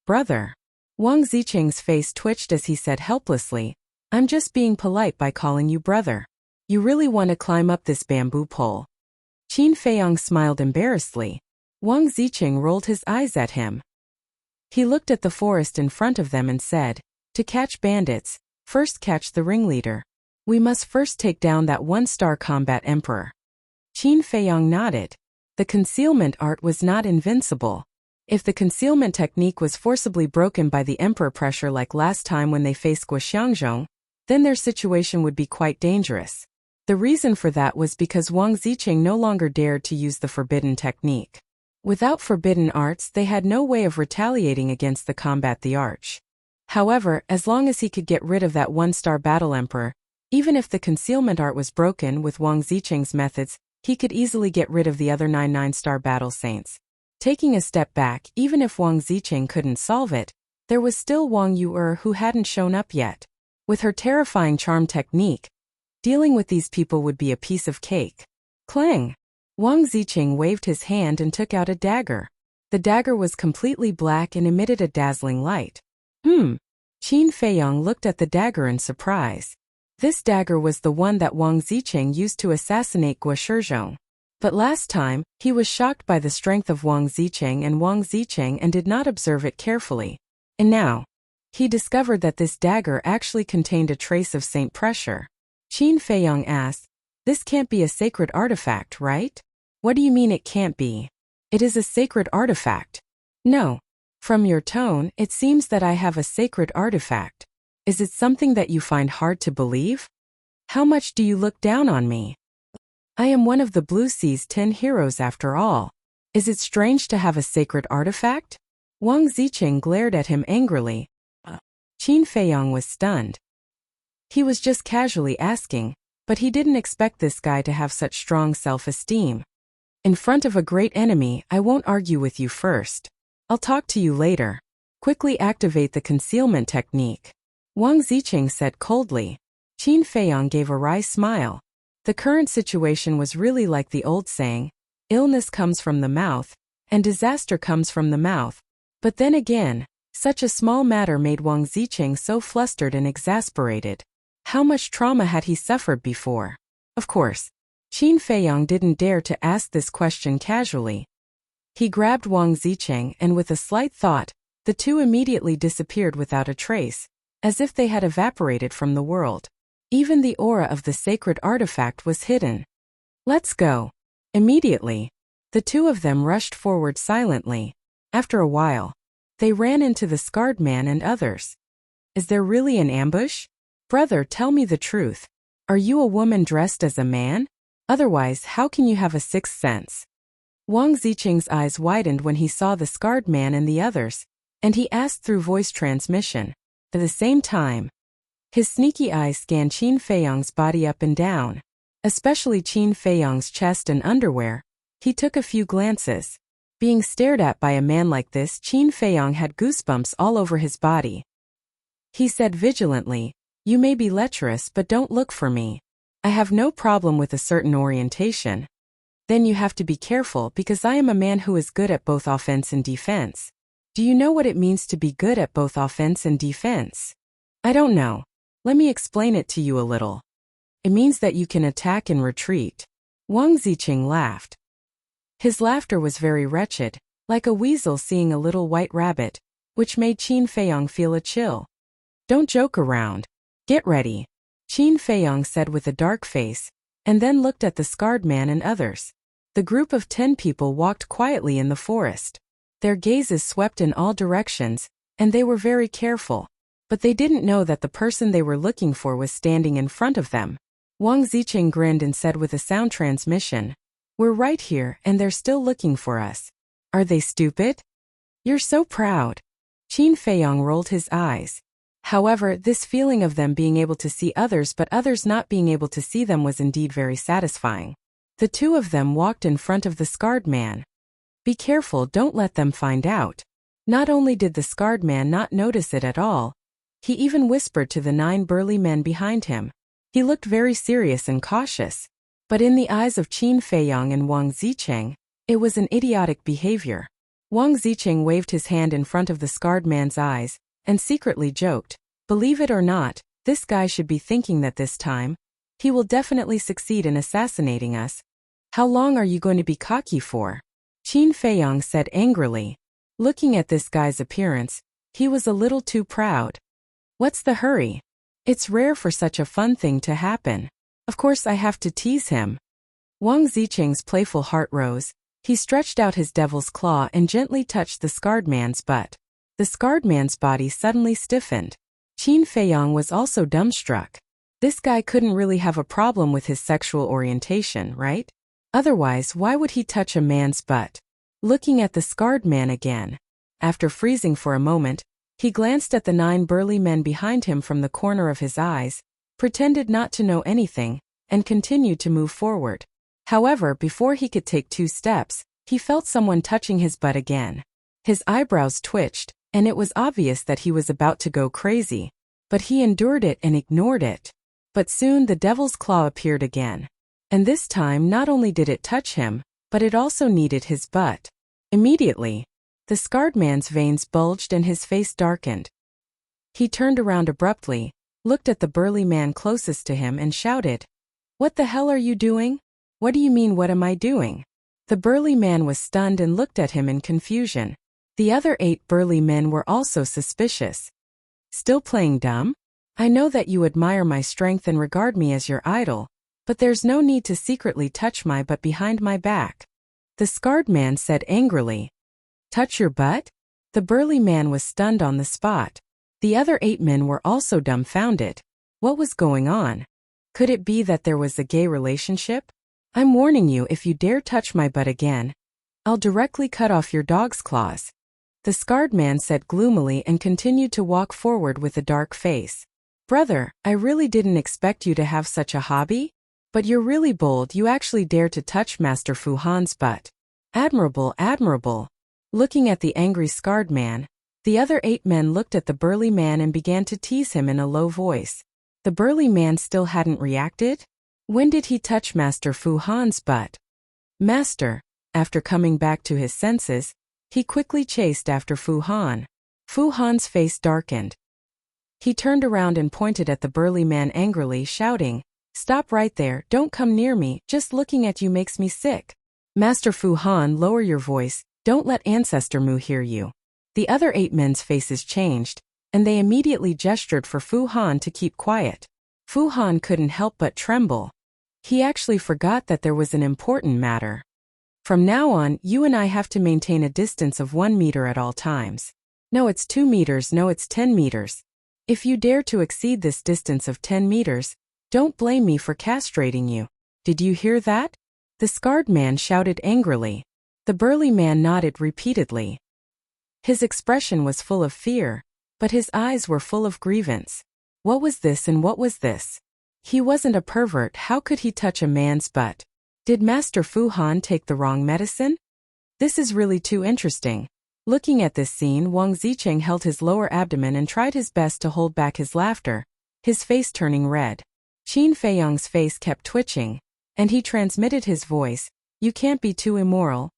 Speaker 1: "Brother." Wang Zicheng's face twitched as he said helplessly, "I'm just being polite by calling you brother. You really want to climb up this bamboo pole?" Qin Feiyong smiled embarrassedly. Wang Zicheng rolled his eyes at him. He looked at the forest in front of them and said, "To catch bandits, first catch the ringleader. We must first take down that 1-star combat emperor." Qin Feiyong nodded. The concealment art was not invincible. If the concealment technique was forcibly broken by the emperor pressure like last time when they faced Guoxiangzhong, then their situation would be quite dangerous. The reason for that was because Wang Zicheng no longer dared to use the forbidden technique. Without forbidden arts, they had no way of retaliating against the combat the arch. However, as long as he could get rid of that 1-star battle emperor, Even if the concealment art was broken with Wang Zicheng's methods, he could easily get rid of the other 9 9-star battle saints. Taking a step back, even if Wang Zicheng couldn't solve it, there was still Wang Yu'er who hadn't shown up yet. With her terrifying charm technique, dealing with these people would be a piece of cake. Clang! Wang Zicheng waved his hand and took out a dagger. The dagger was completely black and emitted a dazzling light. Qin Feiyong looked at the dagger in surprise. This dagger was the one that Wang Zicheng used to assassinate Guo Shizhong. But last time, he was shocked by the strength of Wang Zicheng and did not observe it carefully. And now, he discovered that this dagger actually contained a trace of saint pressure. Qin Feiyong asked, "This can't be a sacred artifact, right?" "What do you mean it can't be? It is a sacred artifact." "No. From your tone, it seems that I have a sacred artifact. Is it something that you find hard to believe? How much do you look down on me? I am one of the Blue Sea's 10 heroes after all. Is it strange to have a sacred artifact?" Wang Zicheng glared at him angrily. Qin Feiyong was stunned. He was just casually asking, but he didn't expect this guy to have such strong self-esteem. "In front of a great enemy, I won't argue with you first. I'll talk to you later. Quickly activate the concealment technique," Wang Zicheng said coldly. Qin Feiyong gave a wry smile. The current situation was really like the old saying, illness comes from the mouth, and disaster comes from the mouth. But then again, such a small matter made Wang Zicheng so flustered and exasperated. How much trauma had he suffered before? Of course, Qin Feiyong didn't dare to ask this question casually. He grabbed Wang Zicheng and with a slight thought, the two immediately disappeared without a trace, as if they had evaporated from the world. Even the aura of the sacred artifact was hidden. "Let's go." Immediately, the two of them rushed forward silently. After a while, they ran into the scarred man and others. "Is there really an ambush? Brother, tell me the truth. Are you a woman dressed as a man? Otherwise, how can you have a sixth sense?" Wang Zicheng's eyes widened when he saw the scarred man and the others, and he asked through voice transmission. At the same time, his sneaky eyes scanned Qin Feiyong's body up and down, especially Qin Feiyong's chest and underwear. He took a few glances. Being stared at by a man like this, Qin Feiyong had goosebumps all over his body. He said vigilantly, "You may be lecherous, but don't look for me. I have no problem with a certain orientation. Then you have to be careful because I am a man who is good at both offense and defense." "Do you know what it means to be good at both offense and defense?" "I don't know. Let me explain it to you a little. It means that you can attack and retreat." Wang Zicheng laughed. His laughter was very wretched, like a weasel seeing a little white rabbit, which made Qin Feiyong feel a chill. "Don't joke around. Get ready," Qin Feiyong said with a dark face, and then looked at the scarred man and others. The group of 10 people walked quietly in the forest. Their gazes swept in all directions, and they were very careful. But they didn't know that the person they were looking for was standing in front of them. Wang Zicheng grinned and said with a sound transmission, "We're right here and they're still looking for us. Are they stupid? You're so proud." Qin Feiyong rolled his eyes. However, this feeling of them being able to see others but others not being able to see them was indeed very satisfying. The two of them walked in front of the scarred man. "Be careful, don't let them find out." Not only did the scarred man not notice it at all, he even whispered to the 9 burly men behind him. He looked very serious and cautious. But in the eyes of Qin Feiyong and Wang Zicheng, it was an idiotic behavior. Wang Zicheng waved his hand in front of the scarred man's eyes, and secretly joked, "Believe it or not, this guy should be thinking that this time, he will definitely succeed in assassinating us. How long are you going to be cocky for?" Qin Feiyong said angrily. Looking at this guy's appearance, he was a little too proud. "What's the hurry? It's rare for such a fun thing to happen. Of course I have to tease him." Wang Zicheng's playful heart rose. He stretched out his devil's claw and gently touched the scarred man's butt. The scarred man's body suddenly stiffened. Qin Feiyong was also dumbstruck. This guy couldn't really have a problem with his sexual orientation, right? Otherwise, why would he touch a man's butt? Looking at the scarred man again. After freezing for a moment, he glanced at the 9 burly men behind him from the corner of his eyes, pretended not to know anything, and continued to move forward. However, before he could take 2 steps, he felt someone touching his butt again. His eyebrows twitched, and it was obvious that he was about to go crazy. But he endured it and ignored it. But soon the devil's claw appeared again. And this time not only did it touch him, but it also kneaded his butt. Immediately, the scarred man's veins bulged and his face darkened. He turned around abruptly, looked at the burly man closest to him and shouted, "What the hell are you doing? What do you mean, what am I doing?" The burly man was stunned and looked at him in confusion. The other 8 burly men were also suspicious. "Still playing dumb? I know that you admire my strength and regard me as your idol, but there's no need to secretly touch my butt behind my back," the scarred man said angrily. "Touch your butt?" The burly man was stunned on the spot. The other 8 men were also dumbfounded. What was going on? Could it be that there was a gay relationship? "I'm warning you, if you dare touch my butt again, I'll directly cut off your dog's claws," the scarred man said gloomily and continued to walk forward with a dark face. "Brother, I really didn't expect you to have such a hobby? But you're really bold, you actually dare to touch Master Fu Han's butt. Admirable, admirable." Looking at the angry scarred man, the other 8 men looked at the burly man and began to tease him in a low voice. The burly man still hadn't reacted? When did he touch Master Fu Han's butt? Master, after coming back to his senses, he quickly chased after Fu Han. Fu Han's face darkened. He turned around and pointed at the burly man angrily, shouting, "Stop right there, don't come near me, just looking at you makes me sick." "Master Fu Han, lower your voice, don't let Ancestor Mu hear you." The other 8 men's faces changed, and they immediately gestured for Fu Han to keep quiet. Fu Han couldn't help but tremble. He actually forgot that there was an important matter. "From now on, you and I have to maintain a distance of 1 meter at all times. No, it's 2 meters, no, it's 10 meters. If you dare to exceed this distance of 10 meters, don't blame me for castrating you. Did you hear that?" the scarred man shouted angrily. The burly man nodded repeatedly. His expression was full of fear, but his eyes were full of grievance. What was this and what was this? He wasn't a pervert, how could he touch a man's butt? Did Master Fu Han take the wrong medicine? This is really too interesting. Looking at this scene, Wang Zicheng held his lower abdomen and tried his best to hold back his laughter, his face turning red. Qin Feiyang's face kept twitching, and he transmitted his voice, "You can't be too immoral.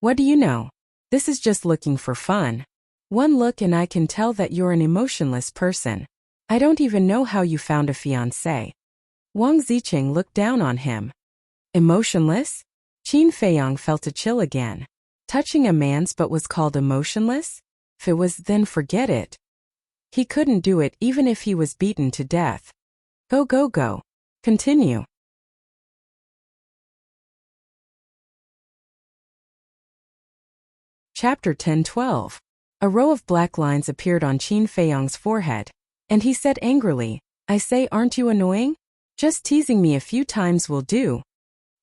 Speaker 1: What do you know? This is just looking for fun. One look and I can tell that you're an emotionless person. I don't even know how you found a fiancé." Wang Zicheng looked down on him. Emotionless? Qin Feiyang felt a chill again. Touching a man's butt was called emotionless? If it was, then forget it. He couldn't do it even if he was beaten to death. Go, go, go. Continue. Chapter 10-12. A row of black lines appeared on Qin Feiyang's forehead, and he said angrily, "I say, aren't you annoying? Just teasing me a few times will do.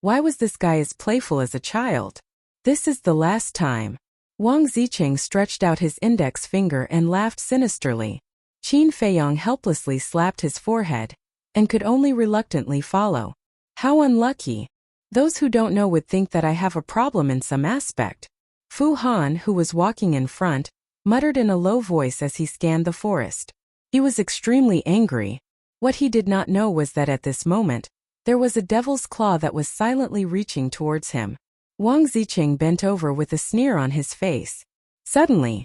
Speaker 1: Why was this guy as playful as a child? This is the last time." Wang Zicheng stretched out his index finger and laughed sinisterly. Qin Feiyang helplessly slapped his forehead, and could only reluctantly follow. "How unlucky. Those who don't know would think that I have a problem in some aspect." Fu Han, who was walking in front, muttered in a low voice as he scanned the forest. He was extremely angry. What he did not know was that at this moment, there was a devil's claw that was silently reaching towards him. Wang Zicheng bent over with a sneer on his face. Suddenly,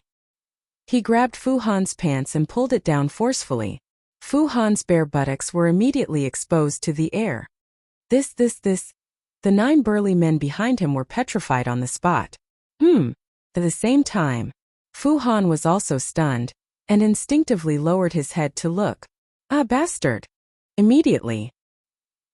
Speaker 1: he grabbed Fu Han's pants and pulled it down forcefully. Fu Han's bare buttocks were immediately exposed to the air. This. The 9 burly men behind him were petrified on the spot. At the same time, Fu Han was also stunned, and instinctively lowered his head to look. "Ah, bastard!" Immediately,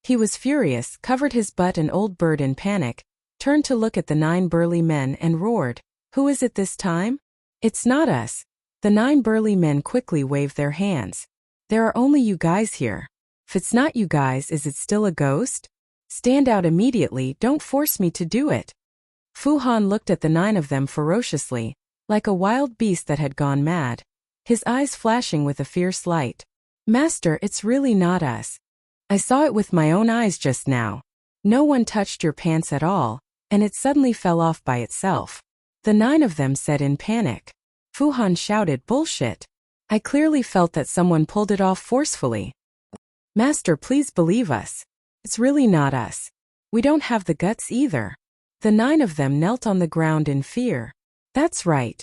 Speaker 1: he was furious, covered his butt and old bird in panic, turned to look at the 9 burly men and roared, "Who is it this time? It's not us." The 9 burly men quickly waved their hands. "There are only you guys here. If it's not you guys, is it still a ghost? Stand out immediately, don't force me to do it." Fu Han looked at the 9 of them ferociously, like a wild beast that had gone mad, his eyes flashing with a fierce light. Master, it's really not us. I saw it with my own eyes just now. No one touched your pants at all, and it suddenly fell off by itself. The 9 of them said in panic. Fu Han shouted, bullshit. I clearly felt that someone pulled it off forcefully. Master, please believe us. It's really not us. We don't have the guts either. The 9 of them knelt on the ground in fear. That's right.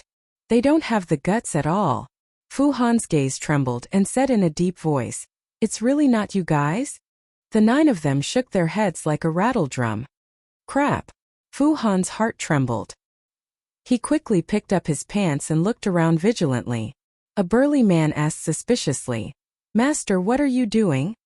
Speaker 1: They don't have the guts at all. Fu Han's gaze trembled and said in a deep voice, it's really not you guys? The 9 of them shook their heads like a rattle drum. Crap. Fu Han's heart trembled. He quickly picked up his pants and looked around vigilantly. A burly man asked suspiciously, Master, what are you doing?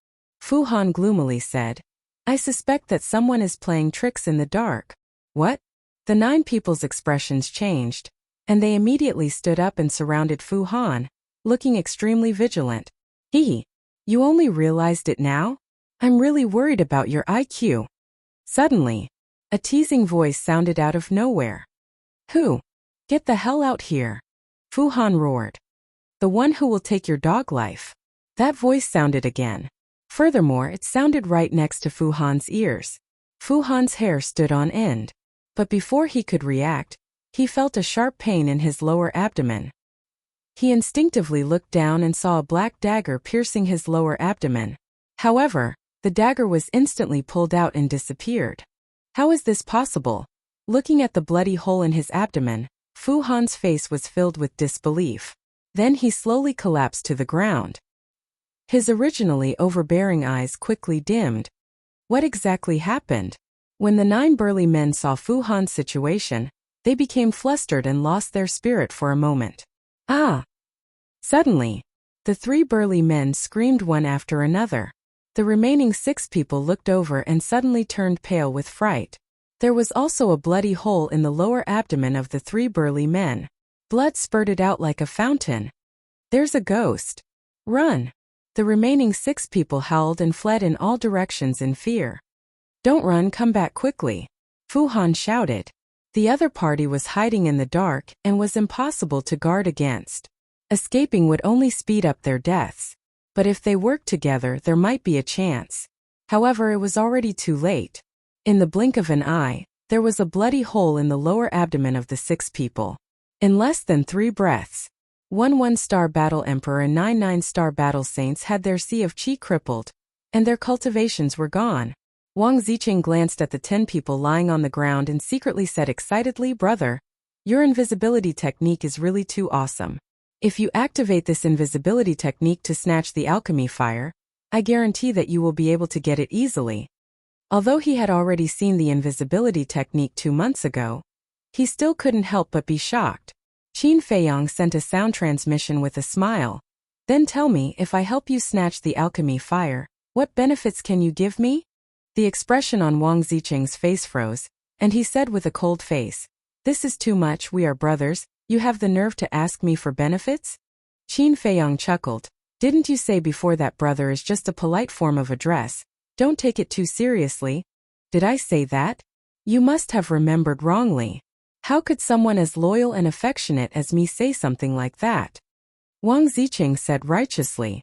Speaker 1: Fu Han gloomily said, I suspect that someone is playing tricks in the dark. What? The 9 people's expressions changed, and they immediately stood up and surrounded Fu Han, looking extremely vigilant. You only realized it now? I'm really worried about your IQ. Suddenly, a teasing voice sounded out of nowhere. Who? Get the hell out here. Fu Han roared. The one who will take your dog life. That voice sounded again. Furthermore, it sounded right next to Fu Han's ears. Fu Han's hair stood on end. But before he could react, he felt a sharp pain in his lower abdomen. He instinctively looked down and saw a black dagger piercing his lower abdomen. However, the dagger was instantly pulled out and disappeared. How is this possible? Looking at the bloody hole in his abdomen, Fu Han's face was filled with disbelief. Then he slowly collapsed to the ground. His originally overbearing eyes quickly dimmed. What exactly happened? When the 9 burly men saw Fu Han's situation, they became flustered and lost their spirit for a moment. Ah! Suddenly, the 3 burly men screamed one after another. The remaining 6 people looked over and suddenly turned pale with fright. There was also a bloody hole in the lower abdomen of the 3 burly men. Blood spurted out like a fountain. There's a ghost. Run! The remaining 6 people howled and fled in all directions in fear. Don't run, come back quickly. Fu Han shouted. The other party was hiding in the dark and was impossible to guard against. Escaping would only speed up their deaths. But if they worked together, there might be a chance. However, it was already too late. In the blink of an eye, there was a bloody hole in the lower abdomen of the 6 people. In less than 3 breaths, 1 1-star battle emperor and 9 9-star battle saints had their sea of chi crippled, and their cultivations were gone. Wang Ziqing glanced at the 10 people lying on the ground and secretly said excitedly, Brother, your invisibility technique is really too awesome. If you activate this invisibility technique to snatch the alchemy fire, I guarantee that you will be able to get it easily. Although he had already seen the invisibility technique 2 months ago, he still couldn't help but be shocked. Qin Feiyang sent a sound transmission with a smile. Then tell me, if I help you snatch the alchemy fire, what benefits can you give me? The expression on Wang Ziqing's face froze, and he said with a cold face, This is too much, we are brothers, you have the nerve to ask me for benefits? Qin Feiyang chuckled. Didn't you say before that brother is just a polite form of address? Don't take it too seriously. Did I say that? You must have remembered wrongly. How could someone as loyal and affectionate as me say something like that? Wang Ziqing said righteously.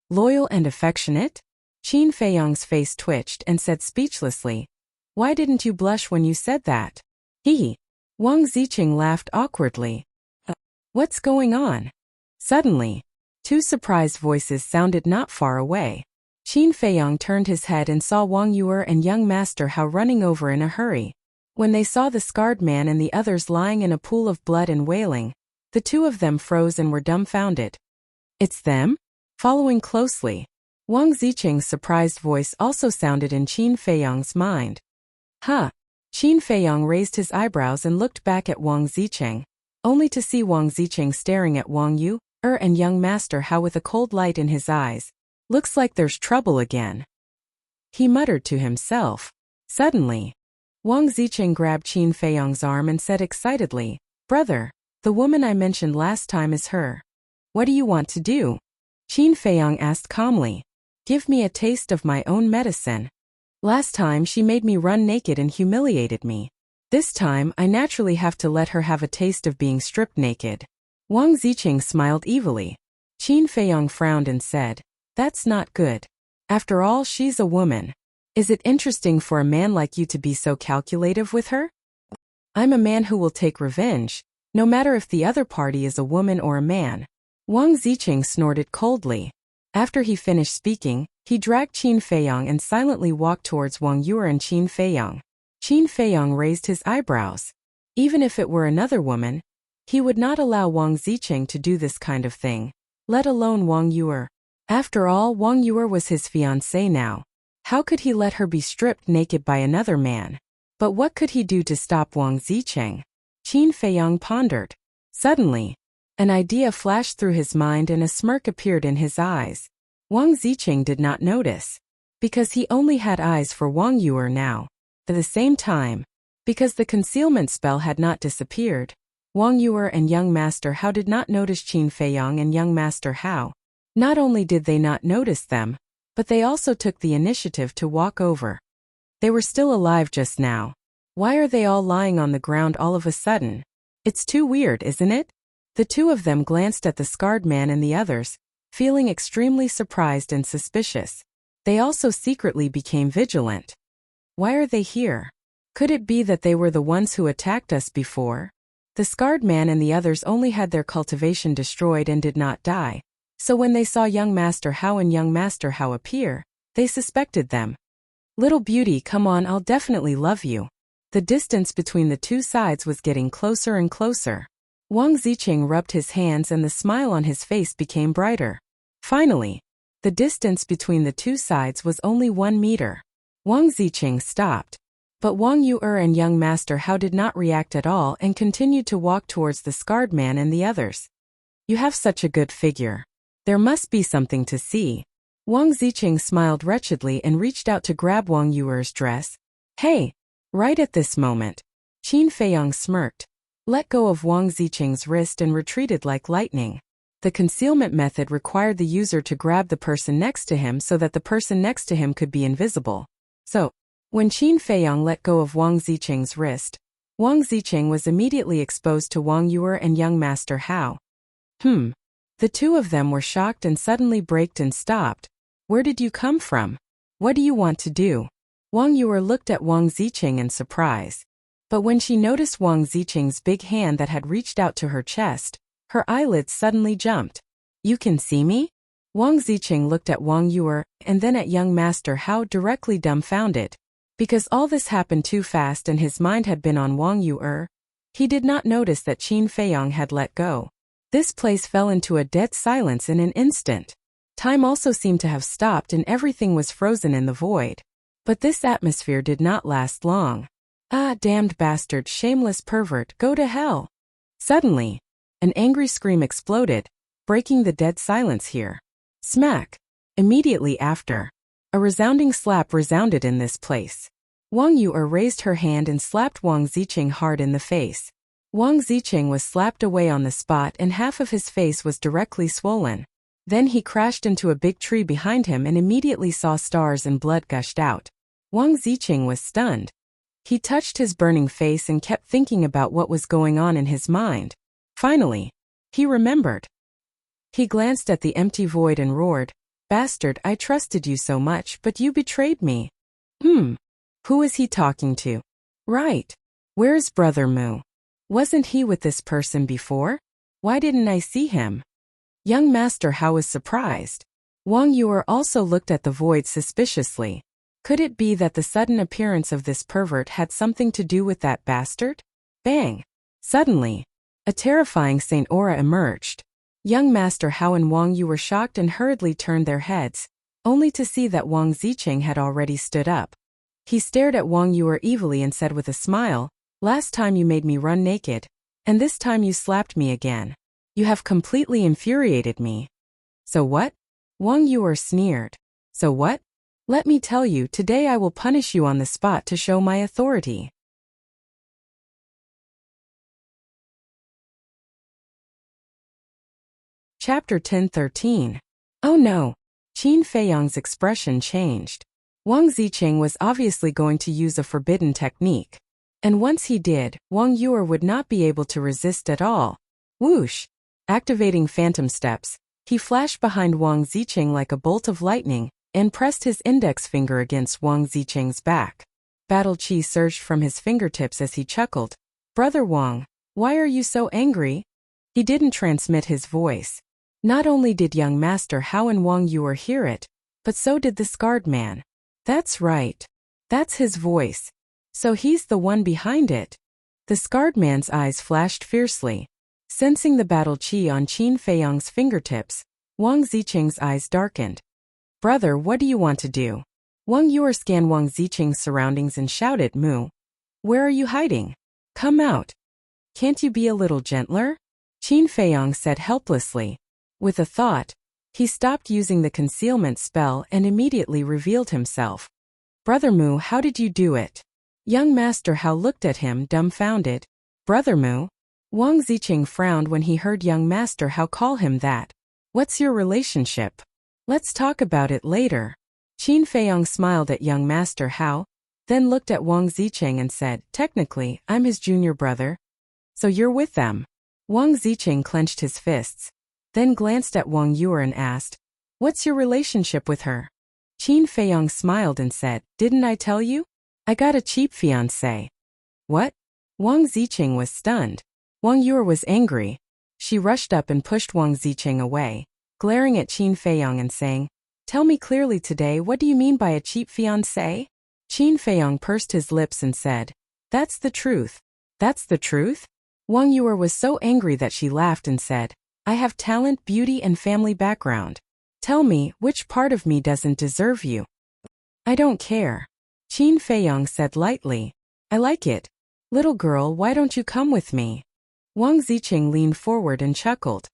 Speaker 1: Loyal and affectionate? Qin Feiyang's face twitched and said speechlessly, Why didn't you blush when you said that? Wang Ziqing laughed awkwardly. What's going on? Suddenly, 2 surprised voices sounded not far away. Qin Feiyang turned his head and saw Wang Yuer and young Master Hao running over in a hurry. When they saw the scarred man and the others lying in a pool of blood and wailing, the 2 of them froze and were dumbfounded. It's them? Following closely, Wang Ziqing's surprised voice also sounded in Qin Feiyang's mind. Huh? Qin Feiyang raised his eyebrows and looked back at Wang Ziqing, only to see Wang Ziqing staring at Wang Yuer and young Master Hao with a cold light in his eyes. Looks like there's trouble again. He muttered to himself. Suddenly, Wang Ziqing grabbed Qin Feiyang's arm and said excitedly, Brother, the woman I mentioned last time is her. What do you want to do? Qin Feiyang asked calmly. Give me a taste of my own medicine. Last time she made me run naked and humiliated me. This time I naturally have to let her have a taste of being stripped naked. Wang Ziqing smiled evilly. Qin Feiyang frowned and said, That's not good. After all, she's a woman. Is it interesting for a man like you to be so calculative with her? I'm a man who will take revenge, no matter if the other party is a woman or a man. Wang Ziqing snorted coldly. After he finished speaking, he dragged Qin Feiyang and silently walked towards Wang Yuer and Qin Feiyang. Qin Feiyang raised his eyebrows. Even if it were another woman, he would not allow Wang Ziqing to do this kind of thing, let alone Wang Yuer. After all, Wang Yuer was his fiancée now. How could he let her be stripped naked by another man? But what could he do to stop Wang Ziqing? Qin Feiyang pondered. Suddenly, an idea flashed through his mind and a smirk appeared in his eyes. Wang Ziqing did not notice, because he only had eyes for Wang Yuer now. At the same time, because the concealment spell had not disappeared, Wang Yuer and young Master Hao did not notice Qin Feiyang and young Master Hao. Not only did they not notice them, but they also took the initiative to walk over. They were still alive just now. Why are they all lying on the ground all of a sudden? It's too weird, isn't it? The two of them glanced at the scarred man and the others, feeling extremely surprised and suspicious. They also secretly became vigilant. Why are they here? Could it be that they were the ones who attacked us before? The scarred man and the others only had their cultivation destroyed and did not die. So when they saw young Master Hao and young Master Hao appear, they suspected them. Little beauty, come on, I'll definitely love you. The distance between the two sides was getting closer and closer. Wang Ziqing rubbed his hands and the smile on his face became brighter. Finally, the distance between the two sides was only 1 meter. Wang Ziqing stopped. But Wang Yuer and young Master Hao did not react at all and continued to walk towards the scarred man and the others. You have such a good figure. There must be something to see. Wang Ziqing smiled wretchedly and reached out to grab Wang Yuer's dress. Hey! Right at this moment, Qin Feiyang smirked, let go of Wang Ziqing's wrist and retreated like lightning. The concealment method required the user to grab the person next to him so that the person next to him could be invisible. So, when Qin Feiyang let go of Wang Ziqing's wrist, Wang Ziqing was immediately exposed to Wang Yuer and young Master Hao. The two of them were shocked and suddenly braked and stopped. Where did you come from? What do you want to do? Wang Yuer looked at Wang Ziqing in surprise. But when she noticed Wang Ziqing's big hand that had reached out to her chest, her eyelids suddenly jumped. You can see me? Wang Ziqing looked at Wang Yuer and then at young Master Hao, directly dumbfounded. Because all this happened too fast and his mind had been on Wang Yuer, he did not notice that Qin Feiyang had let go. This place fell into a dead silence in an instant. Time also seemed to have stopped and everything was frozen in the void. But this atmosphere did not last long. Ah, damned bastard, shameless pervert, go to hell! Suddenly, an angry scream exploded, breaking the dead silence here. Smack! Immediately after, a resounding slap resounded in this place. Wang Yuer raised her hand and slapped Wang Ziqing hard in the face. Wang Ziqing was slapped away on the spot and half of his face was directly swollen. Then he crashed into a big tree behind him and immediately saw stars and blood gushed out. Wang Ziqing was stunned. He touched his burning face and kept thinking about what was going on in his mind. Finally, he remembered. He glanced at the empty void and roared, "Bastard, I trusted you so much, but you betrayed me." Who is he talking to? Right. Where's Brother Mu? Wasn't he with this person before? Why didn't I see him? Young Master Hao was surprised. Wang Yuer also looked at the void suspiciously. Could it be that the sudden appearance of this pervert had something to do with that bastard? Bang! Suddenly, a terrifying Saint aura emerged. Young Master Hao and Wang Yuer were shocked and hurriedly turned their heads, only to see that Wang Ziqing had already stood up. He stared at Wang Yuer evilly and said with a smile, "Last time you made me run naked, and this time you slapped me again. You have completely infuriated me." So what? Wang Yuer sneered. So what? Let me tell you, today I will punish you on the spot to show my authority. Chapter 10:13. Oh no! Qin Feiyang's expression changed. Wang Ziqing was obviously going to use a forbidden technique. And once he did, Wang Yuer would not be able to resist at all. Whoosh! Activating phantom steps, He flashed behind Wang Zicheng like a bolt of lightning and pressed his index finger against Wang Zicheng's back. Battle chi surged from his fingertips as he chuckled. "Brother Wang, why are you so angry?" He didn't transmit his voice. Not only did young Master Hao and Wang Yuer hear it, but so did the scarred man. That's right. That's his voice. So he's the one behind it. The scarred man's eyes flashed fiercely. Sensing the battle chi on Qin Feiyang's fingertips, Wang Zicheng's eyes darkened. "Brother, what do you want to do?" Wang Yuer scanned Wang Zicheng's surroundings and shouted, "Mu! Where are you hiding? Come out. Can't you be a little gentler?" Qin Feiyang said helplessly. With a thought, he stopped using the concealment spell and immediately revealed himself. "Brother Mu, how did you do it?" Young Master Hao looked at him dumbfounded. "Brother Mu?" Wang Zicheng frowned when he heard young Master Hao call him that. "What's your relationship? Let's talk about it later." Qin Feiyang smiled at young Master Hao, then looked at Wang Zicheng and said, "Technically, I'm his junior brother. So you're with them." Wang Zicheng clenched his fists, then glanced at Wang Yuer and asked, "What's your relationship with her?" Qin Feiyang smiled and said, "Didn't I tell you? I got a cheap fiancé." "What?" Wang Zicheng was stunned. Wang Yuer was angry. She rushed up and pushed Wang Zicheng away, glaring at Qin Feiyang and saying, "Tell me clearly today, what do you mean by a cheap fiancé?" Qin Feiyang pursed his lips and said, "That's the truth." "That's the truth?" Wang Yuer was so angry that she laughed and said, "I have talent, beauty, and family background. Tell me, which part of me doesn't deserve you?" "I don't care." Qin Feiyang said lightly. "I like it. Little girl, why don't you come with me?" Wang Zicheng leaned forward and chuckled.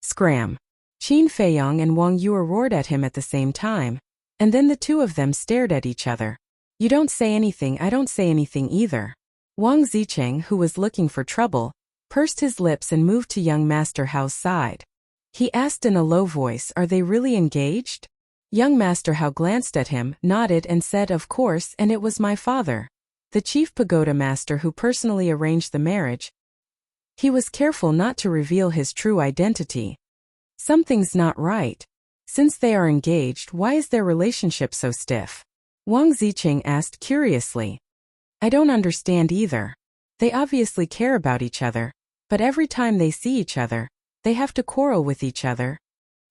Speaker 1: Scram! Qin Feiyang and Wang Yuer roared at him at the same time, and then the two of them stared at each other. "You don't say anything, I don't say anything either." Wang Zicheng, who was looking for trouble, pursed his lips and moved to young Master Hao's side. He asked in a low voice, "Are they really engaged?" Young Master Hao glanced at him, nodded and said, "Of course, and it was my father, the chief pagoda master, who personally arranged the marriage." He was careful not to reveal his true identity. Something's not right. Since they are engaged, why is their relationship so stiff? Wang Zicheng asked curiously. "I don't understand either. They obviously care about each other, but every time they see each other, they have to quarrel with each other."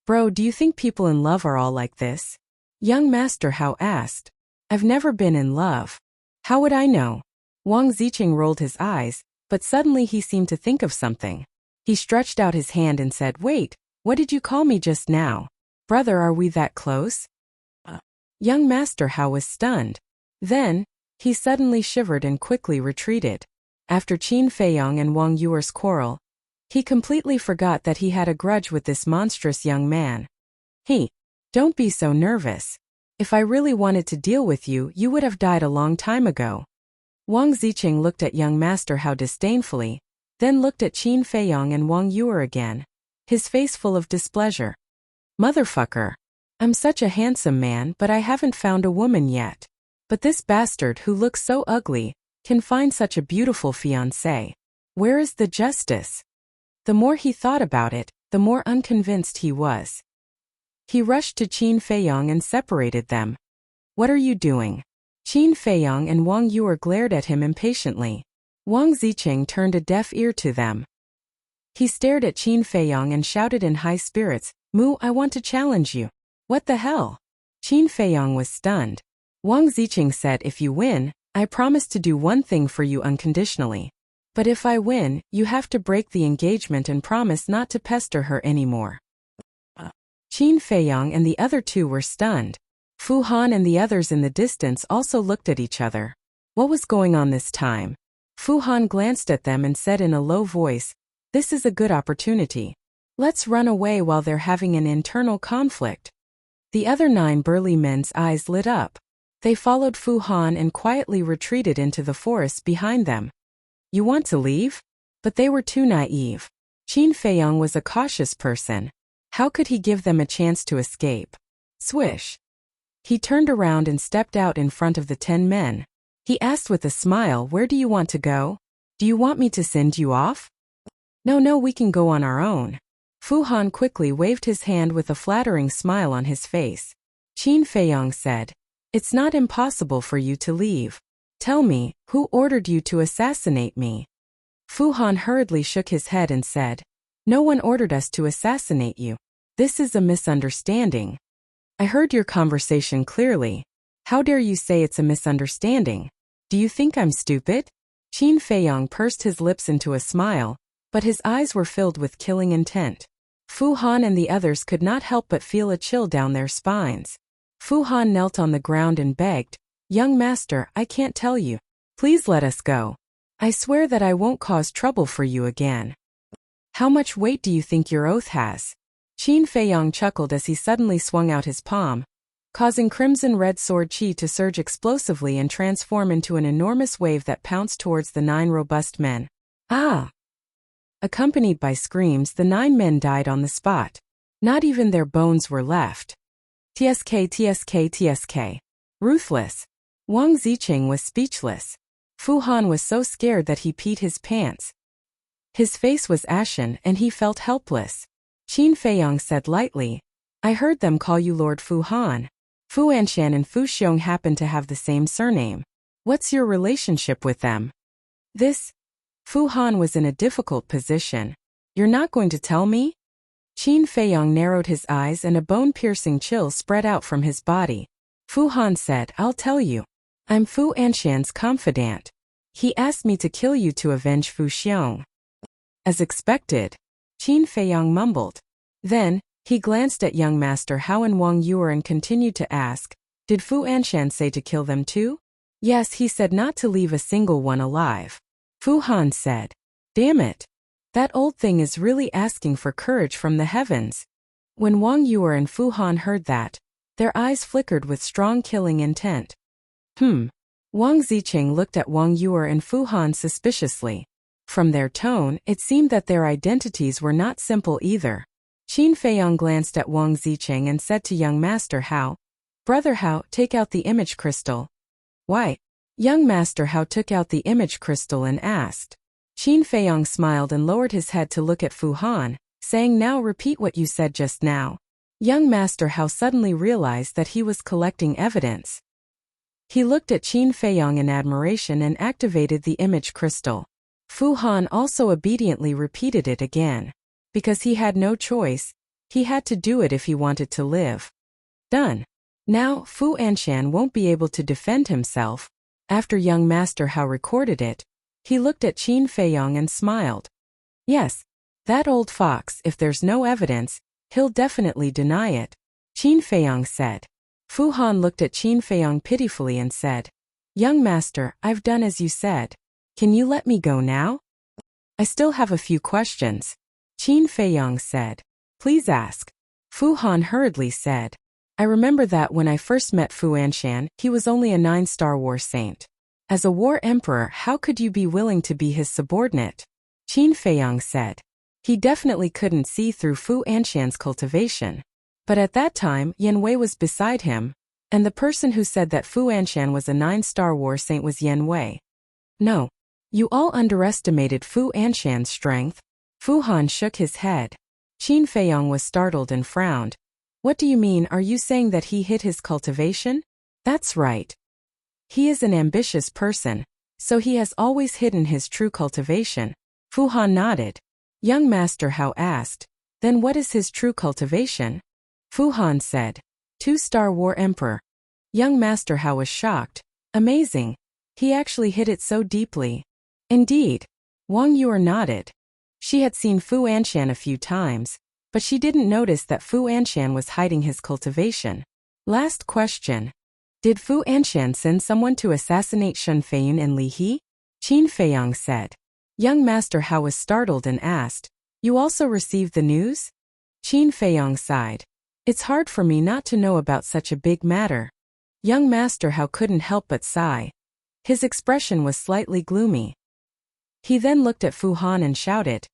Speaker 1: "Bro, do you think people in love are all like this?" Young Master Hao asked. "I've never been in love. How would I know?" Wang Zicheng rolled his eyes, but suddenly he seemed to think of something. He stretched out his hand and said, "Wait, what did you call me just now? Brother, are we that close?" Young Master Hao was stunned. Then, he suddenly shivered and quickly retreated. After Qin Feiyang and Wang Yuer's quarrel, he completely forgot that he had a grudge with this monstrous young man. Don't be so nervous. If I really wanted to deal with you, you would have died a long time ago." Wang Zicheng looked at young Master Hao disdainfully, then looked at Qin Feiyang and Wang Yuer again, his face full of displeasure. "Motherfucker. I'm such a handsome man, but I haven't found a woman yet. But this bastard who looks so ugly can find such a beautiful fiancée. Where is the justice?" The more he thought about it, the more unconvinced he was. He rushed to Qin Feiyang and separated them. "What are you doing?" Qin Feiyang and Wang Yuer glared at him impatiently. Wang Zicheng turned a deaf ear to them. He stared at Qin Feiyang and shouted in high spirits, "Mu, I want to challenge you." "What the hell?" Qin Feiyang was stunned. Wang Zicheng said, "If you win, I promise to do one thing for you unconditionally. But if I win, you have to break the engagement and promise not to pester her anymore." Qin Feiyang and the other two were stunned. Fu Han and the others in the distance also looked at each other. What was going on this time? Fu Han glanced at them and said in a low voice, "This is a good opportunity. Let's run away while they're having an internal conflict." The other 9 burly men's eyes lit up. They followed Fu Han and quietly retreated into the forest behind them. "You want to leave?" But they were too naive. Qin Feiyang was a cautious person. How could he give them a chance to escape? Swish. He turned around and stepped out in front of the 10 men. He asked with a smile, "Where do you want to go? Do you want me to send you off?" No, we can go on our own." Fu Han quickly waved his hand with a flattering smile on his face. Qin Feiyong said, "It's not impossible for you to leave. Tell me, who ordered you to assassinate me?" Fu Han hurriedly shook his head and said, "No one ordered us to assassinate you. This is a misunderstanding. I heard your conversation clearly. How dare you say it's a misunderstanding? Do you think I'm stupid?" Qin Feiyong pursed his lips into a smile, but his eyes were filled with killing intent. Fu Han and the others could not help but feel a chill down their spines. Fu Han knelt on the ground and begged, "Young master, I can't tell you. Please let us go. I swear that I won't cause trouble for you again." "How much weight do you think your oath has?" Qin Feiyong chuckled as he suddenly swung out his palm, causing crimson-red sword qi to surge explosively and transform into an enormous wave that pounced towards the 9 robust men. Ah! Accompanied by screams, the 9 men died on the spot. Not even their bones were left. TSK, TSK, TSK. Ruthless. Wang Ziqing was speechless. Fu Han was so scared that he peed his pants. His face was ashen and he felt helpless. Qin Feiyong said lightly, "I heard them call you Lord Fu Han. Fu Anshan and Fu Xiong happen to have the same surname. What's your relationship with them?" Fu Han was in a difficult position. "You're not going to tell me?" Qin Feiyong narrowed his eyes and a bone-piercing chill spread out from his body. Fu Han said, "I'll tell you. I'm Fu Anshan's confidant. He asked me to kill you to avenge Fu Xiong." As expected, Qin Feiyong mumbled. Then, he glanced at young master Hao and Wang Yuer and continued to ask, "Did Fu Anshan say to kill them too?" "Yes, he said not to leave a single one alive." Fu Han said, "Damn it. That old thing is really asking for courage from the heavens." When Wang Yuer and Fu Han heard that, their eyes flickered with strong killing intent. Wang Ziqing looked at Wang Yuer and Fu Han suspiciously. From their tone, it seemed that their identities were not simple either. Qin Feiyong glanced at Wang Ziqing and said to young master Hao, "Brother Hao, take out the image crystal." "Why?" Young master Hao took out the image crystal and asked. Qin Feiyong smiled and lowered his head to look at Fu Han, saying, "Now repeat what you said just now." Young master Hao suddenly realized that he was collecting evidence. He looked at Qin Feiyong in admiration and activated the image crystal. Fu Han also obediently repeated it again. Because he had no choice, he had to do it if he wanted to live. Done. Now, Fu Anshan won't be able to defend himself. After young master Hao recorded it, he looked at Qin Feiyong and smiled. "Yes, that old fox, if there's no evidence, he'll definitely deny it," Qin Feiyong said. Fu Han looked at Qin Feiyong pitifully and said, "Young master, I've done as you said. Can you let me go now?" "I still have a few questions," Qin Feiyong said. "Please ask." Fu Han hurriedly said, "I remember that when I first met Fu Anshan, he was only a 9-star war saint. As a war emperor, how could you be willing to be his subordinate?" Qin Feiyong said. He definitely couldn't see through Fu Anshan's cultivation. But at that time, Yan Wei was beside him, and the person who said that Fu Anshan was a 9-star war saint was Yan Wei. "No. You all underestimated Fu Anshan's strength." Fu Han shook his head. Qin Feiyong was startled and frowned. "What do you mean? Are you saying that he hid his cultivation?" "That's right. He is an ambitious person, so he has always hidden his true cultivation." Fu Han nodded. Young master Hao asked, "Then what is his true cultivation?" Fu Han said, 2-star war emperor." Young master Hao was shocked. Amazing. He actually hid it so deeply. Indeed. Wang Yuer nodded. She had seen Fu Anshan a few times, but she didn't notice that Fu Anshan was hiding his cultivation. Last question. Did Fu Anshan send someone to assassinate Shun Feiyun and Li He? Qin Feiyong said. Young master Hao was startled and asked, "You also received the news?" Qin Feiyong sighed. "It's hard for me not to know about such a big matter." Young master Hao couldn't help but sigh. His expression was slightly gloomy. He then looked at Fu Han and shouted,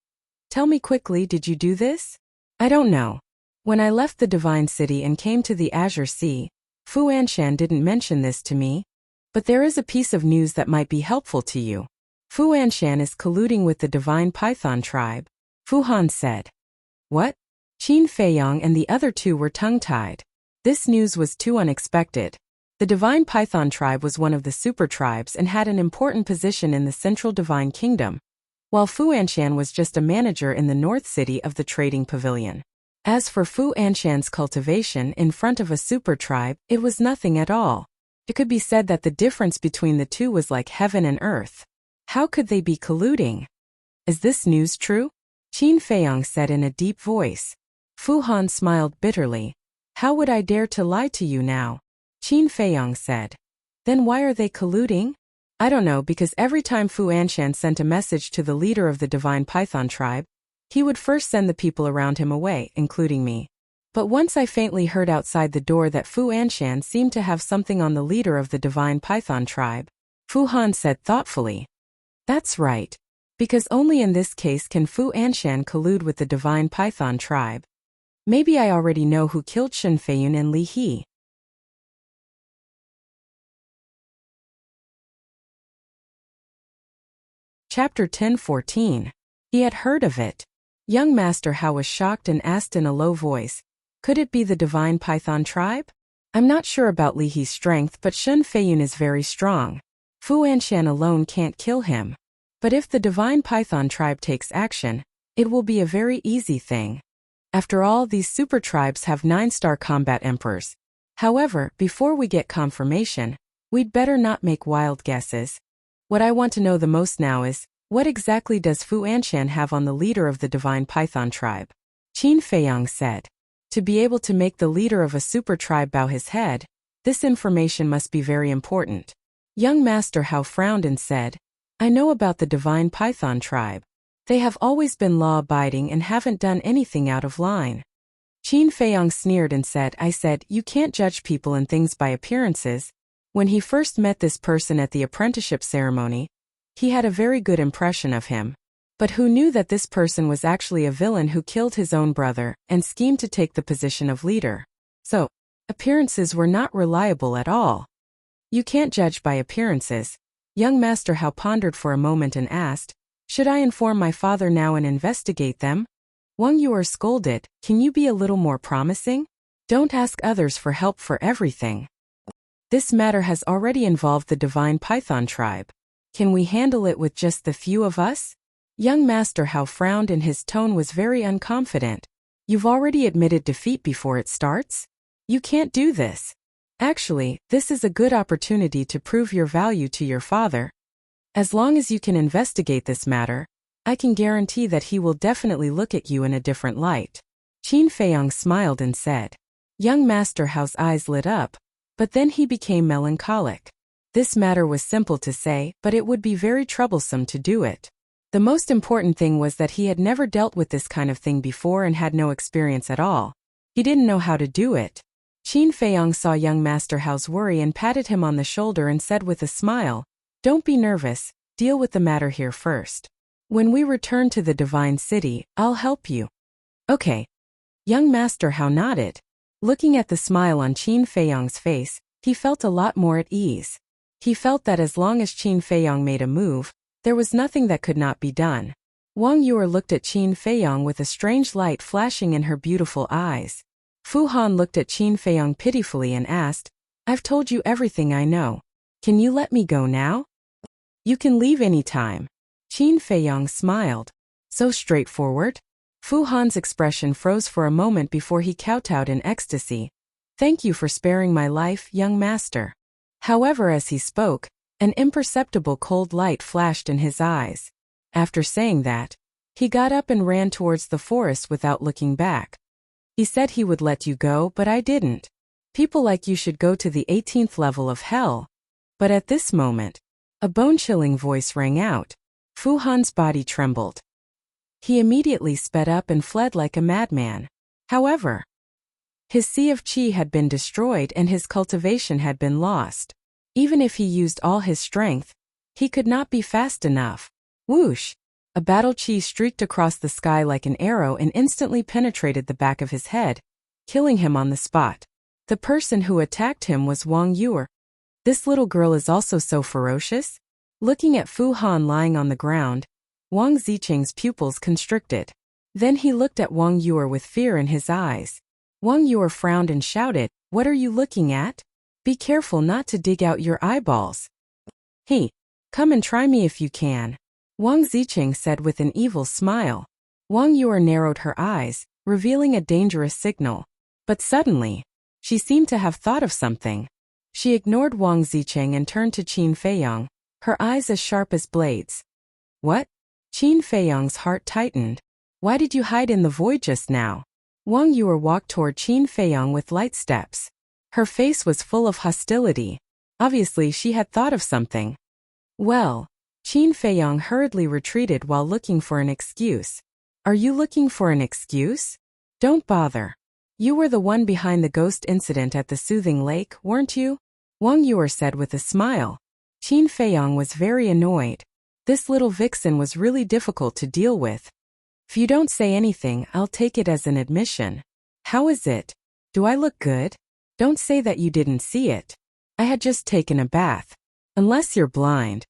Speaker 1: "Tell me quickly, did you do this?" "I don't know. When I left the Divine City and came to the Azure Sea, Fu Anshan didn't mention this to me. But there is a piece of news that might be helpful to you. Fu Anshan is colluding with the Divine Python tribe," Fu Han said. "What?" Qin Feiyong and the other two were tongue-tied. This news was too unexpected. The Divine Python tribe was one of the super tribes and had an important position in the central Divine Kingdom, while Fu Anshan was just a manager in the north city of the trading pavilion. As for Fu Anshan's cultivation in front of a super tribe, it was nothing at all. It could be said that the difference between the two was like heaven and earth. How could they be colluding? Is this news true? Qin Feiyong said in a deep voice. Fu Han smiled bitterly. How would I dare to lie to you now? Qin Feiyong said. Then why are they colluding? I don't know, because every time Fu Anshan sent a message to the leader of the Divine Python tribe, he would first send the people around him away, including me. But once I faintly heard outside the door that Fu Anshan seemed to have something on the leader of the Divine Python tribe, Fu Han said thoughtfully. That's right. Because only in this case can Fu Anshan collude with the Divine Python tribe. Maybe I already know who killed Shen Feiyun and Li He. Chapter 10:14. He had heard of it. Young Master Hao was shocked and asked in a low voice, could it be the Divine Python tribe? I'm not sure about Li He's strength, but Shen Feiyun is very strong. Fu Anshan alone can't kill him. But if the Divine Python tribe takes action, it will be a very easy thing. After all, these super tribes have 9-star combat emperors. However, before we get confirmation, we'd better not make wild guesses. What I want to know the most now is, what exactly does Fu Anshan have on the leader of the Divine Python tribe? Qin Feiyong said. To be able to make the leader of a super tribe bow his head, this information must be very important. Young Master Hao frowned and said, I know about the Divine Python tribe. They have always been law-abiding and haven't done anything out of line. Qin Feiyong sneered and said, I said, you can't judge people and things by appearances. When he first met this person at the apprenticeship ceremony, he had a very good impression of him. But who knew that this person was actually a villain who killed his own brother and schemed to take the position of leader? So, appearances were not reliable at all. You can't judge by appearances. Young Master Hao pondered for a moment and asked, should I inform my father now and investigate them? Wang Yu are scolded, can you be a little more promising? Don't ask others for help for everything. This matter has already involved the Divine Python tribe. Can we handle it with just the few of us? Young Master Hao frowned and his tone was very unconfident. You've already admitted defeat before it starts? You can't do this. Actually, this is a good opportunity to prove your value to your father. As long as you can investigate this matter, I can guarantee that he will definitely look at you in a different light. Qin Feiyong smiled and said. Young Master Hao's eyes lit up, but then he became melancholic. This matter was simple to say, but it would be very troublesome to do it. The most important thing was that he had never dealt with this kind of thing before and had no experience at all. He didn't know how to do it. Qin Feiyong saw young Master Hao's worry and patted him on the shoulder and said with a smile, don't be nervous, deal with the matter here first. When we return to the Divine City, I'll help you. Okay. Young Master Hao nodded. Looking at the smile on Qin Feiyong's face, he felt a lot more at ease. He felt that as long as Qin Feiyong made a move, there was nothing that could not be done. Wang Yu looked at Qin Feiyong with a strange light flashing in her beautiful eyes. Fu Han looked at Qin Feiyong pitifully and asked, I've told you everything I know. Can you let me go now? You can leave any time. Qin Feiyong smiled. So straightforward? Fu Han's expression froze for a moment before he kowtowed in ecstasy. Thank you for sparing my life, young master. However, as he spoke, an imperceptible cold light flashed in his eyes. After saying that, he got up and ran towards the forest without looking back. He said he would let you go, but I didn't. People like you should go to the 18th level of hell. But at this moment, a bone-chilling voice rang out. Fu Han's body trembled. He immediately sped up and fled like a madman. However, his sea of qi had been destroyed and his cultivation had been lost. Even if he used all his strength, he could not be fast enough. Whoosh! A battle qi streaked across the sky like an arrow and instantly penetrated the back of his head, killing him on the spot. The person who attacked him was Wang Yu. This little girl is also so ferocious? Looking at Fu Han lying on the ground, Wang Zicheng's pupils constricted. Then he looked at Wang Yuer with fear in his eyes. Wang Yuer frowned and shouted, "What are you looking at? Be careful not to dig out your eyeballs." "Hey, come and try me if you can," Wang Ziqing said with an evil smile. Wang Yuer narrowed her eyes, revealing a dangerous signal. But suddenly, she seemed to have thought of something. She ignored Wang Ziqing and turned to Qin Feiyang, her eyes as sharp as blades. "What?" Qin Feiyang's heart tightened. "Why did you hide in the void just now?" Wang Yuer walked toward Qin Feiyang with light steps. Her face was full of hostility. Obviously she had thought of something. "Well," Qin Feiyang hurriedly retreated while looking for an excuse. "Are you looking for an excuse? Don't bother. You were the one behind the ghost incident at the soothing lake, weren't you?" Wang Yuer said with a smile. Qin Feiyang was very annoyed. This little vixen was really difficult to deal with. "If you don't say anything, I'll take it as an admission. How is it? Do I look good? Don't say that you didn't see it. I had just taken a bath. Unless you're blind."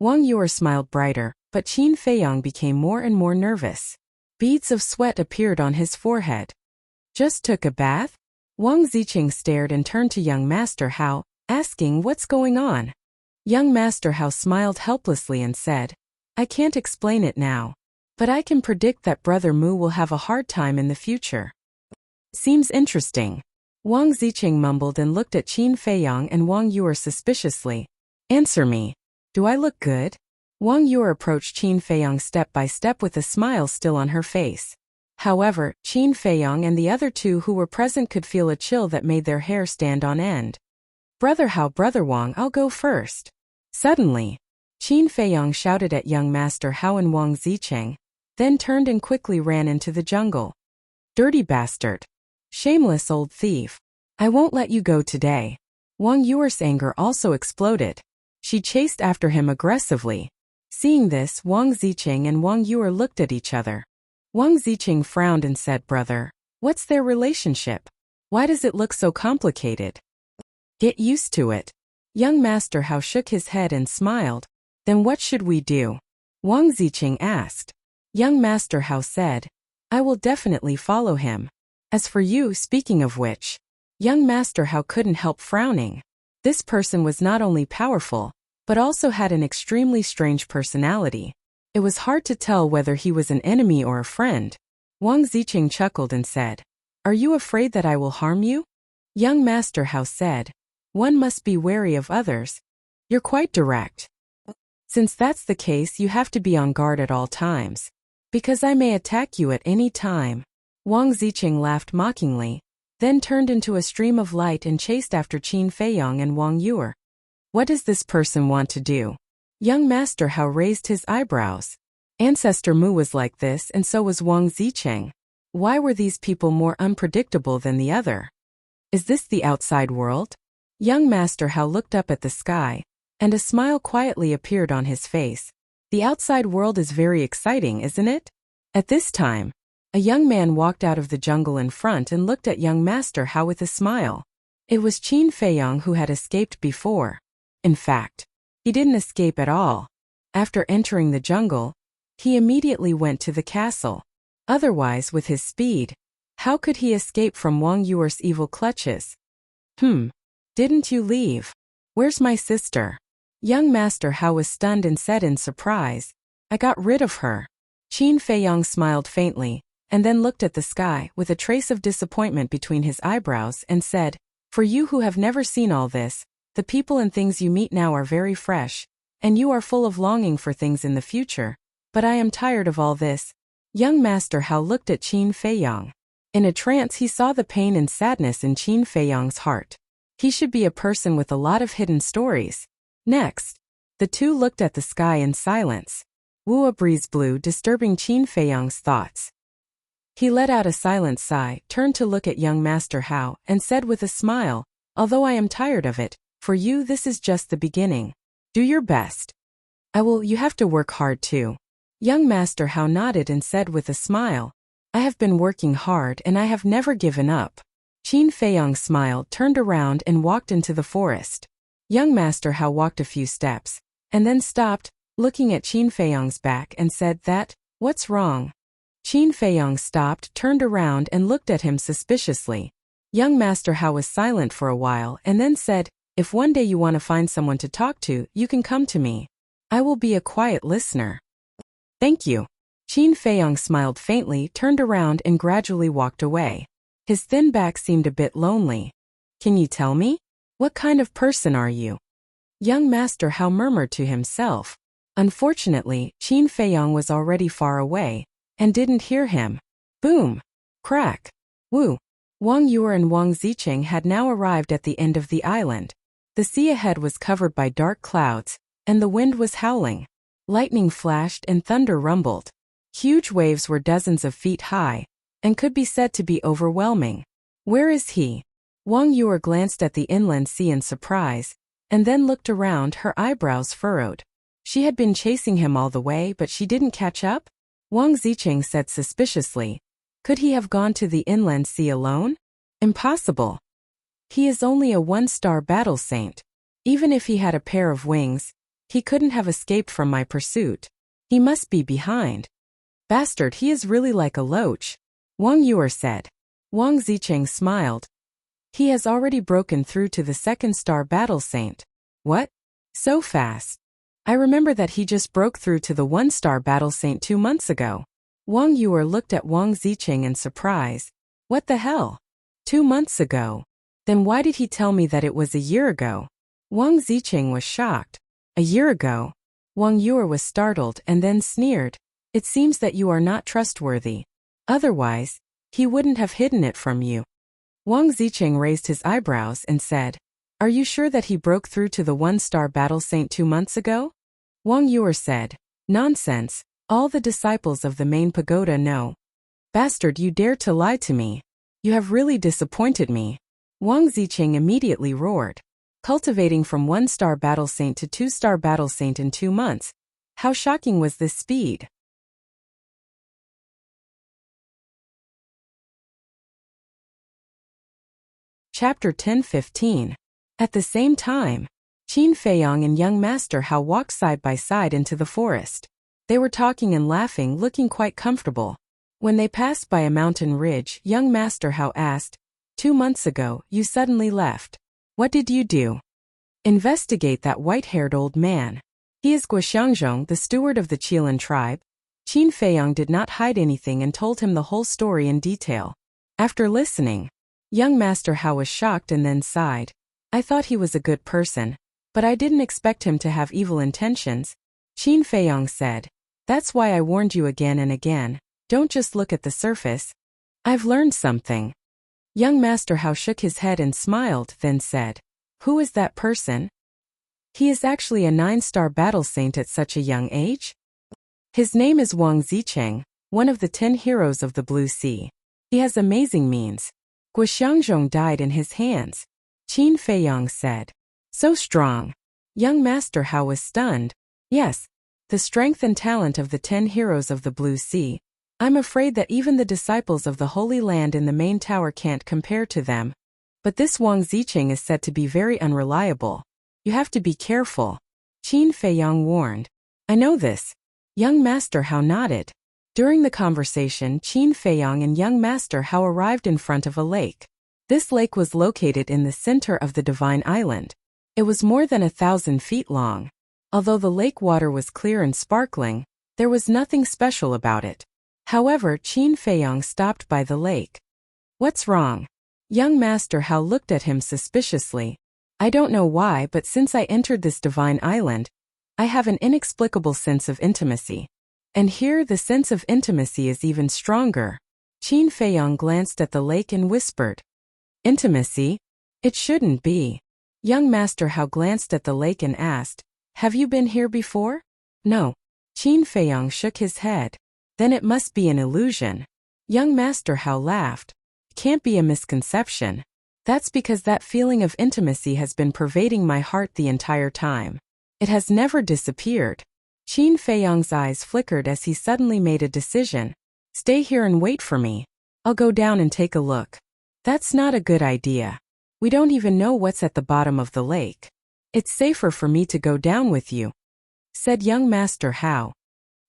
Speaker 1: Wang Yuer smiled brighter, but Qin Feiyang became more and more nervous. Beads of sweat appeared on his forehead. "Just took a bath?" Wang Ziqing stared and turned to young Master Hao, asking what's going on. Young Master Hao smiled helplessly and said, "I can't explain it now. But I can predict that Brother Mu will have a hard time in the future." "Seems interesting." Wang Ziqing mumbled and looked at Qin Feiyang and Wang Yuer suspiciously. "Answer me. Do I look good?" Wang Yuer approached Qin Feiyang step by step with a smile still on her face. However, Qin Feiyang and the other two who were present could feel a chill that made their hair stand on end. "Brother Hao, Brother Wang, I'll go first." Suddenly, Qin Feiyang shouted at young Master Hao and Wang Ziqing, then turned and quickly ran into the jungle. "Dirty bastard. Shameless old thief. I won't let you go today." Wang Yuer's anger also exploded. She chased after him aggressively. Seeing this, Wang Ziqing and Wang Yuer looked at each other. Wang Ziqing frowned and said, "Brother, what's their relationship? Why does it look so complicated?" "Get used to it." Young Master Hao shook his head and smiled. "Then what should we do?" Wang Ziqing asked. Young Master Hao said, "I will definitely follow him. As for you, speaking of which," young Master Hao couldn't help frowning. This person was not only powerful, but also had an extremely strange personality. It was hard to tell whether he was an enemy or a friend. Wang Ziqing chuckled and said, "Are you afraid that I will harm you?" Young Master Hao said, "One must be wary of others. You're quite direct. Since that's the case, you have to be on guard at all times. Because I may attack you at any time." Wang Ziqing laughed mockingly, then turned into a stream of light and chased after Qin Feiyang and Wang Yuer. "What does this person want to do?" Young Master Hao raised his eyebrows. Ancestor Mu was like this, and so was Wang Ziqing. Why were these people more unpredictable than the other? Is this the outside world? Young Master Hao looked up at the sky, and a smile quietly appeared on his face. The outside world is very exciting, isn't it? At this time, a young man walked out of the jungle in front and looked at young Master Hao with a smile. It was Qin Feiyang who had escaped before. In fact, he didn't escape at all. After entering the jungle, he immediately went to the castle. Otherwise, with his speed, how could he escape from Wang Yuer's evil clutches? Didn't you leave? Where's my sister?" Young Master Hao was stunned and said in surprise, "I got rid of her." Qin Feiyang smiled faintly, and then looked at the sky with a trace of disappointment between his eyebrows and said, "For you who have never seen all this, the people and things you meet now are very fresh, and you are full of longing for things in the future. But I am tired of all this." Young Master Hao looked at Qin Feiyang. In a trance, he saw the pain and sadness in Qin Feiyang's heart. He should be a person with a lot of hidden stories. Next, the two looked at the sky in silence. A breeze blew, disturbing Qin Feiyang's thoughts. He let out a silent sigh, turned to look at young Master Hao, and said with a smile, "Although I am tired of it, for you this is just the beginning. Do your best." "I will. You have to work hard too." Young Master Hao nodded and said with a smile, "I have been working hard and I have never given up." Qin Feiyang smiled, turned around and walked into the forest. Young Master Hao walked a few steps, and then stopped, looking at Qin Feiyang's back and said, "What's wrong?" Qin Feiyong stopped, turned around and looked at him suspiciously. Young Master Hao was silent for a while and then said, "If one day you want to find someone to talk to, you can come to me. I will be a quiet listener." "Thank you." Qin Feiyong smiled faintly, turned around and gradually walked away. His thin back seemed a bit lonely. "Can you tell me? What kind of person are you?" Young Master Hao murmured to himself. Unfortunately, Qin Feiyong was already far away and didn't hear him. Boom! Crack! Woo! Wang Yuer and Wang Zicheng had now arrived at the end of the island. The sea ahead was covered by dark clouds, and the wind was howling. Lightning flashed and thunder rumbled. Huge waves were dozens of feet high, and could be said to be overwhelming. "Where is he?" Wang Yuer glanced at the inland sea in surprise, and then looked around, her eyebrows furrowed. She had been chasing him all the way, but she didn't catch up? Wang Zicheng said suspiciously. Could he have gone to the inland sea alone? Impossible. He is only a one-star battle saint. Even if he had a pair of wings, he couldn't have escaped from my pursuit. He must be behind. Bastard, he is really like a loach, Wang Yuer said. Wang Zicheng smiled. He has already broken through to the second-star battle saint. What? So fast. I remember that he just broke through to the one-star battle saint 2 months ago. Wang Yuer looked at Wang Zicheng in surprise. What the hell? 2 months ago? Then why did he tell me that it was a year ago? Wang Zicheng was shocked. A year ago? Wang Yuer was startled and then sneered. It seems that you are not trustworthy. Otherwise, he wouldn't have hidden it from you. Wang Zicheng raised his eyebrows and said, "Are you sure that he broke through to the one-star battle saint 2 months ago?" Wang Yuer said, "Nonsense, all the disciples of the main pagoda know." "Bastard, you dare to lie to me. You have really disappointed me." Wang Zicheng immediately roared. Cultivating from 1-star battle saint to 2-star battle saint in 2 months. How shocking was this speed? Chapter 10-15. At the same time, Qin Feiyong and young Master Hao walked side by side into the forest. They were talking and laughing, looking quite comfortable. When they passed by a mountain ridge, young Master Hao asked, 2 months ago, you suddenly left. What did you do?" "Investigate that white-haired old man. He is Guoxiangzhong, the steward of the Qilan tribe." Qin Feiyong did not hide anything and told him the whole story in detail. After listening, young Master Hao was shocked and then sighed. "I thought he was a good person, but I didn't expect him to have evil intentions." Qin Feiyong said, "That's why I warned you again and again. Don't just look at the surface. I've learned something." Young Master Hao shook his head and smiled, then said, "Who is that person?" "He is actually a 9-star battle saint at such a young age. His name is Wang Zicheng, one of the 10 heroes of the Blue Sea. He has amazing means. Guoxiangzhong died in his hands." Qin Feiyong said. "So strong." Young Master Hao was stunned. "Yes, the strength and talent of the 10 heroes of the Blue Sea. I'm afraid that even the disciples of the Holy Land in the main tower can't compare to them. But this Wang Zicheng is said to be very unreliable. You have to be careful," Qin Feiyong warned. "I know this." Young Master Hao nodded. During the conversation, Qin Feiyong and young Master Hao arrived in front of a lake. This lake was located in the center of the Divine Island. It was more than 1,000 feet long. Although the lake water was clear and sparkling, there was nothing special about it. However, Qin Feiyong stopped by the lake. "What's wrong?" Young Master Hao looked at him suspiciously. "I don't know why, but since I entered this divine island, I have an inexplicable sense of intimacy. And here the sense of intimacy is even stronger." Qin Feiyong glanced at the lake and whispered, "Intimacy? It shouldn't be." Young Master Hao glanced at the lake and asked, "Have you been here before?" "No." Qin Feiyong shook his head. "Then it must be an illusion." Young Master Hao laughed. "Can't be a misconception. That's because that feeling of intimacy has been pervading my heart the entire time. It has never disappeared." Qin Feiyong's eyes flickered as he suddenly made a decision. "Stay here and wait for me. I'll go down and take a look." "That's not a good idea. We don't even know what's at the bottom of the lake. It's safer for me to go down with you," said young Master Hao.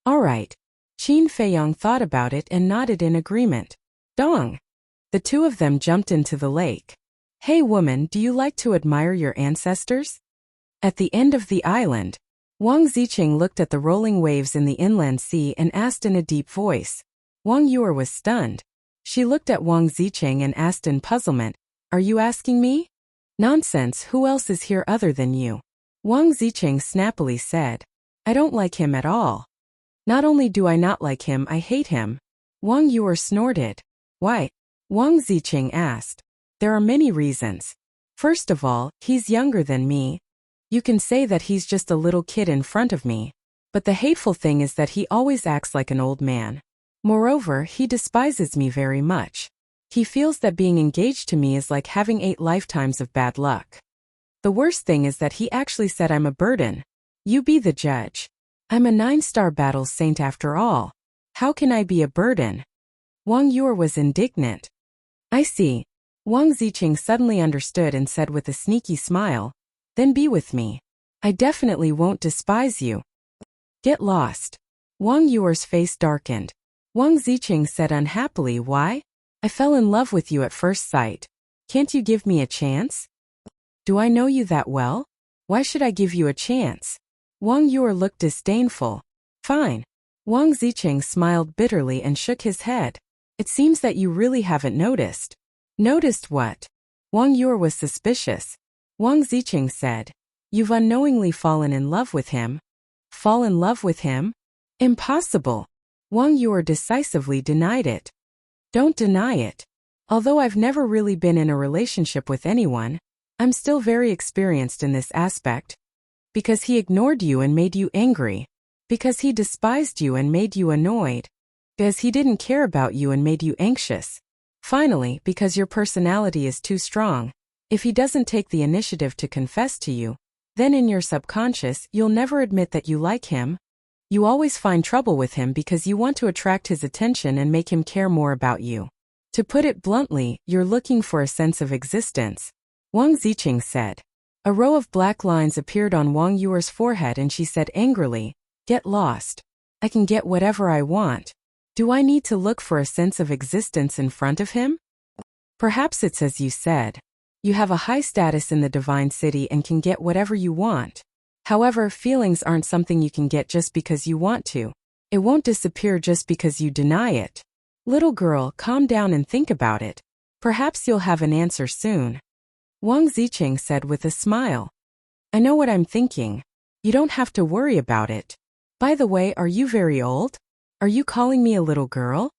Speaker 1: "All right. Qin Feiyong thought about it and nodded in agreement. Dong! The two of them jumped into the lake. Hey woman, do you like to admire your ancestors? At the end of the island, Wang Ziqing looked at the rolling waves in the inland sea and asked in a deep voice. Wang Yuer was stunned. She looked at Wang Ziqing and asked in puzzlement, Are you asking me? Nonsense, who else is here other than you? Wang Ziqing snappily said. I don't like him at all. Not only do I not like him, I hate him. Wang Yuer snorted. Why? Wang Ziqing asked. There are many reasons. First of all, he's younger than me. You can say that he's just a little kid in front of me. But the hateful thing is that he always acts like an old man. Moreover, he despises me very much. He feels that being engaged to me is like having 8 lifetimes of bad luck. The worst thing is that he actually said I'm a burden. You be the judge. I'm a 9-star battle saint after all. How can I be a burden? Wang Yuer was indignant. I see. Wang Ziqing suddenly understood and said with a sneaky smile, Then be with me. I definitely won't despise you. Get lost. Wang Yuer's face darkened. Wang Ziqing said unhappily, Why? I fell in love with you at first sight. Can't you give me a chance? Do I know you that well? Why should I give you a chance? Wang Yuer looked disdainful. Fine. Wang Ziqing smiled bitterly and shook his head. It seems that you really haven't noticed. Noticed what? Wang Yuer was suspicious. Wang Ziqing said. You've unknowingly fallen in love with him. Fall in love with him? Impossible. Wang Yuer decisively denied it. Don't deny it. Although I've never really been in a relationship with anyone, I'm still very experienced in this aspect. Because he ignored you and made you angry. Because he despised you and made you annoyed. Because he didn't care about you and made you anxious. Finally, because your personality is too strong. If he doesn't take the initiative to confess to you, then in your subconscious you'll never admit that you like him. You always find trouble with him because you want to attract his attention and make him care more about you. To put it bluntly, you're looking for a sense of existence. Wang Ziqing said. A row of black lines appeared on Wang Yuer's forehead and she said angrily, Get lost. I can get whatever I want. Do I need to look for a sense of existence in front of him? Perhaps it's as you said. You have a high status in the divine city and can get whatever you want. However, feelings aren't something you can get just because you want to. It won't disappear just because you deny it. Little girl, calm down and think about it. Perhaps you'll have an answer soon. Wang Ziqing said with a smile. I know what I'm thinking. You don't have to worry about it. By the way, are you very old? Are you calling me a little girl?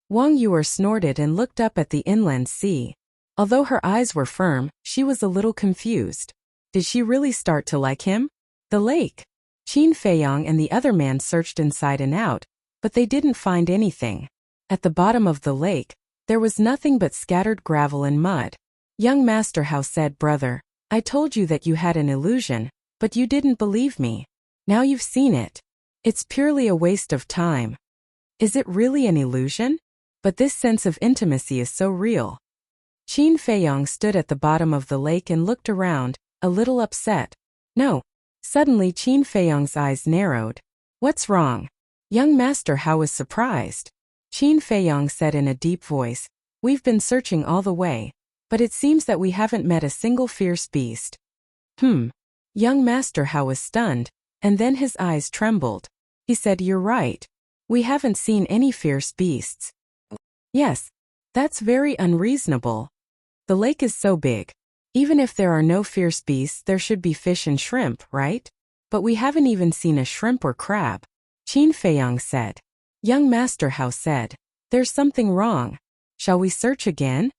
Speaker 1: Wang Yuer snorted and looked up at the inland sea. Although her eyes were firm, she was a little confused. Did she really start to like him? The lake. Qin Feiyong and the other man searched inside and out, but they didn't find anything. At the bottom of the lake, there was nothing but scattered gravel and mud. Young Master Hao said, Brother, I told you that you had an illusion, but you didn't believe me. Now you've seen it. It's purely a waste of time. Is it really an illusion? But this sense of intimacy is so real. Qin Feiyong stood at the bottom of the lake and looked around, a little upset. No. Suddenly Qin Feiyong's eyes narrowed. What's wrong? Young Master Hao was surprised. Qin Feiyong said in a deep voice, We've been searching all the way, but it seems that we haven't met a single fierce beast. Young Master Hao was stunned, and then his eyes trembled. He said, You're right. We haven't seen any fierce beasts. Yes. That's very unreasonable. The lake is so big. Even if there are no fierce beasts, there should be fish and shrimp, right? But we haven't even seen a shrimp or crab. Qin Feiyong said. Young Master Hao said, There's something wrong. Shall we search again?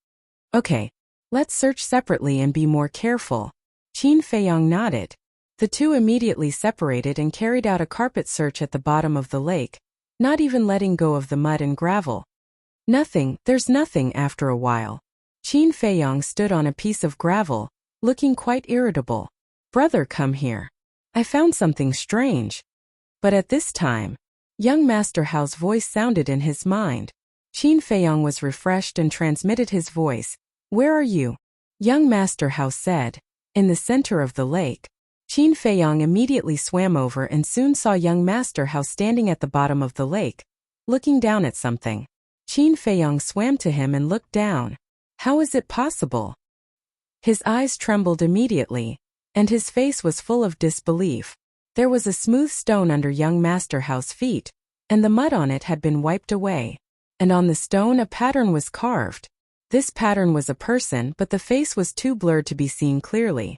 Speaker 1: Okay. Let's search separately and be more careful. Qin Feiyong nodded. The two immediately separated and carried out a carpet search at the bottom of the lake, not even letting go of the mud and gravel. There's nothing after a while. Qin Feiyong stood on a piece of gravel, looking quite irritable. Brother, come here. I found something strange. But at this time, young Master Hao's voice sounded in his mind. Qin Feiyong was refreshed and transmitted his voice. Where are you? Young Master Hao said. In the center of the lake. Qin Feiyong immediately swam over and soon saw young Master Hao standing at the bottom of the lake, looking down at something. Qin Feiyong swam to him and looked down. How is it possible? His eyes trembled immediately, and his face was full of disbelief. There was a smooth stone under young Master Hao's feet, and the mud on it had been wiped away. And on the stone a pattern was carved. This pattern was a person, but the face was too blurred to be seen clearly.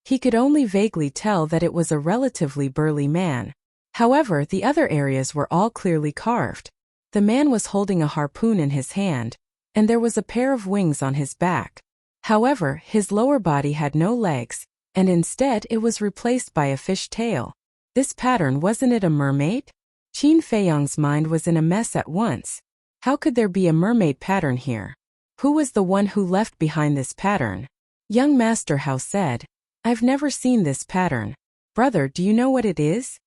Speaker 1: He could only vaguely tell that it was a relatively burly man. However, the other areas were all clearly carved. The man was holding a harpoon in his hand, and there was a pair of wings on his back. However, his lower body had no legs, and instead it was replaced by a fish tail. This pattern, wasn't it a mermaid? Qin Feiyong's mind was in a mess at once. How could there be a mermaid pattern here? Who was the one who left behind this pattern? Young Master Hao said, I've never seen this pattern. Brother, do you know what it is?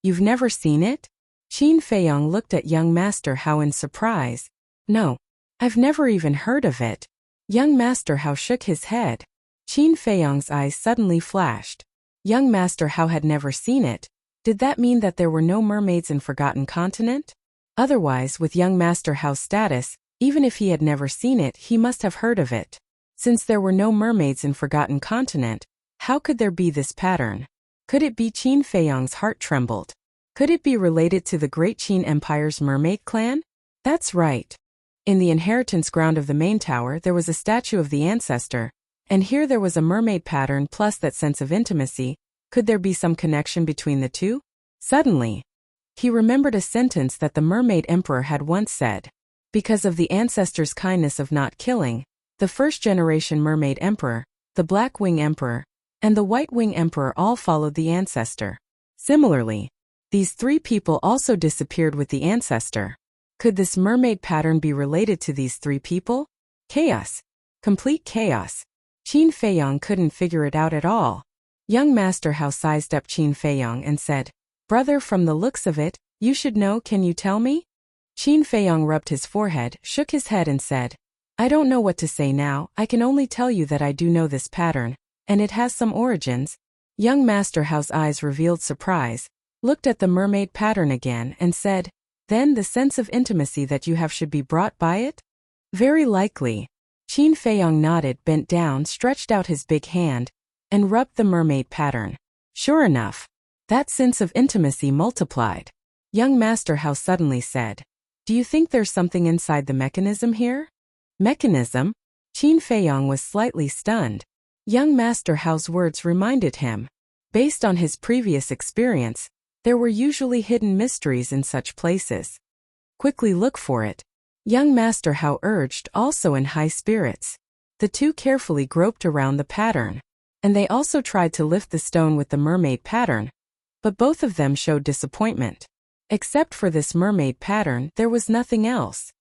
Speaker 1: You've never seen it? Qin Feiyong looked at young Master Hao in surprise. No, I've never even heard of it. Young Master Hao shook his head. Qin Feiyong's eyes suddenly flashed. Young Master Hao had never seen it. Did that mean that there were no mermaids in Forgotten Continent? Otherwise, with young Master Hao's status, even if he had never seen it, he must have heard of it. Since there were no mermaids in Forgotten Continent, how could there be this pattern? Could it be? Qin Feiyong's heart trembled. Could it be related to the Great Qin Empire's mermaid clan? That's right. In the inheritance ground of the main tower there was a statue of the ancestor, and here there was a mermaid pattern plus that sense of intimacy. Could there be some connection between the two? Suddenly, he remembered a sentence that the mermaid emperor had once said. Because of the ancestor's kindness of not killing, the first-generation mermaid emperor, the Black Wing Emperor, and the White Wing Emperor all followed the ancestor. Similarly, these three people also disappeared with the ancestor. Could this mermaid pattern be related to these three people? Chaos. Complete chaos. Qin Feiyong couldn't figure it out at all. Young Master Hao sized up Qin Feiyong and said, Brother, from the looks of it, you should know, can you tell me? Qin Feiyong rubbed his forehead, shook his head and said, I don't know what to say now, I can only tell you that I do know this pattern, and it has some origins. Young Master Hao's eyes revealed surprise, looked at the mermaid pattern again and said, Then the sense of intimacy that you have should be brought by it? Very likely. Qin Feiyong nodded, bent down, stretched out his big hand, and rubbed the mermaid pattern. Sure enough, that sense of intimacy multiplied. Young Master Hao suddenly said, Do you think there's something inside the mechanism here? Mechanism? Qin Feiyong was slightly stunned. Young Master Hao's words reminded him. Based on his previous experience, there were usually hidden mysteries in such places. Quickly look for it. Young Master Hao urged, also in high spirits. The two carefully groped around the pattern, and they also tried to lift the stone with the mermaid pattern, but both of them showed disappointment. Except for this mermaid pattern, there was nothing else.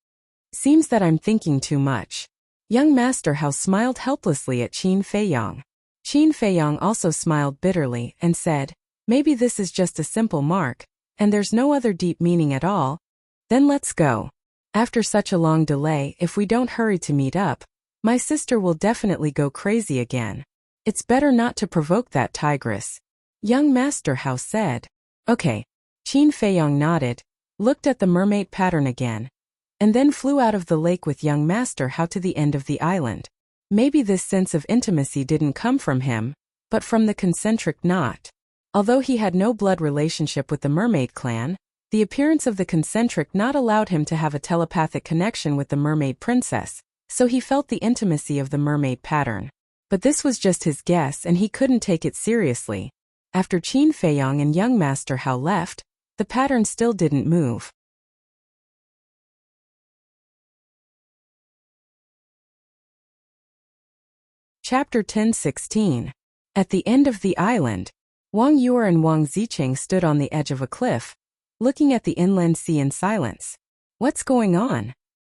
Speaker 1: Seems that I'm thinking too much. Young Master Hao smiled helplessly at Qin Feiyong. Qin Feiyong also smiled bitterly and said, Maybe this is just a simple mark, and there's no other deep meaning at all. Then let's go. After such a long delay, if we don't hurry to meet up, my sister will definitely go crazy again. It's better not to provoke that tigress. Young Master Hao said. Okay. Qin Feiyong nodded, looked at the mermaid pattern again, and then flew out of the lake with young Master Hao to the end of the island. Maybe this sense of intimacy didn't come from him, but from the concentric knot. Although he had no blood relationship with the mermaid clan, the appearance of the concentric knot allowed him to have a telepathic connection with the mermaid princess, so he felt the intimacy of the mermaid pattern. But this was just his guess and he couldn't take it seriously. After Qin Feiyong and young Master Hao left, the pattern still didn't move. Chapter 10:16. At the end of the island, Wang Yuer and Wang Zicheng stood on the edge of a cliff, looking at the inland sea in silence. What's going on?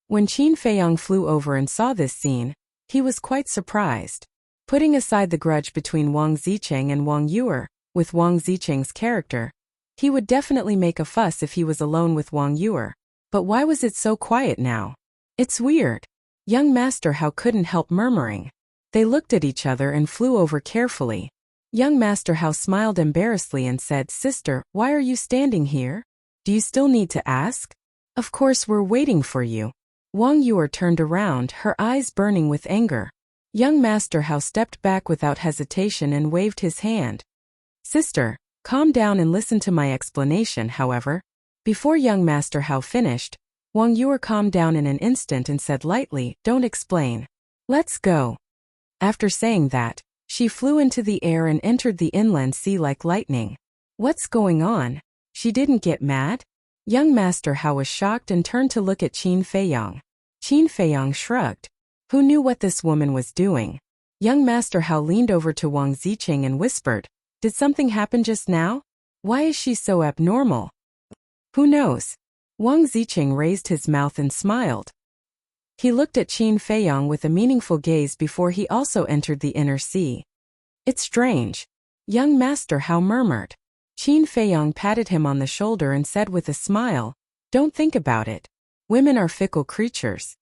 Speaker 1: When Qin Feiyong flew over and saw this scene, he was quite surprised. Putting aside the grudge between Wang Zicheng and Wang Yuer, with Wang Zicheng's character, he would definitely make a fuss if he was alone with Wang Yuer. But why was it so quiet now? It's weird. Young Master Hao couldn't help murmuring. They looked at each other and flew over carefully. Young Master Hao smiled embarrassedly and said, Sister, why are you standing here? Do you still need to ask? Of course we're waiting for you. Wang Yuer turned around, her eyes burning with anger. Young Master Hao stepped back without hesitation and waved his hand. Sister, calm down and listen to my explanation, however. Before young Master Hao finished, Wang Yuer calmed down in an instant and said lightly, don't explain. Let's go. After saying that, she flew into the air and entered the inland sea like lightning. What's going on? She didn't get mad? Young Master Hao was shocked and turned to look at Qin Feiyang. Qin Feiyang shrugged. Who knew what this woman was doing? Young Master Hao leaned over to Wang Ziqing and whispered, did something happen just now? Why is she so abnormal? Who knows? Wang Ziqing raised his mouth and smiled. He looked at Qin Feiyang with a meaningful gaze before he also entered the inner sea. It's strange. Young Master Hao murmured. Qin Feiyang patted him on the shoulder and said with a smile, don't think about it. Women are fickle creatures.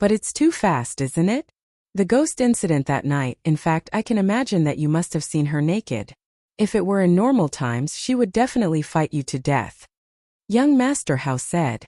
Speaker 1: But it's too fast, isn't it? The ghost incident that night, in fact, I can imagine that you must have seen her naked. If it were in normal times, she would definitely fight you to death. Young Master Hao said.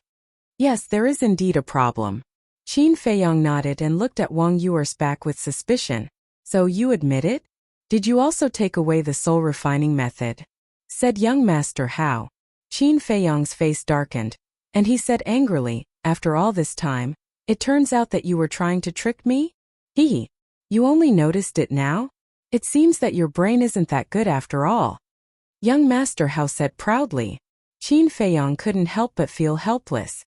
Speaker 1: Yes, there is indeed a problem. Qin Feiyang nodded and looked at Wang Yuer's back with suspicion. So you admit it? Did you also take away the soul refining method? Said young Master Hao. Qin Feiyang's face darkened, and he said angrily, after all this time, it turns out that you were trying to trick me? You only noticed it now? It seems that your brain isn't that good after all. Young Master Hao said proudly. Qin Feiyang couldn't help but feel helpless.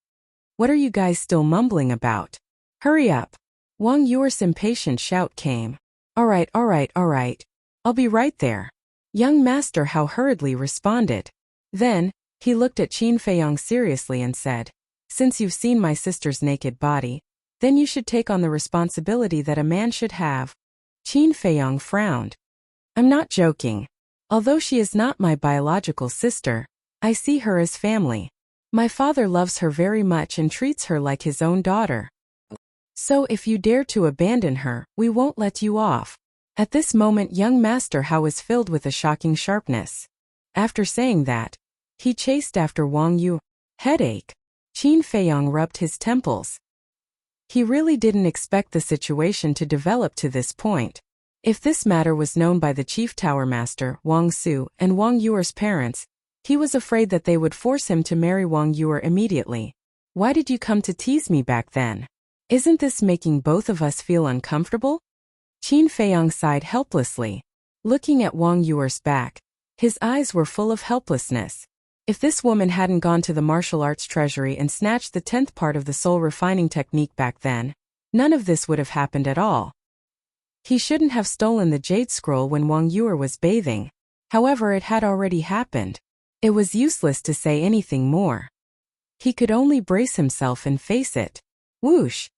Speaker 1: What are you guys still mumbling about? Hurry up. Wang Yuer's impatient shout came. All right. I'll be right there. Young Master Hao hurriedly responded. Then, he looked at Qin Feiyang seriously and said, since you've seen my sister's naked body, then you should take on the responsibility that a man should have. Qin Feiyang frowned. I'm not joking. Although she is not my biological sister, I see her as family. My father loves her very much and treats her like his own daughter. So if you dare to abandon her, we won't let you off. At this moment young Master Hao was filled with a shocking sharpness. After saying that, he chased after Wang Yu. Headache. Qin Feiyang rubbed his temples. He really didn't expect the situation to develop to this point. If this matter was known by the Chief Tower Master, Wang Su, and Wang Yuer's parents, he was afraid that they would force him to marry Wang Yuer immediately. Why did you come to tease me back then? Isn't this making both of us feel uncomfortable? Qin Feiyang sighed helplessly. Looking at Wang Yuer's back, his eyes were full of helplessness. If this woman hadn't gone to the martial arts treasury and snatched the 10th part of the soul refining technique back then, none of this would have happened at all. He shouldn't have stolen the jade scroll when Wang Yuer was bathing. However, it had already happened. It was useless to say anything more. He could only brace himself and face it. Whoosh!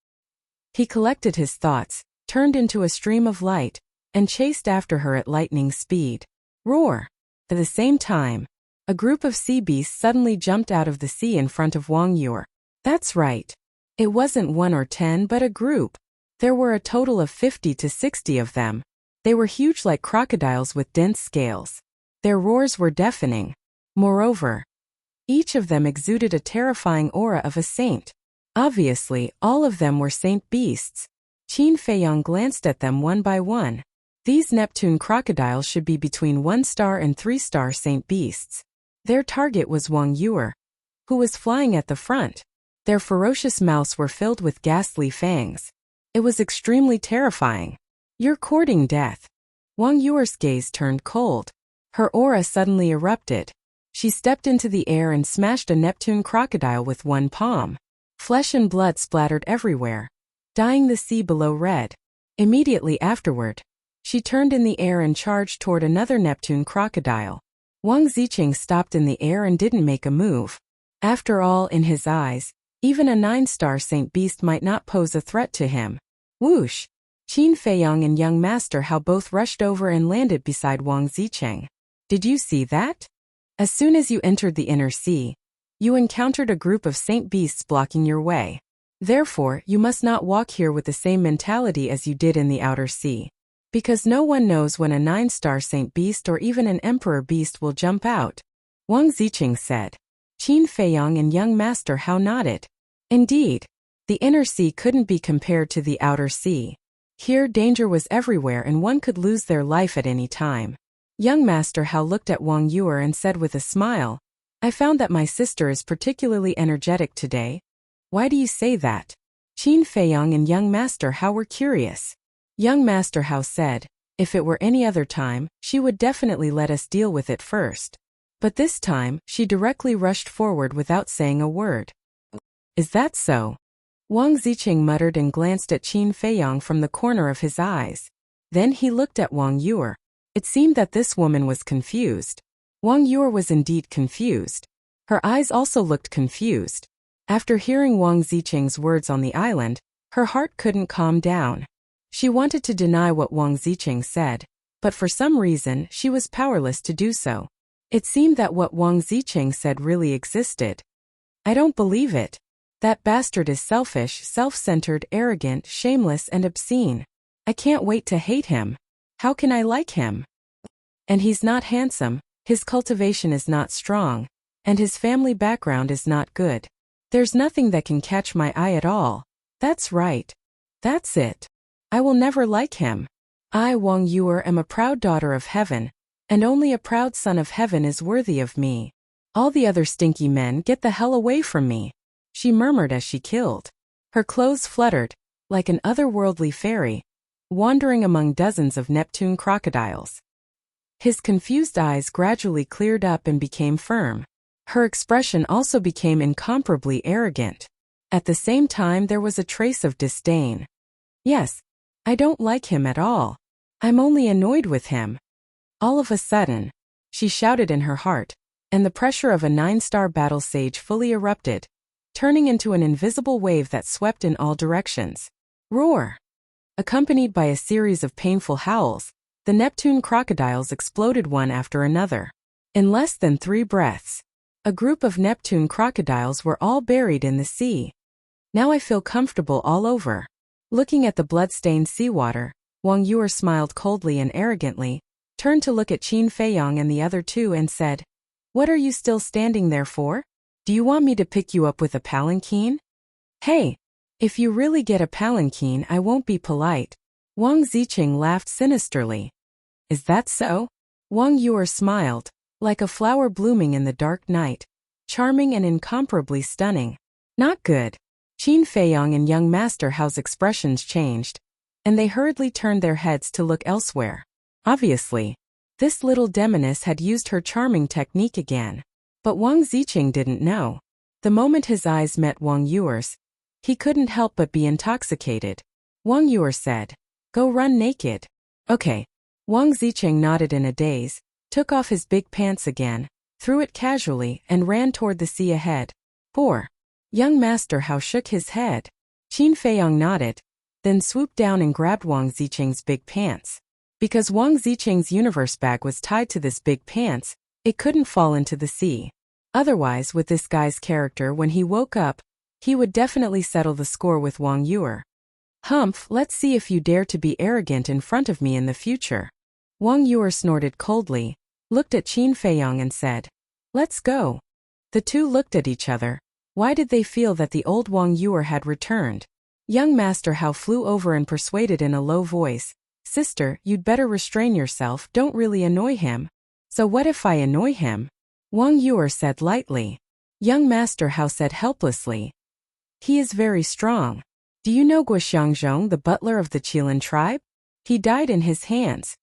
Speaker 1: He collected his thoughts, turned into a stream of light, and chased after her at lightning speed. Roar! At the same time, a group of sea beasts suddenly jumped out of the sea in front of Wang Yuer. That's right. It wasn't 1 or 10 but a group. There were a total of 50 to 60 of them. They were huge like crocodiles with dense scales. Their roars were deafening. Moreover, each of them exuded a terrifying aura of a saint. Obviously, all of them were saint beasts. Qin Feiyang glanced at them one by one. These Neptune crocodiles should be between 1-star and 3-star saint beasts. Their target was Wang Yuer, who was flying at the front. Their ferocious mouths were filled with ghastly fangs. It was extremely terrifying. You're courting death. Wang Yuer's gaze turned cold. Her aura suddenly erupted. She stepped into the air and smashed a Neptune crocodile with one palm. Flesh and blood splattered everywhere, dyeing the sea below red. Immediately afterward, she turned in the air and charged toward another Neptune crocodile. Wang Ziqing stopped in the air and didn't make a move. After all, in his eyes, even a 9-star saint beast might not pose a threat to him. Whoosh! Qin Feiyang and young Master Hao both rushed over and landed beside Wang Ziqing. Did you see that? As soon as you entered the inner sea, you encountered a group of saint beasts blocking your way. Therefore, you must not walk here with the same mentality as you did in the outer sea. Because no one knows when a 9-star saint beast or even an emperor beast will jump out. Wang Ziqing said. Qin Feiyong and young Master Hao nodded. Indeed, the inner sea couldn't be compared to the outer sea. Here danger was everywhere and one could lose their life at any time. Young Master Hao looked at Wang Yuer and said with a smile, I found that my sister is particularly energetic today. Why do you say that? Qin Feiyong and young Master Hao were curious. Young Master Hao said, if it were any other time, she would definitely let us deal with it first. But this time, she directly rushed forward without saying a word. Is that so? Wang Ziqing muttered and glanced at Qin Feiyong from the corner of his eyes. Then he looked at Wang Yuer. It seemed that this woman was confused. Wang Yuer was indeed confused. Her eyes also looked confused. After hearing Wang Ziqing's words on the island, her heart couldn't calm down. She wanted to deny what Wang Ziqing said, but for some reason she was powerless to do so. It seemed that what Wang Ziqing said really existed. I don't believe it. That bastard is selfish, self-centered, arrogant, shameless, and obscene. I can't wait to hate him. How can I like him? And he's not handsome, his cultivation is not strong, and his family background is not good. There's nothing that can catch my eye at all. That's right. That's it. I will never like him. I, Wang Yuer, am a proud daughter of heaven, and only a proud son of heaven is worthy of me. All the other stinky men get the hell away from me, she murmured as she killed. Her clothes fluttered, like an otherworldly fairy, wandering among dozens of Neptune crocodiles. His confused eyes gradually cleared up and became firm. Her expression also became incomparably arrogant. At the same time there was a trace of disdain. Yes, I don't like him at all. I'm only annoyed with him. All of a sudden, she shouted in her heart, and the pressure of a 9-star battle sage fully erupted, turning into an invisible wave that swept in all directions. Roar! Accompanied by a series of painful howls, the Neptune crocodiles exploded one after another. In less than 3 breaths, a group of Neptune crocodiles were all buried in the sea. Now I feel comfortable all over. Looking at the blood-stained seawater, Wang Yuer smiled coldly and arrogantly, turned to look at Qin Feiyong and the other two and said, What are you still standing there for? Do you want me to pick you up with a palanquin? Hey! If you really get a palanquin, I won't be polite. Wang Ziqing laughed sinisterly. Is that so? Wang Yuer smiled, like a flower blooming in the dark night, charming and incomparably stunning. Not good. Qin Feiyong and young Master Hao's expressions changed, and they hurriedly turned their heads to look elsewhere. Obviously, this little demoness had used her charming technique again. But Wang Ziqing didn't know. The moment his eyes met Wang Yuer's, he couldn't help but be intoxicated. Wang Yuer said, Go run naked. Okay. Wang Ziqing nodded in a daze, took off his big pants again, threw it casually, and ran toward the sea ahead. Poor. Young Master Hao shook his head. Qin Feiyong nodded, then swooped down and grabbed Wang Ziqing's big pants. Because Wang Ziqing's universe bag was tied to this big pants, it couldn't fall into the sea. Otherwise, with this guy's character, when he woke up, he would definitely settle the score with Wang Yuer. Humph, let's see if you dare to be arrogant in front of me in the future. Wang Yuer snorted coldly, looked at Qin Feiyong and said, Let's go. The two looked at each other. Why did they feel that the old Wang Yuer had returned? Young Master Hao flew over and persuaded in a low voice, Sister, you'd better restrain yourself, don't really annoy him. So what if I annoy him? Wang Yuer said lightly. Young Master Hao said helplessly, He is very strong. Do you know Guoxiangzhong, the butler of the Qilin tribe? He died in his hands.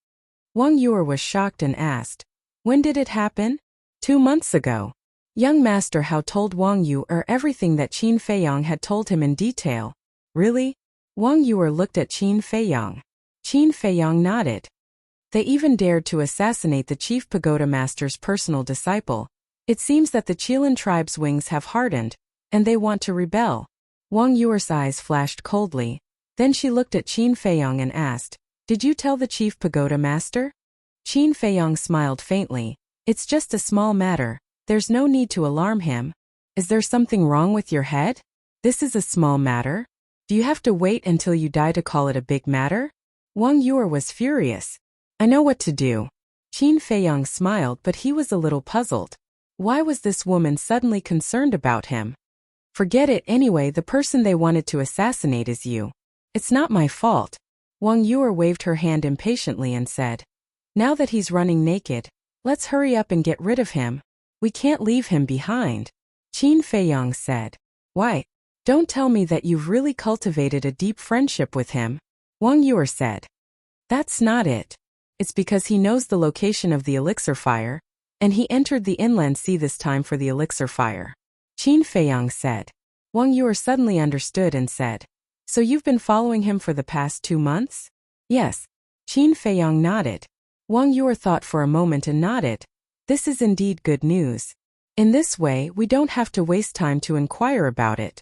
Speaker 1: Wang Yuer was shocked and asked, When did it happen? 2 months ago. Young Master Hao told Wang Yuer everything that Qin Feiyong had told him in detail. Really? Wang Yuer looked at Qin Feiyong. Qin Feiyong nodded. They even dared to assassinate the chief pagoda master's personal disciple. It seems that the Qilin tribe's wings have hardened, and they want to rebel. Wang Yuer's eyes flashed coldly. Then she looked at Qin Feiyong and asked, Did you tell the chief pagoda master? Qin Feiyong smiled faintly. It's just a small matter. There's no need to alarm him. Is there something wrong with your head? This is a small matter. Do you have to wait until you die to call it a big matter? Wang Yuer was furious. I know what to do. Qin Feiyong smiled, but he was a little puzzled. Why was this woman suddenly concerned about him? Forget it anyway, the person they wanted to assassinate is you. It's not my fault. Wang Yue waved her hand impatiently and said, now that he's running naked, let's hurry up and get rid of him. We can't leave him behind. Qin Feiyang said. Why? Don't tell me that you've really cultivated a deep friendship with him. Wang Yue said. That's not it. It's because he knows the location of the elixir fire, and he entered the inland sea this time for the elixir fire. Qin Feiyang said. Wang Yue suddenly understood and said, so you've been following him for the past 2 months? Yes. Qin Feiyang nodded. Wang Yue thought for a moment and nodded. This is indeed good news. In this way, we don't have to waste time to inquire about it.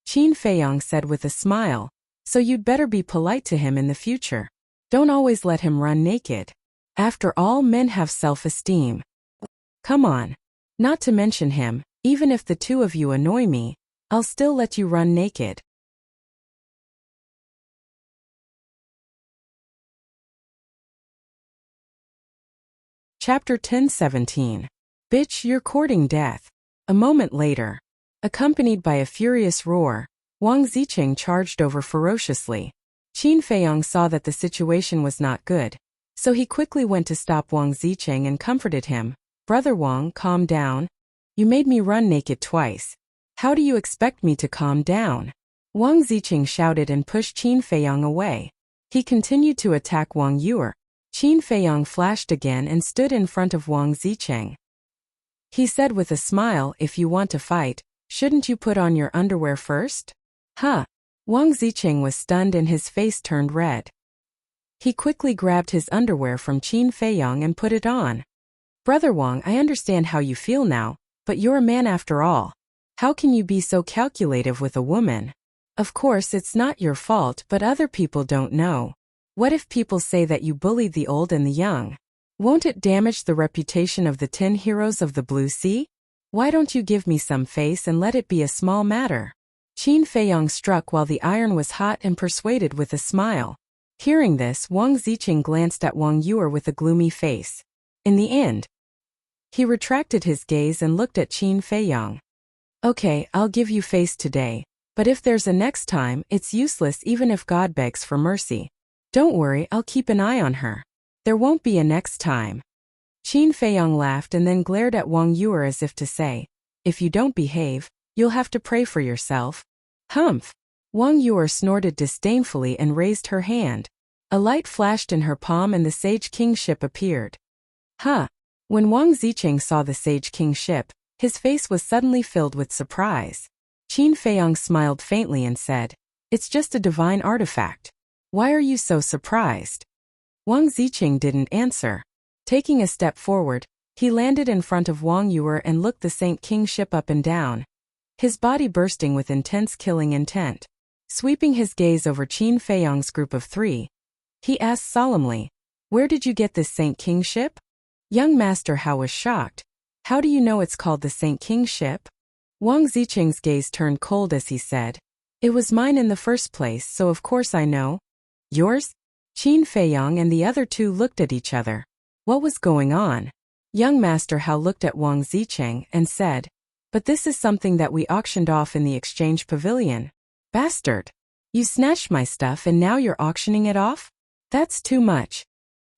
Speaker 1: Qin Feiyang said with a smile, so you'd better be polite to him in the future. Don't always let him run naked. After all, men have self-esteem. Come on. Not to mention him, even if the two of you annoy me, I'll still let you run naked. Chapter 10:17. Bitch, you're courting death. A moment later, accompanied by a furious roar, Wang Zicheng charged over ferociously. Qin Feiyang saw that the situation was not good, so he quickly went to stop Wang Zicheng and comforted him. Brother Wang, calm down. You made me run naked twice. How do you expect me to calm down? Wang Zicheng shouted and pushed Qin Feiyang away. He continued to attack Wang Yue. Qin Feiyang flashed again and stood in front of Wang Zicheng. He said with a smile, if you want to fight, shouldn't you put on your underwear first? Huh? Wang Zicheng was stunned and his face turned red. He quickly grabbed his underwear from Qin Feiyang and put it on. Brother Wang, I understand how you feel now, but you're a man after all. How can you be so calculative with a woman? Of course it's not your fault, but other people don't know. What if people say that you bullied the old and the young? Won't it damage the reputation of the 10 heroes of the Blue Sea? Why don't you give me some face and let it be a small matter? Qin Feiyang struck while the iron was hot and persuaded with a smile. Hearing this, Wang Zicheng glanced at Wang Yue with a gloomy face. In the end, he retracted his gaze and looked at Qin Feiyang. Okay, I'll give you face today, but if there's a next time, it's useless even if God begs for mercy. Don't worry, I'll keep an eye on her. There won't be a next time. Qin Feiyang laughed and then glared at Wang Yue as if to say, if you don't behave, you'll have to pray for yourself. Humph! Wang Yue snorted disdainfully and raised her hand. A light flashed in her palm and the Sage King ship appeared. Huh! When Wang Zicheng saw the Sage King ship, his face was suddenly filled with surprise. Qin Feiyang smiled faintly and said, it's just a divine artifact. Why are you so surprised? Wang Zicheng didn't answer. Taking a step forward, he landed in front of Wang Yue and looked the Saint King ship up and down, his body bursting with intense killing intent. Sweeping his gaze over Qin Feiyang's group of 3, he asked solemnly, where did you get this Saint King ship? Young Master Hao was shocked. How do you know it's called the Saint King ship? Wang Zicheng's gaze turned cold as he said, it was mine in the first place, so of course I know. Yours? Qin Feiyang and the other 2 looked at each other. What was going on? Young Master Hao looked at Wang Zicheng and said, but this is something that we auctioned off in the exchange pavilion. Bastard! You snatched my stuff and now you're auctioning it off? That's too much.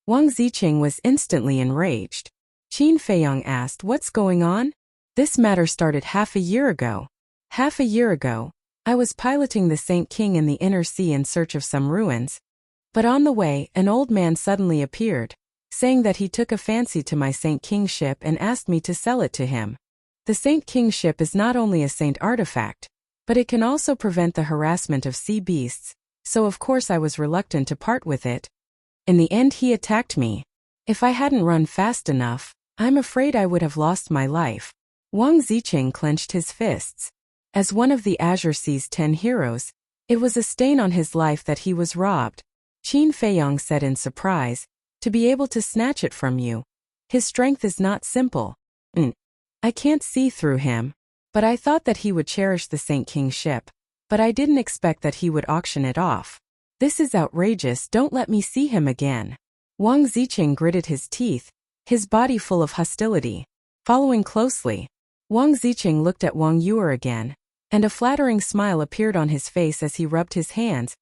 Speaker 1: Wang Zicheng was instantly enraged. Qin Feiyang asked, what's going on? This matter started half a year ago. Half a year ago, I was piloting the Saint King in the inner sea in search of some ruins. But on the way, an old man suddenly appeared, saying that he took a fancy to my Saint King ship and asked me to sell it to him. The Saint King ship is not only a saint artifact, but it can also prevent the harassment of sea beasts, so of course I was reluctant to part with it. In the end he attacked me. If I hadn't run fast enough, I'm afraid I would have lost my life. Wang Zicheng clenched his fists. As one of the Azure Sea's 10 heroes, it was a stain on his life that he was robbed. Qin Feiyang said in surprise, to be able to snatch it from you. His strength is not simple. I can't see through him. But I thought that he would cherish the Saint King ship. But I didn't expect that he would auction it off. This is outrageous, don't let me see him again. Wang Zicheng gritted his teeth, his body full of hostility. Following closely, Wang Ziqing looked at Wang Yuer again, and a flattering smile appeared on his face as he rubbed his hands.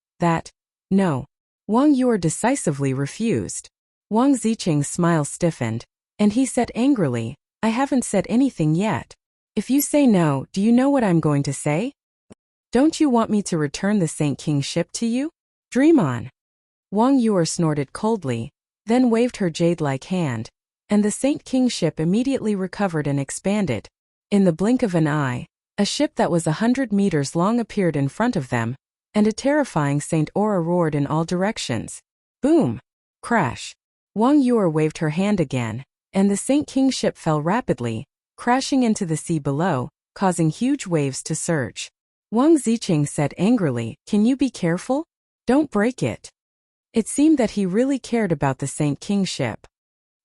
Speaker 1: No. Wang Yuer decisively refused. Wang Ziqing's smile stiffened, and he said angrily, I haven't said anything yet. If you say no, do you know what I'm going to say? Don't you want me to return the Saint King ship to you? Dream on. Wang Yuer snorted coldly, then waved her jade-like hand, and the Saint King ship immediately recovered and expanded. In the blink of an eye, a ship that was 100 meters long appeared in front of them, and a terrifying Saint Aura roared in all directions. Boom! Crash! Wang Yuer waved her hand again, and the Saint King ship fell rapidly, crashing into the sea below, causing huge waves to surge. Wang Ziqing said angrily, Can you be careful? Don't break it. It seemed that he really cared about the Saint King ship.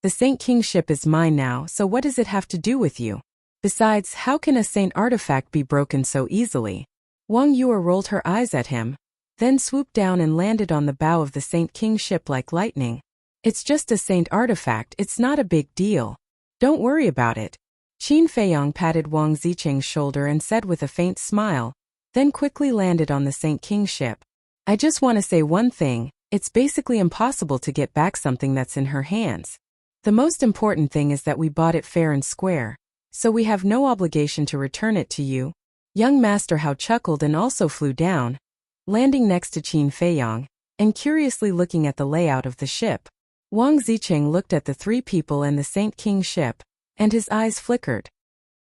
Speaker 1: The Saint King ship is mine now, so what does it have to do with you? Besides, how can a saint artifact be broken so easily? Wang Yuer rolled her eyes at him, then swooped down and landed on the bow of the Saint King ship like lightning. It's just a saint artifact, it's not a big deal. Don't worry about it. Qin Feiyang patted Wang Ziqing's shoulder and said with a faint smile, then quickly landed on the Saint King ship. I just want to say one thing, it's basically impossible to get back something that's in her hands. The most important thing is that we bought it fair and square, so we have no obligation to return it to you. Young Master Hao chuckled and also flew down, landing next to Qin Feiyang, and curiously looking at the layout of the ship. Wang Ziqing looked at the three people and the Saint King ship, and his eyes flickered.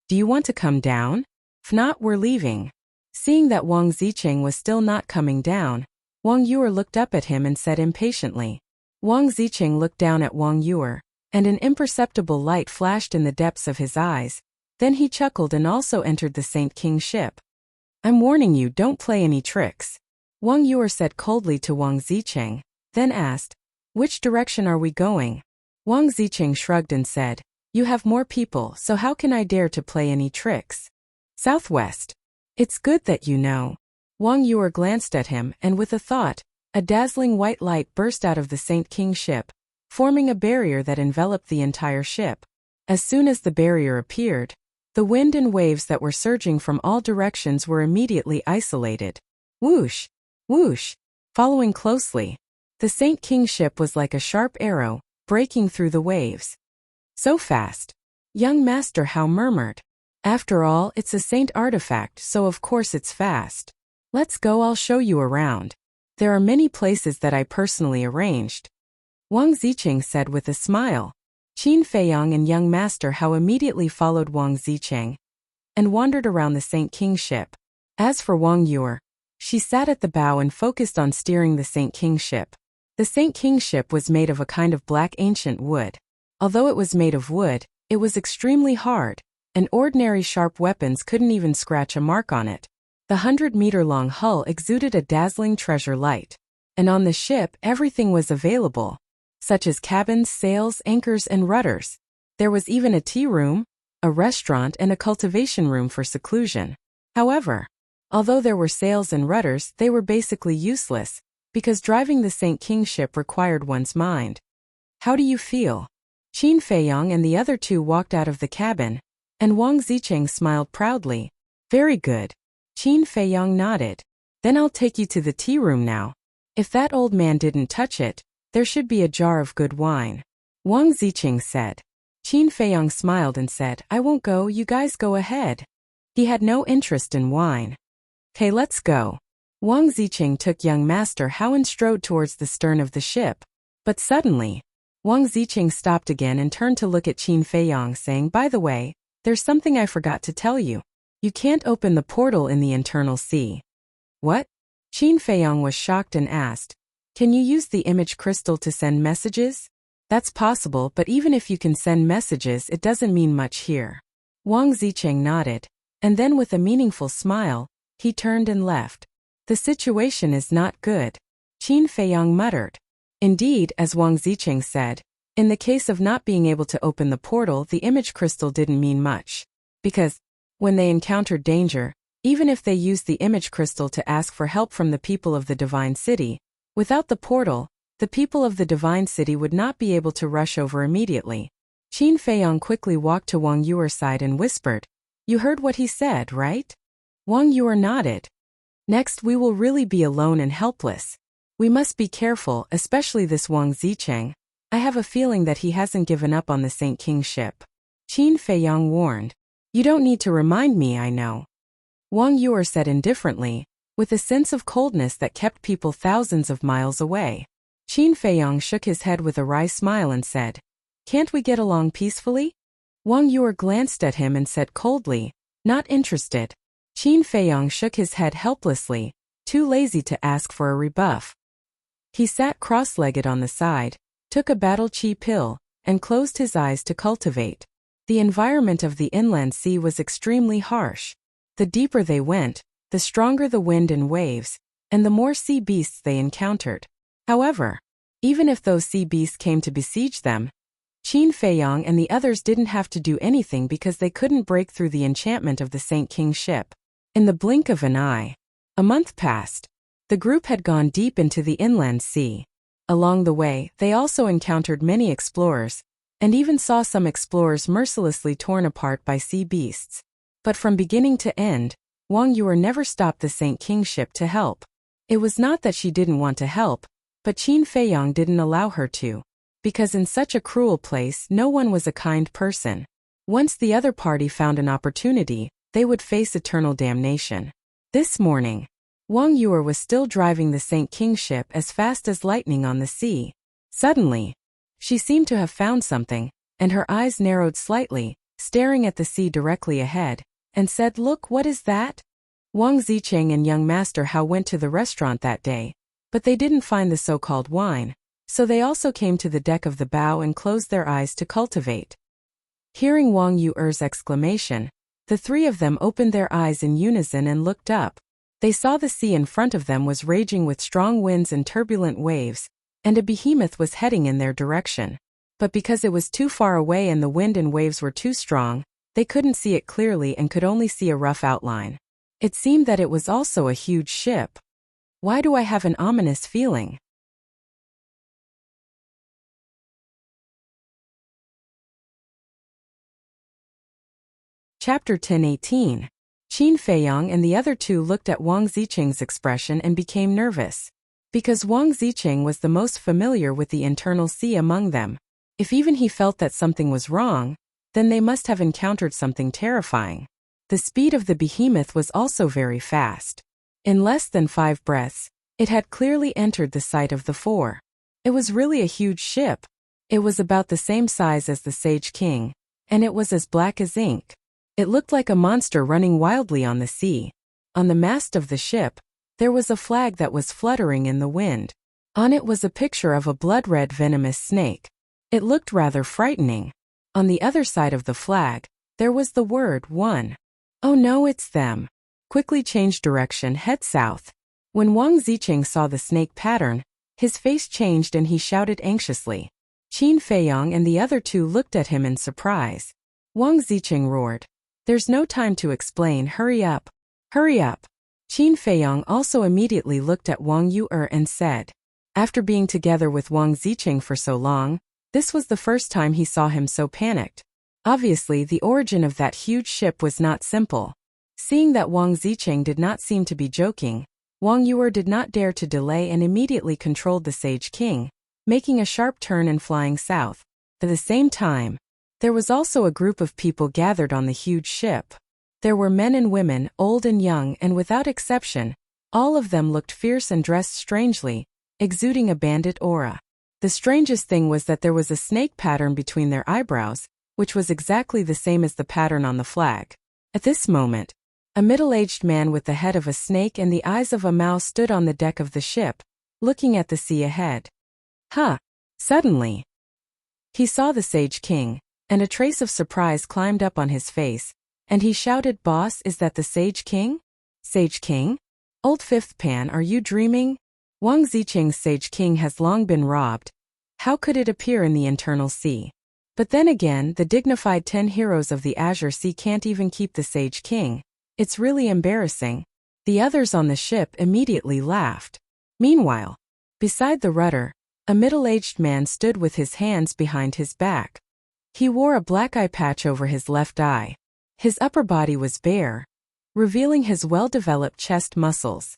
Speaker 1: Do you want to come down? If not, we're leaving. Seeing that Wang Ziqing was still not coming down, Wang Yuer looked up at him and said impatiently. Wang Ziqing looked down at Wang Yuer, and an imperceptible light flashed in the depths of his eyes. Then he chuckled and also entered the Saint King ship. I'm warning you, don't play any tricks. Wang Yuer said coldly to Wang Ziqing, then asked, Which direction are we going? Wang Ziqing shrugged and said, You have more people, so how can I dare to play any tricks? Southwest. It's good that you know. Wang Yuer glanced at him, and with a thought, a dazzling white light burst out of the Saint King ship, forming a barrier that enveloped the entire ship. As soon as the barrier appeared, the wind and waves that were surging from all directions were immediately isolated. Whoosh! Whoosh! Following closely, the Saint King ship was like a sharp arrow, breaking through the waves. So fast. Young Master Hao murmured. After all, it's a saint artifact, so of course it's fast. Let's go, I'll show you around. There are many places that I personally arranged. Wang Ziqing said with a smile. Qin Feiyang and young Master Hao immediately followed Wang Ziqing and wandered around the Saint King ship. As for Wang Yuer, she sat at the bow and focused on steering the Saint King ship. The Saint King ship was made of a kind of black ancient wood. Although it was made of wood, it was extremely hard, and ordinary sharp weapons couldn't even scratch a mark on it. The 100-meter-long hull exuded a dazzling treasure light, and on the ship everything was available, such as cabins, sails, anchors, and rudders. There was even a tea room, a restaurant, and a cultivation room for seclusion. However, although there were sails and rudders, they were basically useless, because driving the Saint King ship required one's mind. How do you feel? Qin Feiyang and the other two walked out of the cabin, and Wang Ziqing smiled proudly. Very good. Qin Feiyang nodded. Then I'll take you to the tea room now. If that old man didn't touch it, there should be a jar of good wine. Wang Ziqing said. Qin Feiyang smiled and said, I won't go, you guys go ahead. He had no interest in wine. Okay, let's go. Wang Ziqing took young Master Hao and strode towards the stern of the ship. But suddenly, Wang Ziqing stopped again and turned to look at Qin Feiyang, saying, By the way, there's something I forgot to tell you. You can't open the portal in the internal sea. What? Qin Feiyang was shocked and asked, Can you use the image crystal to send messages? That's possible, but even if you can send messages, it doesn't mean much here. Wang Ziqing nodded, and then with a meaningful smile, he turned and left. The situation is not good. Qin Feiyang muttered. Indeed, as Wang Ziqing said, in the case of not being able to open the portal, the image crystal didn't mean much. Because, when they encountered danger, even if they used the image crystal to ask for help from the people of the Divine City, without the portal, the people of the Divine City would not be able to rush over immediately. Qin Feiyong quickly walked to Wang Yuer's side and whispered, "You heard what he said, right?" Wang Yuer nodded. "Next we will really be alone and helpless. We must be careful, especially this Wang Zicheng. I have a feeling that he hasn't given up on the Saint King ship." Qin Feiyong warned. "You don't need to remind me, I know," Wang Yuer said indifferently, with a sense of coldness that kept people thousands of miles away. Qin Feiyong shook his head with a wry smile and said, "Can't we get along peacefully?" Wang Yuer glanced at him and said coldly, "Not interested." Qin Feiyong shook his head helplessly, too lazy to ask for a rebuff. He sat cross-legged on the side, took a battle chi pill, and closed his eyes to cultivate. The environment of the inland sea was extremely harsh. The deeper they went, the stronger the wind and waves, and the more sea beasts they encountered. However, even if those sea beasts came to besiege them, Qin Feiyong and the others didn't have to do anything because they couldn't break through the enchantment of the Saint King ship. In the blink of an eye, a month passed. The group had gone deep into the inland sea. Along the way, they also encountered many explorers, and even saw some explorers mercilessly torn apart by sea beasts. But from beginning to end, Wang Yuer never stopped the Saint King ship to help. It was not that she didn't want to help, but Qin Feiyong didn't allow her to. Because in such a cruel place no one was a kind person. Once the other party found an opportunity, they would face eternal damnation. This morning, Wang Yuer was still driving the Saint King ship as fast as lightning on the sea. Suddenly, she seemed to have found something, and her eyes narrowed slightly, staring at the sea directly ahead, and said, "Look, what is that?" Wang Zicheng and young Master Hao went to the restaurant that day, but they didn't find the so-called wine, so they also came to the deck of the bow and closed their eyes to cultivate. Hearing Wang Yuer's exclamation, the three of them opened their eyes in unison and looked up. They saw the sea in front of them was raging with strong winds and turbulent waves, and a behemoth was heading in their direction. But because it was too far away and the wind and waves were too strong, they couldn't see it clearly and could only see a rough outline. It seemed that it was also a huge ship. Why do I have an ominous feeling? Chapter 10:18. Qin Feiyong and the other two looked at Wang Zicheng's expression and became nervous. Because Wang Zicheng was the most familiar with the internal sea among them. If even he felt that something was wrong, then they must have encountered something terrifying. The speed of the behemoth was also very fast. In less than 5 breaths, it had clearly entered the sight of the four. It was really a huge ship. It was about the same size as the Sage King, and it was as black as ink. It looked like a monster running wildly on the sea. On the mast of the ship, there was a flag that was fluttering in the wind. On it was a picture of a blood-red venomous snake. It looked rather frightening. On the other side of the flag, there was the word 1. "Oh no, it's them." Quickly change direction, head south. When Wang Zicheng saw the snake pattern, his face changed and he shouted anxiously. Qin Feiyong and the other two looked at him in surprise. Wang Zicheng roared, "There's no time to explain, hurry up. Hurry up." Qin Feiyong also immediately looked at Wang Yuer and said, after being together with Wang Zicheng for so long, this was the first time he saw him so panicked. Obviously, the origin of that huge ship was not simple. Seeing that Wang Zicheng did not seem to be joking, Wang Yuer did not dare to delay and immediately controlled the Sage King, making a sharp turn and flying south. At the same time, there was also a group of people gathered on the huge ship. There were men and women, old and young, and without exception, all of them looked fierce and dressed strangely, exuding a bandit aura. The strangest thing was that there was a snake pattern between their eyebrows, which was exactly the same as the pattern on the flag. At this moment, a middle-aged man with the head of a snake and the eyes of a mouse stood on the deck of the ship, looking at the sea ahead. Suddenly, he saw the Sage King, and a trace of surprise climbed up on his face, and he shouted, "Boss, is that the Sage King?" "Sage King? Old Fifth Pan, are you dreaming? Wang Zicheng's Sage King has long been robbed. How could it appear in the internal sea? But then again, the dignified 10 heroes of the Azure Sea can't even keep the Sage King. It's really embarrassing." The others on the ship immediately laughed. Meanwhile, beside the rudder, a middle-aged man stood with his hands behind his back. He wore a black eye patch over his left eye. His upper body was bare, revealing his well-developed chest muscles.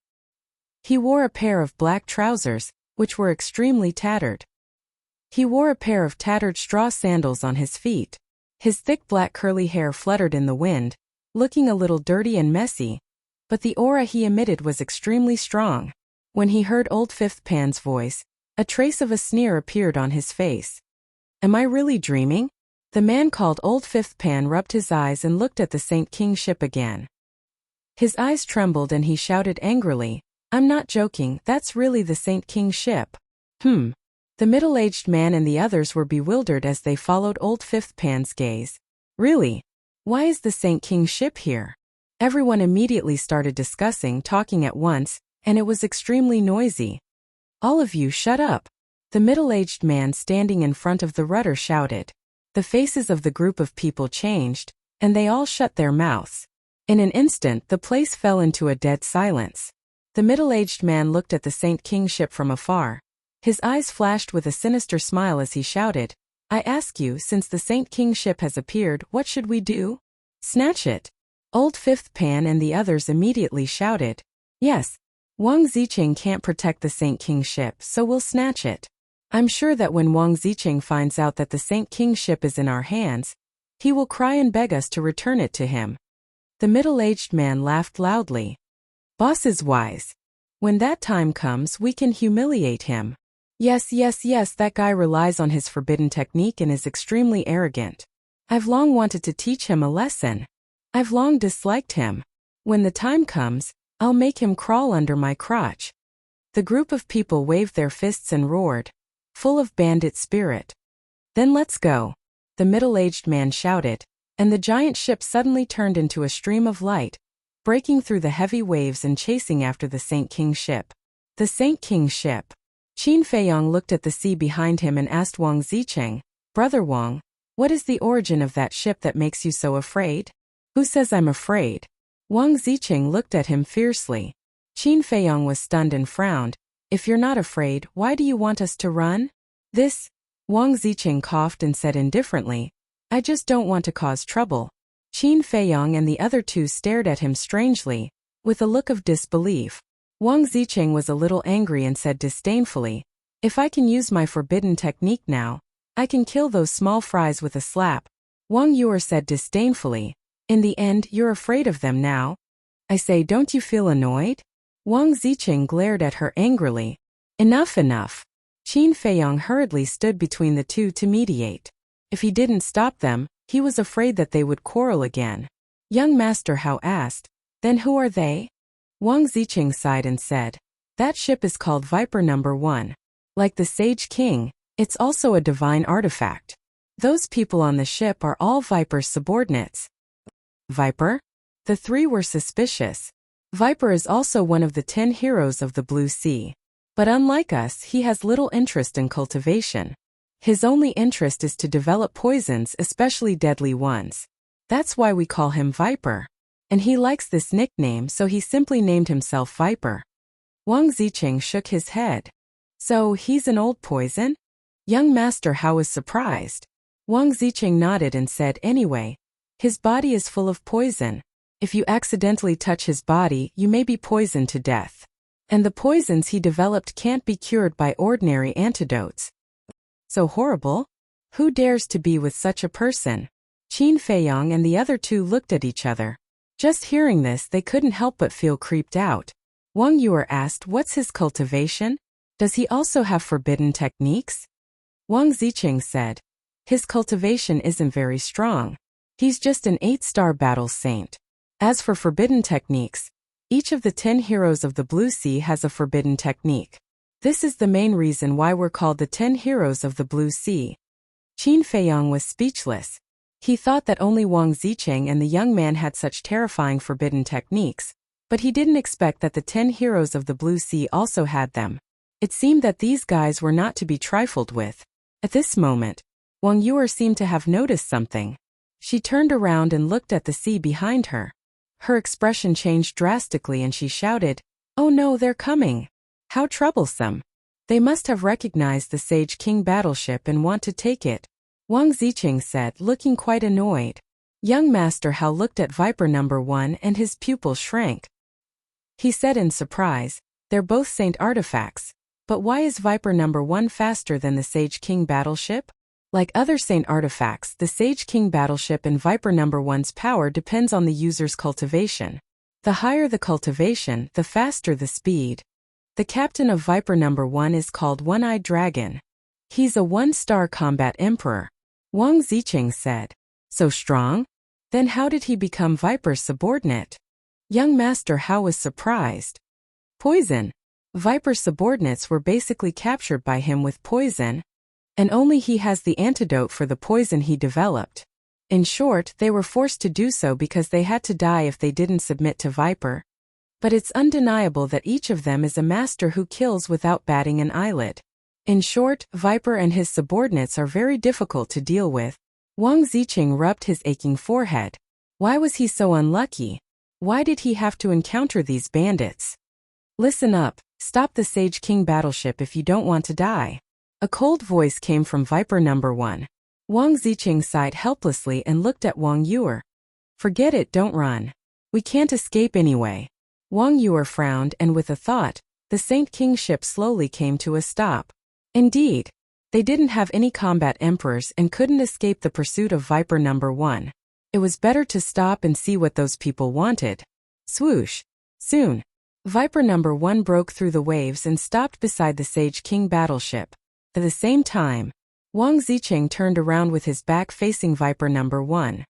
Speaker 1: He wore a pair of black trousers, which were extremely tattered. He wore a pair of tattered straw sandals on his feet. His thick black curly hair fluttered in the wind, looking a little dirty and messy, but the aura he emitted was extremely strong. When he heard old Fifth Pan's voice, a trace of a sneer appeared on his face. Am I really dreaming? The man called Old Fifth Pan rubbed his eyes and looked at the Saint King ship again. His eyes trembled and he shouted angrily, I'm not joking, that's really the Saint King ship. The middle-aged man and the others were bewildered as they followed Old Fifth Pan's gaze. Really? Why is the Saint King ship here? Everyone immediately started talking at once, and it was extremely noisy. All of you shut up. The middle-aged man standing in front of the rudder shouted. The faces of the group of people changed, and they all shut their mouths. In an instant the place fell into a dead silence. The middle-aged man looked at the Saint King ship from afar. His eyes flashed with a sinister smile as he shouted, I ask you, since the Saint King ship has appeared, what should we do? Snatch it. Old Fifth Pan and the others immediately shouted, yes, Wang Zicheng can't protect the Saint King ship, so we'll snatch it. I'm sure that when Wang Zicheng finds out that the Saint King ship is in our hands, he will cry and beg us to return it to him. The middle-aged man laughed loudly. Boss is wise. When that time comes, we can humiliate him. Yes, that guy relies on his forbidden technique and is extremely arrogant. I've long wanted to teach him a lesson. I've long disliked him. When the time comes, I'll make him crawl under my crotch. The group of people waved their fists and roared, full of bandit spirit. Then let's go. The middle-aged man shouted, and the giant ship suddenly turned into a stream of light, breaking through the heavy waves and chasing after the Saint King ship. The Saint King ship. Qin Feiyong looked at the sea behind him and asked Wang Zicheng, Brother Wang, what is the origin of that ship that makes you so afraid? Who says I'm afraid? Wang Zicheng looked at him fiercely. Qin Feiyong was stunned and frowned. If you're not afraid, why do you want us to run? Wang Zicheng coughed and said indifferently, I just don't want to cause trouble. Qin Feiyong and the other two stared at him strangely, with a look of disbelief. Wang Zicheng was a little angry and said disdainfully, if I can use my forbidden technique now, I can kill those small fries with a slap. Wang Yuer said disdainfully, in the end, you're afraid of them now. I say, don't you feel annoyed? Wang Zicheng glared at her angrily. Enough. Qin Feiyong hurriedly stood between the two to mediate. If he didn't stop them, he was afraid that they would quarrel again. Young Master Hao asked, then who are they? Wang Zicheng sighed and said, that ship is called Viper No. 1. Like the Sage King, it's also a divine artifact. Those people on the ship are all Viper's subordinates. Viper? The three were suspicious. Viper is also one of the 10 heroes of the Blue Sea. But unlike us, he has little interest in cultivation. His only interest is to develop poisons, especially deadly ones. That's why we call him Viper. And he likes this nickname, so he simply named himself Viper. Wang Zicheng shook his head. So, he's an old poison? Young Master Hao was surprised. Wang Zicheng nodded and said, anyway, his body is full of poison. If you accidentally touch his body, you may be poisoned to death. And the poisons he developed can't be cured by ordinary antidotes. So horrible? Who dares to be with such a person? Qin Feiyong and the other two looked at each other. Just hearing this, they couldn't help but feel creeped out. Wang Yuer asked, what's his cultivation? Does he also have forbidden techniques? Wang Zicheng said, his cultivation isn't very strong. He's just an 8-star battle saint. As for forbidden techniques, each of the 10 heroes of the Blue Sea has a forbidden technique. This is the main reason why we're called the 10 heroes of the Blue Sea. Qin Feiyong was speechless. He thought that only Wang Zicheng and the young man had such terrifying forbidden techniques, but he didn't expect that the 10 heroes of the Blue Sea also had them. It seemed that these guys were not to be trifled with. At this moment, Wang Yuer seemed to have noticed something. She turned around and looked at the sea behind her. Her expression changed drastically and she shouted, oh no, they're coming. How troublesome. They must have recognized the Sage King battleship and want to take it. Wang Ziqing said, looking quite annoyed. Young Master Hao looked at Viper number 1 and his pupil shrank. He said in surprise, they're both Saint artifacts, but why is Viper number 1 faster than the Sage King battleship? Like other Saint artifacts, the Sage King battleship and Viper number 1's power depends on the user's cultivation. The higher the cultivation, the faster the speed. The captain of Viper number 1 is called One-Eyed Dragon. He's a 1-star combat emperor. Wang Ziqing said. So strong? Then how did he become Viper's subordinate? Young Master Hao was surprised. Poison. Viper's subordinates were basically captured by him with poison, and only he has the antidote for the poison he developed. In short, they were forced to do so because they had to die if they didn't submit to Viper. But it's undeniable that each of them is a master who kills without batting an eyelid. In short, Viper and his subordinates are very difficult to deal with. Wang Ziqing rubbed his aching forehead. Why was he so unlucky? Why did he have to encounter these bandits? Listen up, stop the Sage King battleship if you don't want to die. A cold voice came from Viper number 1. Wang Ziqing sighed helplessly and looked at Wang Yuer. Forget it, don't run. We can't escape anyway. Wang Yuer frowned and with a thought, the Saint King ship slowly came to a stop. Indeed, they didn't have any combat emperors and couldn't escape the pursuit of Viper number 1. It was better to stop and see what those people wanted. Swoosh. Soon, Viper number 1 broke through the waves and stopped beside the Sage King battleship. At the same time, Wang Ziqing turned around with his back facing Viper number 1.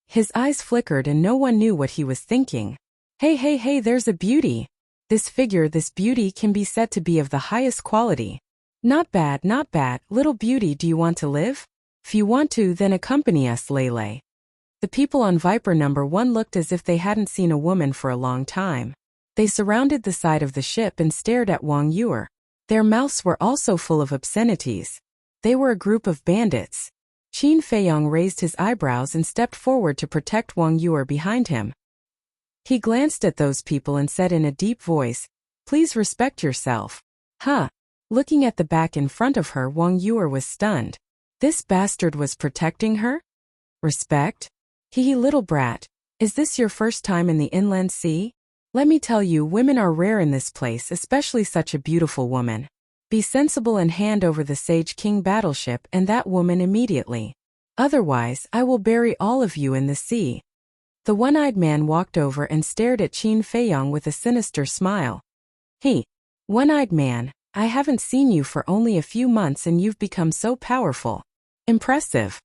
Speaker 1: His eyes flickered and no one knew what he was thinking. Hey, there's a beauty. This beauty can be said to be of the highest quality. Not bad, little beauty, do you want to live? If you want to, then accompany us, Lele. The people on Viper number 1 looked as if they hadn't seen a woman for a long time. They surrounded the side of the ship and stared at Wang Yuer. Their mouths were also full of obscenities. They were a group of bandits. Qin Feiyong raised his eyebrows and stepped forward to protect Wang Yuer behind him. He glanced at those people and said in a deep voice, please respect yourself. Huh. Looking at the back in front of her, Wang Yuer was stunned. This bastard was protecting her? Respect? Hee little brat. Is this your first time in the inland sea? Let me tell you, women are rare in this place, especially such a beautiful woman. Be sensible and hand over the Sage King battleship and that woman immediately. Otherwise, I will bury all of you in the sea. The one-eyed man walked over and stared at Qin Feiyong with a sinister smile. He, one-eyed man, I haven't seen you for only a few months and you've become so powerful. Impressive.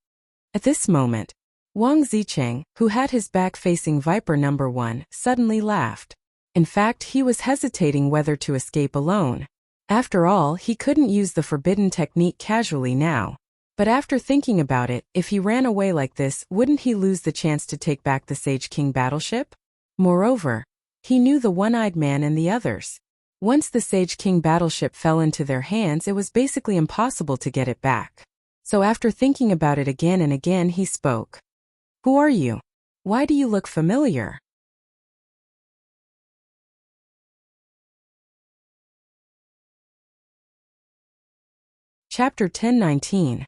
Speaker 1: At this moment, Wang Ziqing, who had his back facing Viper number 1, suddenly laughed. In fact, he was hesitating whether to escape alone. After all, he couldn't use the forbidden technique casually now. But after thinking about it, if he ran away like this, wouldn't he lose the chance to take back the Sage King battleship? Moreover, he knew the one-eyed man and the others. Once the Sage King battleship fell into their hands, it was basically impossible to get it back. So after thinking about it again and again, he spoke. Who are you? Why do you look familiar? Chapter 1019.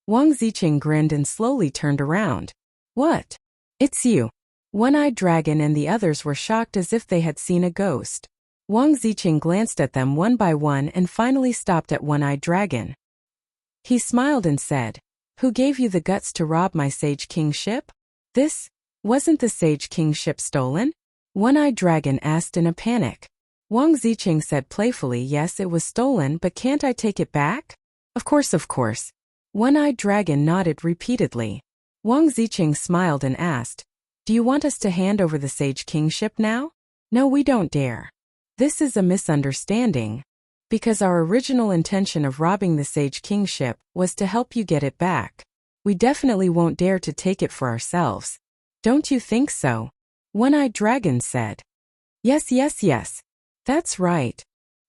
Speaker 1: Wang Ziqing grinned and slowly turned around. What? It's you. One-Eyed Dragon and the others were shocked as if they had seen a ghost. Wang Ziqing glanced at them one by one and finally stopped at One-Eyed Dragon. He smiled and said, who gave you the guts to rob my Sage King ship? Wasn't the Sage King ship stolen? One-Eyed Dragon asked in a panic. Wang Ziqing said playfully, yes, it was stolen, but can't I take it back? Of course. One-Eyed Dragon nodded repeatedly. Wang Ziqing smiled and asked, do you want us to hand over the Sage King ship now? No, we don't dare. This is a misunderstanding. Because our original intention of robbing the Sage King ship was to help you get it back. We definitely won't dare to take it for ourselves. Don't you think so? One-Eyed Dragon said. Yes. That's right.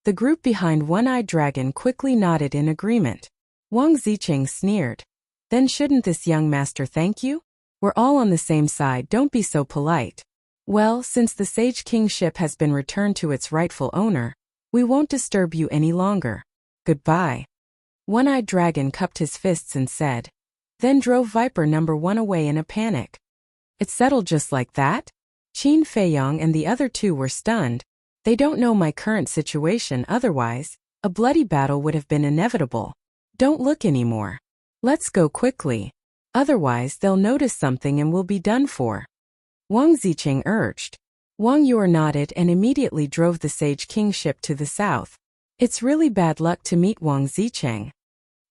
Speaker 1: The group behind One-Eyed Dragon quickly nodded in agreement. Wang Ziqing sneered. Then shouldn't this young master thank you? We're all on the same side, don't be so polite. Well, since the Sage King ship has been returned to its rightful owner, we won't disturb you any longer. Goodbye. One-Eyed Dragon cupped his fists and said, then drove Viper number 1 away in a panic. It settled just like that? Qin Feiyong and the other two were stunned. They don't know my current situation, otherwise, a bloody battle would have been inevitable. Don't look anymore. Let's go quickly. Otherwise they'll notice something and we'll be done for. Wang Zicheng urged. Wang Yor nodded and immediately drove the Sage King ship to the south. It's really bad luck to meet Wang Zicheng.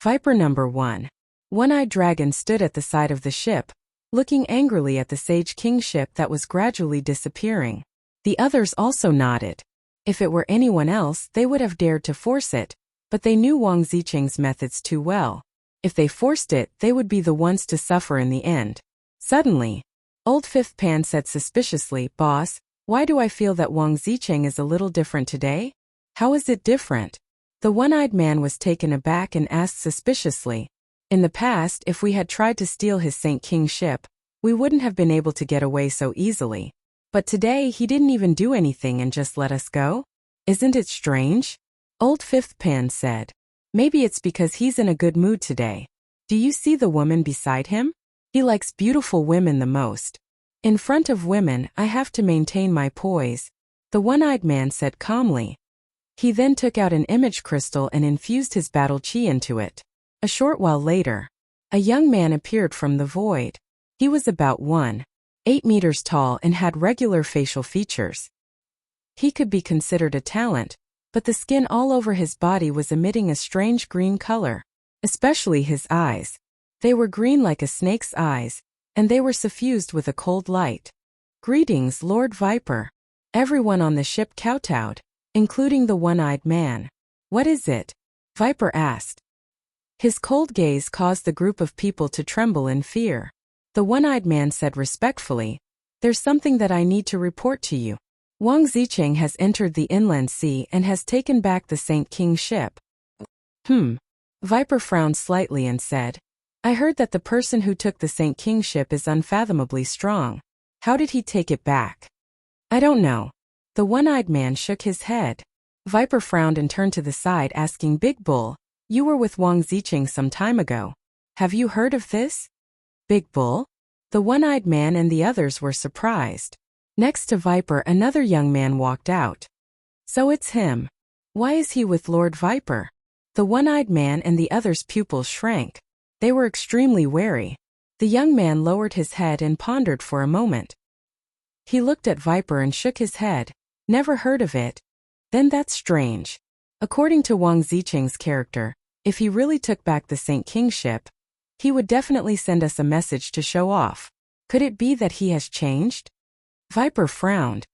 Speaker 1: Viper number 1. One-eyed dragon stood at the side of the ship, looking angrily at the Sage King ship that was gradually disappearing. The others also nodded. If it were anyone else, they would have dared to force it, but they knew Wang Zicheng's methods too well. If they forced it, they would be the ones to suffer in the end. Suddenly, Old Fifth Pan said suspiciously, "Boss, why do I feel that Wang Zicheng is a little different today? How is it different?" The one-eyed man was taken aback and asked suspiciously, "In the past, if we had tried to steal his Saint King ship, we wouldn't have been able to get away so easily. But today he didn't even do anything and just let us go? Isn't it strange?" Old Fifth Pan said, "Maybe it's because he's in a good mood today. Do you see the woman beside him? He likes beautiful women the most. In front of women, I have to maintain my poise," the one-eyed man said calmly. He then took out an image crystal and infused his battle chi into it. A short while later, a young man appeared from the void. He was about 1.8 meters tall and had regular facial features. He could be considered a talent, but the skin all over his body was emitting a strange green color, especially his eyes. They were green like a snake's eyes, and they were suffused with a cold light. "Greetings, Lord Viper." Everyone on the ship kowtowed, including the one-eyed man. "What is it?" Viper asked. His cold gaze caused the group of people to tremble in fear. The one-eyed man said respectfully, "There's something that I need to report to you. Wang Zicheng has entered the inland sea and has taken back the Saint King ship." Viper frowned slightly and said, "I heard that the person who took the Saint King ship is unfathomably strong. How did he take it back?" "I don't know." The one-eyed man shook his head. Viper frowned and turned to the side asking Big Bull, "You were with Wang Zicheng some time ago. Have you heard of this?" Big Bull? The one-eyed man and the others were surprised. Next to Viper, another young man walked out. "So it's him. Why is he with Lord Viper?" The one-eyed man and the others' pupils shrank. They were extremely wary. The young man lowered his head and pondered for a moment. He looked at Viper and shook his head. "Never heard of it." "Then that's strange. According to Wang Zicheng's character, if he really took back the Saint King ship, he would definitely send us a message to show off. Could it be that he has changed?" Viper frowned.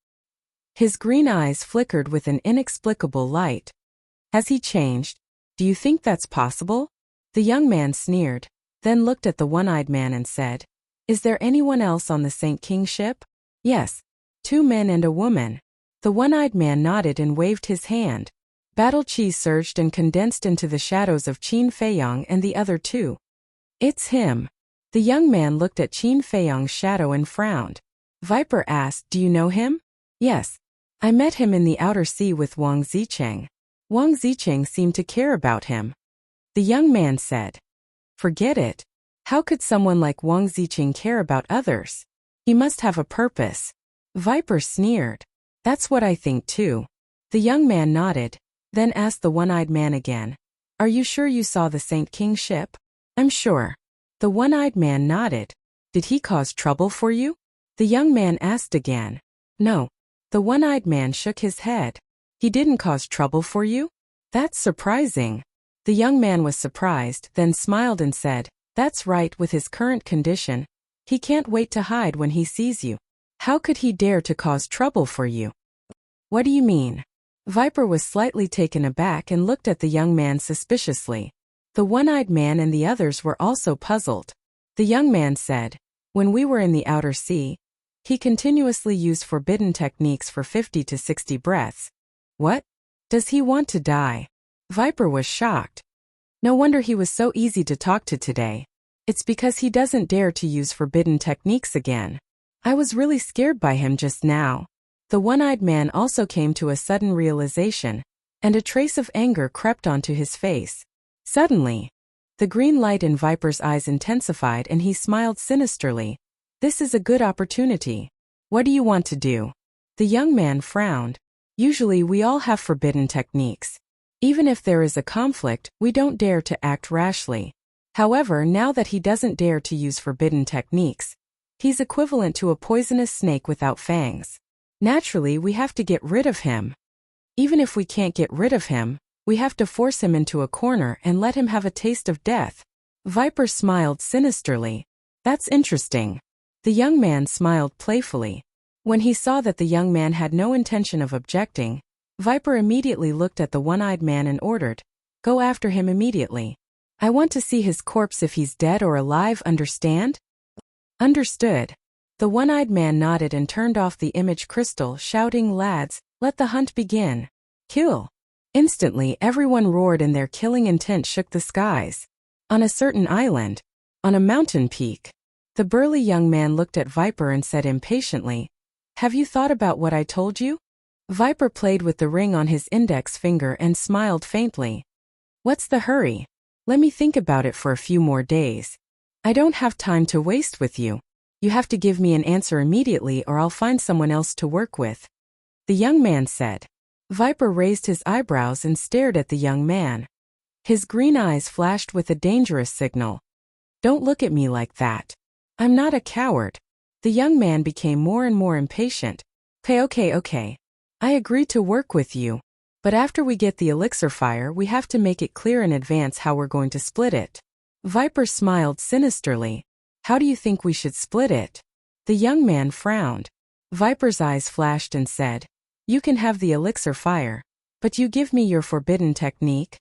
Speaker 1: His green eyes flickered with an inexplicable light. "Has he changed? Do you think that's possible?" The young man sneered, then looked at the one-eyed man and said, "Is there anyone else on the Saint King ship?" "Yes. 2 men and a woman." The one-eyed man nodded and waved his hand. Battle chi surged and condensed into the shadows of Qin Feiyong and the other two. "It's him." The young man looked at Qin Feiyong's shadow and frowned. Viper asked, "Do you know him?" "Yes. I met him in the outer sea with Wang Zicheng. Wang Zicheng seemed to care about him." The young man said, "Forget it. How could someone like Wang Zicheng care about others? He must have a purpose." Viper sneered. "That's what I think too." The young man nodded, then asked the one-eyed man again, "Are you sure you saw the Saint King ship?" "I'm sure." The one-eyed man nodded. "Did he cause trouble for you?" The young man asked again. "No." The one-eyed man shook his head. "He didn't cause trouble for you? That's surprising." The young man was surprised, then smiled and said, "That's right, with his current condition. He can't wait to hide when he sees you. How could he dare to cause trouble for you?" "What do you mean?" Viper was slightly taken aback and looked at the young man suspiciously. The one-eyed man and the others were also puzzled. The young man said, "When we were in the outer sea, he continuously used forbidden techniques for 50 to 60 breaths." "What? Does he want to die?" Viper was shocked. No wonder he was so easy to talk to today. It's because he doesn't dare to use forbidden techniques again. I was really scared by him just now. The one-eyed man also came to a sudden realization, and a trace of anger crept onto his face. Suddenly, The green light in Viper's eyes intensified and he smiled sinisterly. This is a good opportunity. What do you want to do? The young man frowned. Usually we all have forbidden techniques. Even if there is a conflict, we don't dare to act rashly. However, now that he doesn't dare to use forbidden techniques, he's equivalent to a poisonous snake without fangs. Naturally, we have to get rid of him. Even if we can't get rid of him, we have to force him into a corner and let him have a taste of death. Viper smiled sinisterly. That's interesting. The young man smiled playfully. When he saw that the young man had no intention of objecting, Viper immediately looked at the one-eyed man and ordered, "Go after him immediately. I want to see his corpse if he's dead or alive, understand?" Understood. The one-eyed man nodded and turned off the image crystal, shouting, "Lads, let the hunt begin. Kill." Instantly everyone roared and their killing intent shook the skies. On a certain island, on a mountain peak, the burly young man looked at Viper and said impatiently, "Have you thought about what I told you?" Viper played with the ring on his index finger and smiled faintly. "What's the hurry? Let me think about it for a few more days. I don't have time to waste with you. You have to give me an answer immediately or I'll find someone else to work with," the young man said. Viper raised his eyebrows and stared at the young man. His green eyes flashed with a dangerous signal. "Don't look at me like that. I'm not a coward." The young man became more and more impatient. Okay. I agree to work with you. But after we get the elixir fire, we have to make it clear in advance how we're going to split it. Viper smiled sinisterly. "How do you think we should split it?" The young man frowned. Viper's eyes flashed and said, "You can have the elixir fire, but you give me your forbidden technique?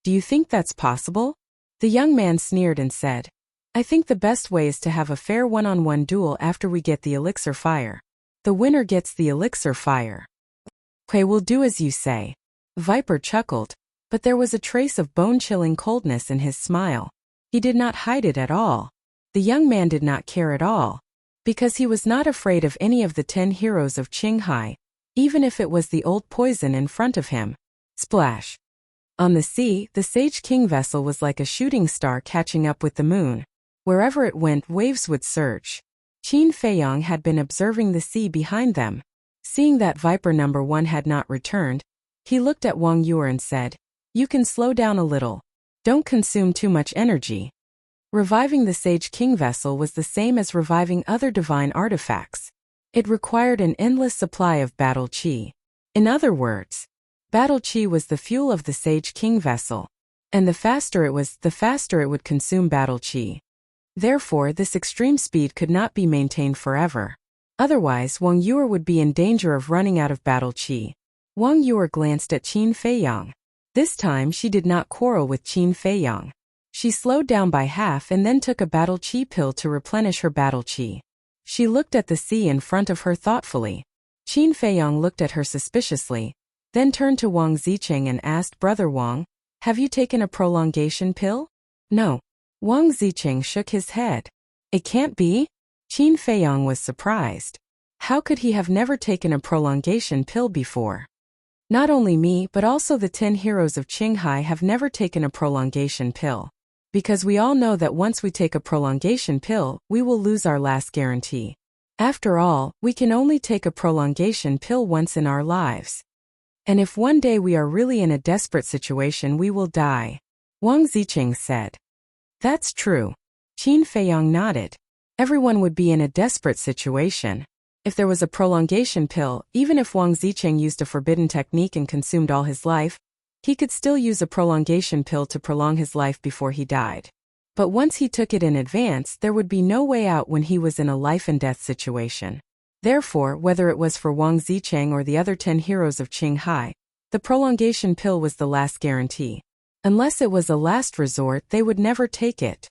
Speaker 1: Do you think that's possible?" The young man sneered and said, "I think the best way is to have a fair one-on-one duel after we get the elixir fire. The winner gets the elixir fire." "Okay, we'll do as you say." Viper chuckled, but there was a trace of bone-chilling coldness in his smile. He did not hide it at all. The young man did not care at all, because he was not afraid of any of the 10 heroes of Qinghai, even if it was the old poison in front of him. Splash! On the sea, the Sage King vessel was like a shooting star catching up with the moon. Wherever it went, waves would surge. Qin Feiyong had been observing the sea behind them. Seeing that Viper number 1 had not returned, he looked at Wang Yuer and said, "You can slow down a little. Don't consume too much energy." Reviving the Sage King vessel was the same as reviving other divine artifacts. It required an endless supply of battle qi. In other words, battle qi was the fuel of the Sage King vessel, and the faster it would consume battle qi. Therefore, this extreme speed could not be maintained forever. Otherwise, Wang Yuer would be in danger of running out of battle qi. Wang Yuer glanced at Qin Feiyong. This time she did not quarrel with Qin Feiyong. She slowed down by half and then took a battle qi pill to replenish her battle qi. She looked at the sea in front of her thoughtfully. Qin Feiyong looked at her suspiciously, then turned to Wang Zicheng and asked, "Brother Wang, have you taken a prolongation pill?" "No." Wang Zicheng shook his head. "It can't be?" Qin Feiyong was surprised. How could he have never taken a prolongation pill before? "Not only me but also the 10 heroes of Qinghai have never taken a prolongation pill. Because we all know that once we take a prolongation pill, we will lose our last guarantee. After all, we can only take a prolongation pill once in our lives. And if one day we are really in a desperate situation, we will die," Wang Zicheng said. "That's true." Qin Feiyong nodded. Everyone would be in a desperate situation. If there was a prolongation pill, even if Wang Zicheng used a forbidden technique and consumed all his life, he could still use a prolongation pill to prolong his life before he died. But once he took it in advance, there would be no way out when he was in a life-and-death situation. Therefore, whether it was for Wang Zicheng or the other 10 heroes of Qinghai, the prolongation pill was the last guarantee. Unless it was a last resort, they would never take it.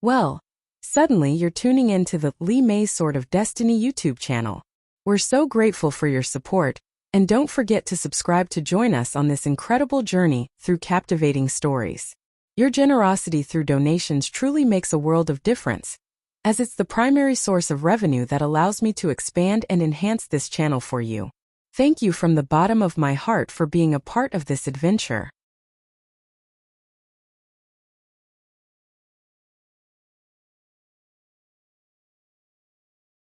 Speaker 1: Well, suddenly you're tuning into the Li Mei Sword of Destiny YouTube channel. We're so grateful for your support, and don't forget to subscribe to join us on this incredible journey through captivating stories. Your generosity through donations truly makes a world of difference, as it's the primary source of revenue that allows me to expand and enhance this channel for you. Thank you from the bottom of my heart for being a part of this adventure.